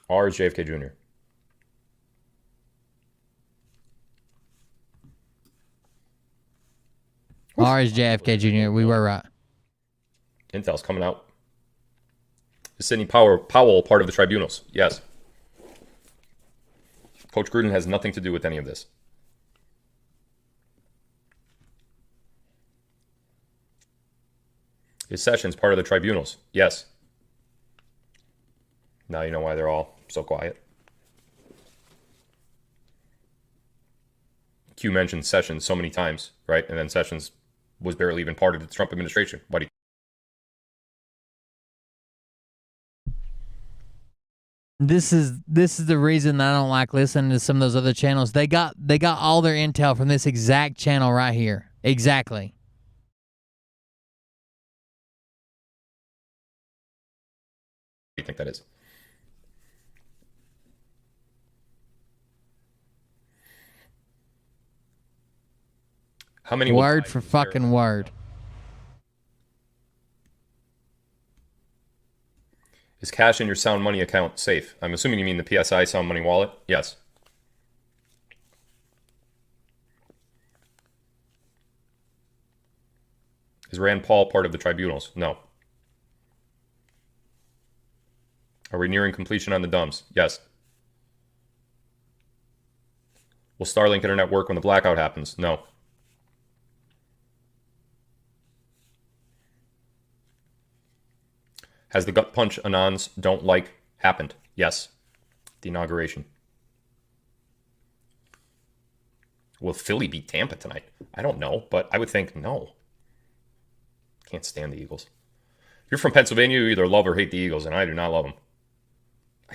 Or is JFK Jr.? Or is JFK Jr.? We were right. Intel's coming out. Is Sidney Powell part of the tribunals? Yes. Coach Gruden has nothing to do with any of this. Is Sessions part of the tribunals? Yes. Now you know why they're all so quiet. Q mentioned Sessions so many times, right? And then Sessions was barely even part of the Trump administration. Why do you This is the reason I don't like listening to some of those other channels. They got all their intel from this exact channel right here. Exactly. think that is? How many word for fucking word? Is cash in your Sound Money account safe? I'm assuming you mean the PSI Sound Money wallet. Yes. Is Rand Paul part of the tribunals? No. Are we nearing completion on the DUMBs? Yes. Will Starlink internet work when the blackout happens? No. Has the gut punch Anons don't like happened? Yes. The inauguration. Will Philly beat Tampa tonight? I don't know, but I would think no. Can't stand the Eagles. If you're from Pennsylvania, you either love or hate the Eagles, and I do not love them.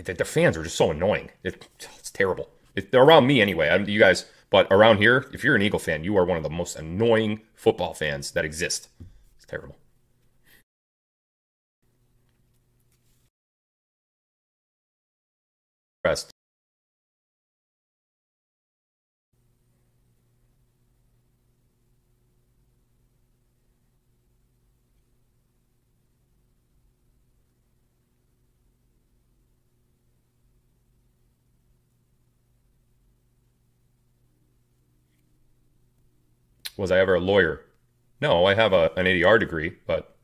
Their fans are just so annoying. It's terrible. They're around me anyway. You guys, but around here, if you're an Eagle fan, you are one of the most annoying football fans that exist. It's terrible. Rest. Was I ever a lawyer? No, I have an ADR degree, but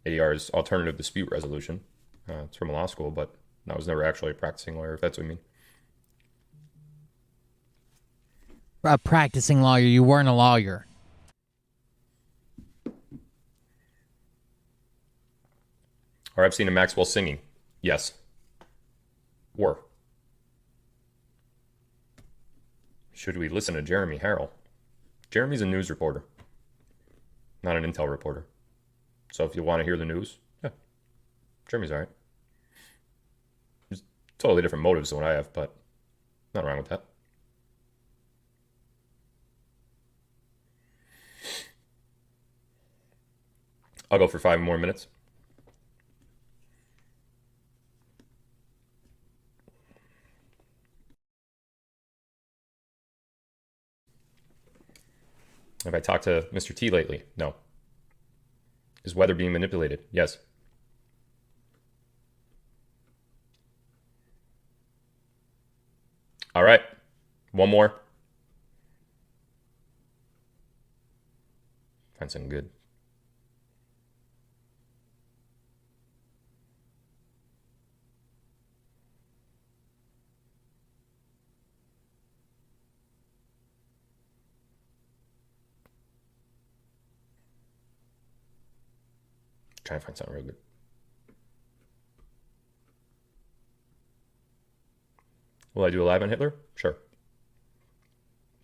ADR is alternative dispute resolution. It's from a law school, but I was never actually a practicing lawyer, if that's what you mean. A practicing lawyer. You weren't a lawyer. Or I've seen a Maxwell singing. Yes. Or should we listen to Jeremy Harrell? Jeremy's a news reporter, not an intel reporter. So if you want to hear the news, yeah, Jeremy's all right. There's totally different motives than what I have, but not wrong with that. I'll go for 5 more minutes. Have I talked to Mr. T lately? No. Is weather being manipulated? Yes. All right. One more. Find something good. Trying to find something real good. Will I do a live on Hitler? Sure.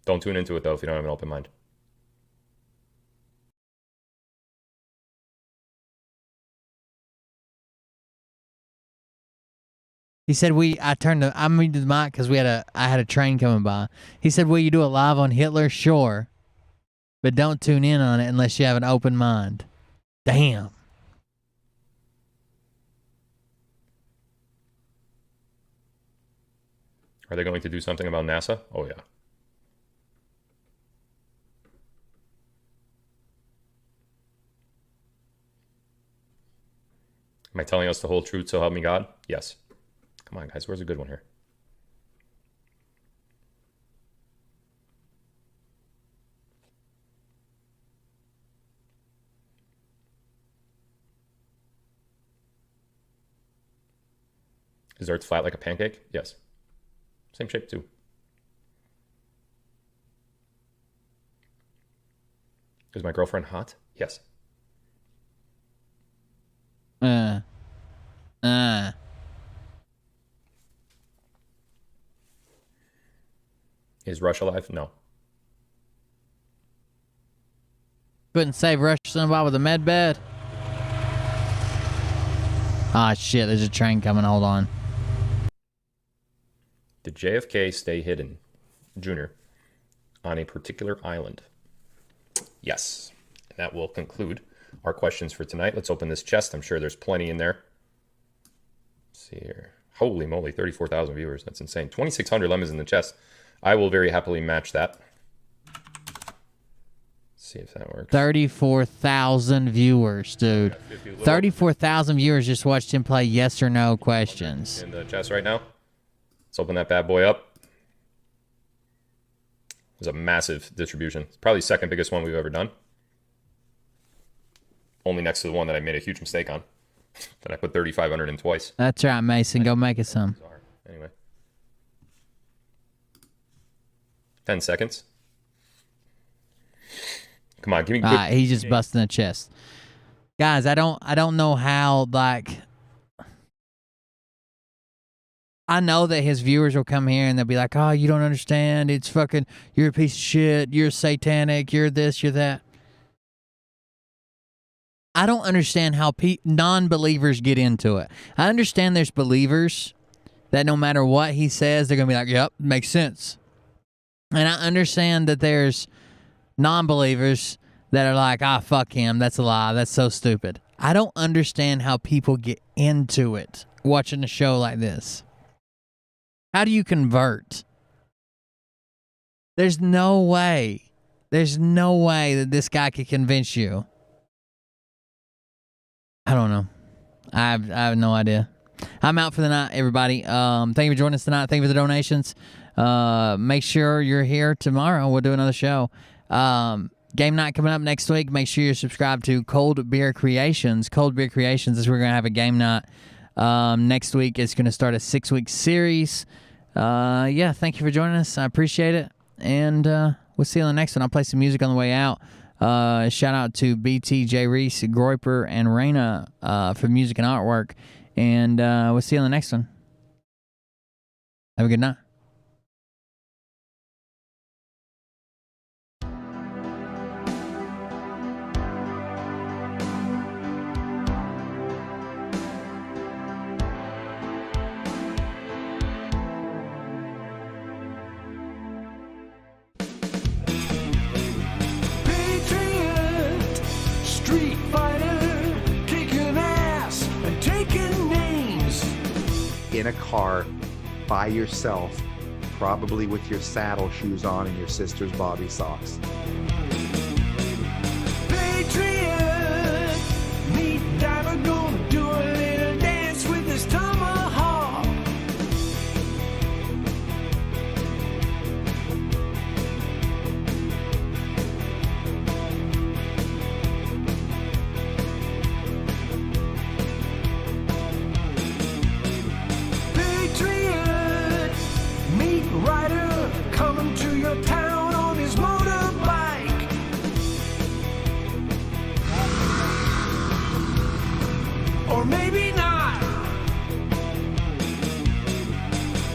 Don't tune into it, though, if you don't have an open mind. He said, I muted the mic because I had a train coming by. He said, will you do a live on Hitler? Sure. But don't tune in on it unless you have an open mind. Damn. Are they going to do something about NASA? Oh, yeah. Am I telling us the whole truth, so help me God? Yes. Come on, guys. Where's a good one here? Is Earth flat like a pancake? Yes. Same shape, too. Is my girlfriend hot? Yes. Is Rush alive? No. Couldn't save Rush Limbaugh with a med bed. Ah, shit, there's a train coming. Hold on. Did JFK stay hidden, Jr., on a particular island? Yes. And that will conclude our questions for tonight. Let's open this chest. I'm sure there's plenty in there. Let's see here. Holy moly, 34,000 viewers. That's insane. 2,600 lemons in the chest. I will very happily match that. Let's see if that works. 34,000 viewers, dude. 34,000 viewers just watched him play yes or no questions. In the chest right now. Let's open that bad boy up. It was a massive distribution. It's probably the second biggest one we've ever done. Only next to the one that I made a huge mistake on. That I put 3,500 in twice. That's right, Mason. Go make us some. Anyway. 10 seconds. Come on, give me good. He's just busting the chest. Guys, I don't know how, like, I know that his viewers will come here and they'll be like, oh, you don't understand. It's fucking, you're a piece of shit. You're satanic. You're this, you're that. I don't understand how non-believers get into it. I understand there's believers that no matter what he says, they're going to be like, yep, makes sense. And I understand that there's non-believers that are like, fuck him. That's a lie. That's so stupid. I don't understand how people get into it watching a show like this. How do you convert? There's no way. There's no way that this guy could convince you. I don't know. I have no idea. I'm out for the night, everybody. Thank you for joining us tonight. Thank you for the donations. Make sure you're here tomorrow. We'll do another show. Game night coming up next week. Make sure you're subscribed to Cold Beer Creations. Cold Beer Creations is we're going to have a game night. Next week it's going to start a 6-week series. Yeah, thank you for joining us. I appreciate it. And we'll see you on the next one. I'll play some music on the way out. Shout out to BT, J. Reese, Groiper, and Raina for music and artwork. And we'll see you on the next one. Have a good night. Street fighter, kicking ass and taking names. In a car by yourself, probably with your saddle shoes on and your sister's bobby socks. Patriot, meat diver, gonna do a little dance with his tomahawk. Patriot, meat rider, coming to your town on his motorbike. Or maybe not.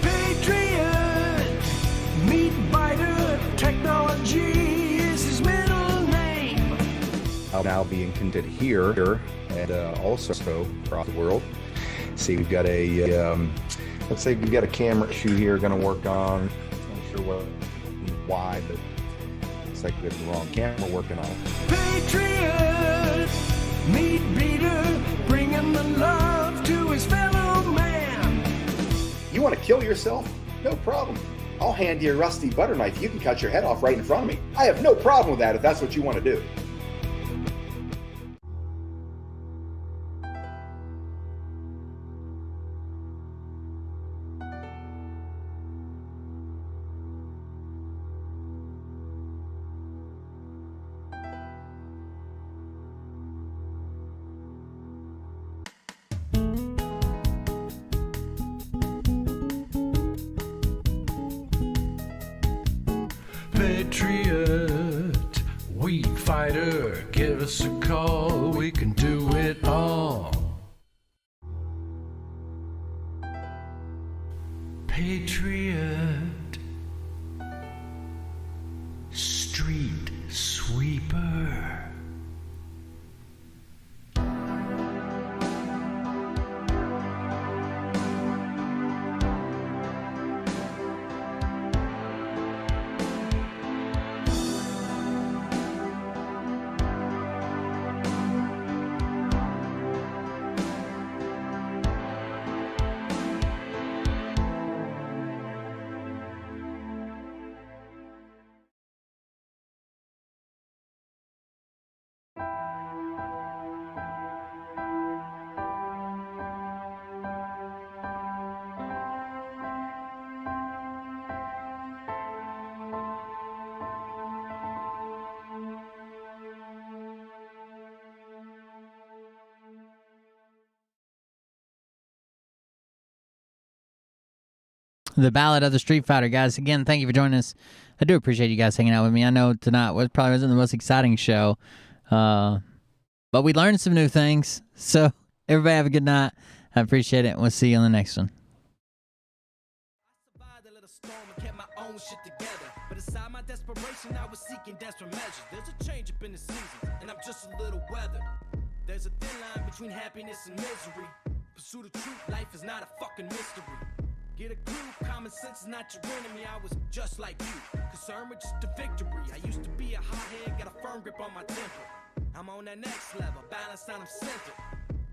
Patriot, meat biter, technology is his middle name. Now being conducted here and also across the world. See, we've got a, let's say we've got a camera issue here going to work on. Not sure why, but it's like we got the wrong camera working on it. Patriot, meat beater, bringing the love to his fellow man. You want to kill yourself? No problem. I'll hand you a rusty butter knife. You can cut your head off right in front of me. I have no problem with that if that's what you want to do. Patriot, weed fighter, give us a call, we can do it all. Patriot, street sweeper. The Ballad of the Street Fighter, guys. Again, thank you for joining us. I do appreciate you guys hanging out with me. I know tonight probably wasn't the most exciting show, but we learned some new things. So everybody have a good night. I appreciate it. We'll see you on the next one. I survived a little storm and kept my own shit together. But aside my desperation, I was seeking desperate measures. There's a change up in the seasons, and I'm just a little weathered. There's a thin line between happiness and misery. Pursue the truth, life is not a fucking mystery. Get a clue, common sense is not your enemy. I was just like you, concerned with just the victory. I used to be a hothead, got a firm grip on my temper. I'm on that next level, balanced and I'm centered.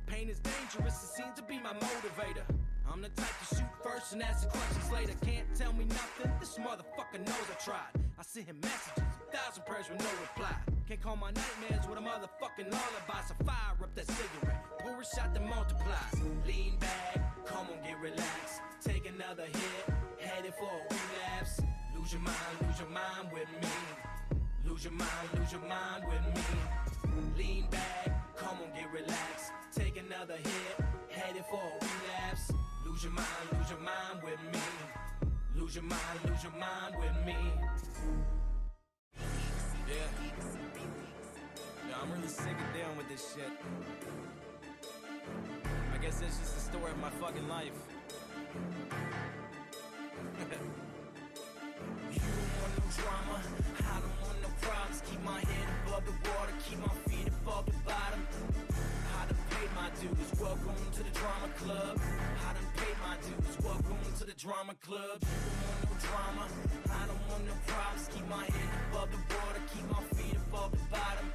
Pain is dangerous, it seems to be my motivator. I'm the type to shoot first and ask the questions later. Can't tell me nothing, this motherfucker knows I tried. I sent him messages, 1,000 prayers with no reply. Can't call my nightmares with a motherfucking lullaby. So fire up that cigarette, pour a shot that multiplies. Lean back, come on, get relaxed. Take another hit, headed for a relapse. Lose your mind with me. Lose your mind with me. Lean back, come on, get relaxed. Take another hit, headed for a relapse. Lose your mind with me. Lose your mind with me. Yeah, I'm really sick of dealing with this shit. I guess that's just the story of my fucking life. You don't want no drama, I don't want no problems. Keep my head above the water, keep my feet above the bottom. I done paid my dues, welcome to the drama club. I done paid my dues, welcome to the drama club. You don't want no drama, I don't want no problems. Keep my head above the water, keep my feet above the bottom.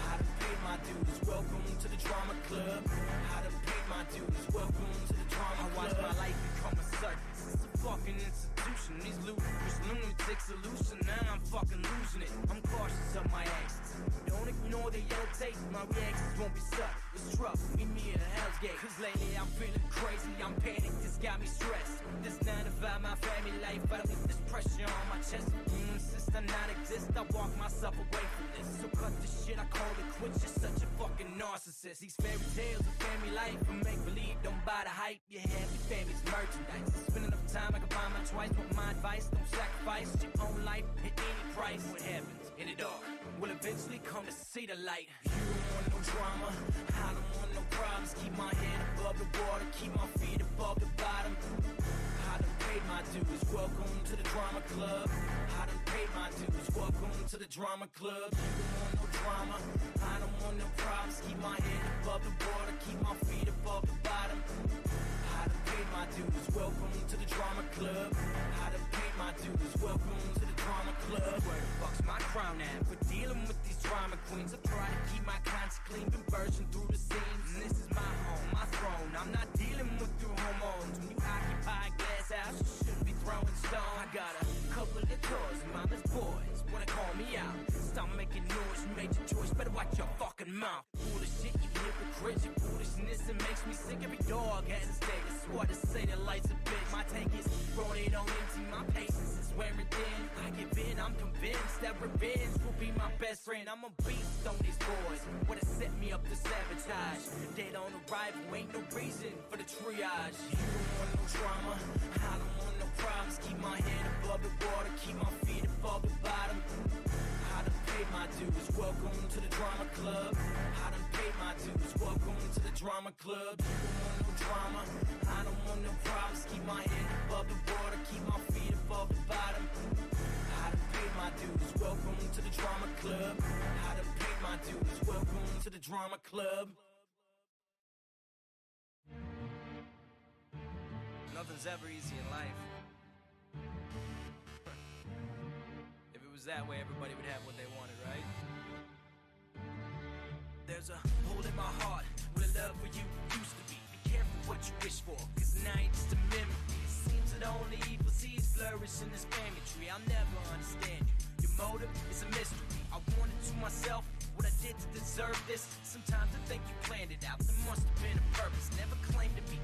I done paid my dues, welcome to the drama club. I done paid my dues, welcome to the drama club. I watch my life become a circus, it's a fucking institution. These lunatics illusion, now I'm fucking losing it. I'm cautious of my actions, don't ignore the yellow tape. My reactions won't be sucked, it's rough, meet me at a hell's gate. Cause lately I'm feeling crazy, I'm panicked, this got me stressed. This 9 to 5, my family life, I don't need this pressure on my chest. Since I not exist, I walk myself away from this. So cut this shit, I call it quits, you're such a fucking narcissist. These fairy tales of family life, and make believe, don't buy the hype. Your happy family's merchandise. Spend enough time, I can buy my twice. Want my advice, don't sacrifice your own life at any price. What happens in the dark will eventually come to see the light. You don't want no drama, I don't want no problems. Keep my head above the water, keep my feet above the bottom. I done paid my dues, welcome to the drama club. I done paid my dues, welcome to the drama club. You don't want no drama, I don't want no problems. Keep my head above the water, keep my feet above the bottom. I done paid my dues, welcome to the drama club. I done paid my dues, welcome to the drama club. Where the fuck's my crown at? For dealing with these drama queens, I try to keep my conscience clean, been bursting through the seams. And this is my home, my throne, I'm not dealing with your hormones. When you occupy a glass house, you shouldn't be thrown hard to say that life's a bitch. My tank is running on empty, my patience is wearing thin. I give in, I'm convinced that revenge will be my best friend. I'm a beast on these boys, what it set me up to sabotage. Dead on arrival, ain't no reason for the triage. You don't want no drama, I don't want no problems. Keep my head above the water, keep my feet above the bottom. I done paid my dues, welcome to the drama club. I done paid my dues, welcome to the drama club. You don't want no drama, I don't want no problems. Keep my head above the water, keep my feet above the bottom. I done paid my dues, welcome to the drama club. I done paid my dues, welcome to the drama club. Nothing's ever easy in life. If it was that way, everybody would have what they wanted, right? There's a hole in my heart where love for you used to be. Be careful what you wish for, cause now you're just a memory. It seems that only evil seeds flourish in this family tree. I'll never understand you. Your motive is a mystery. I wanted to myself what I did to deserve this. Sometimes I think you planned it out. There must have been a purpose. Never claimed to be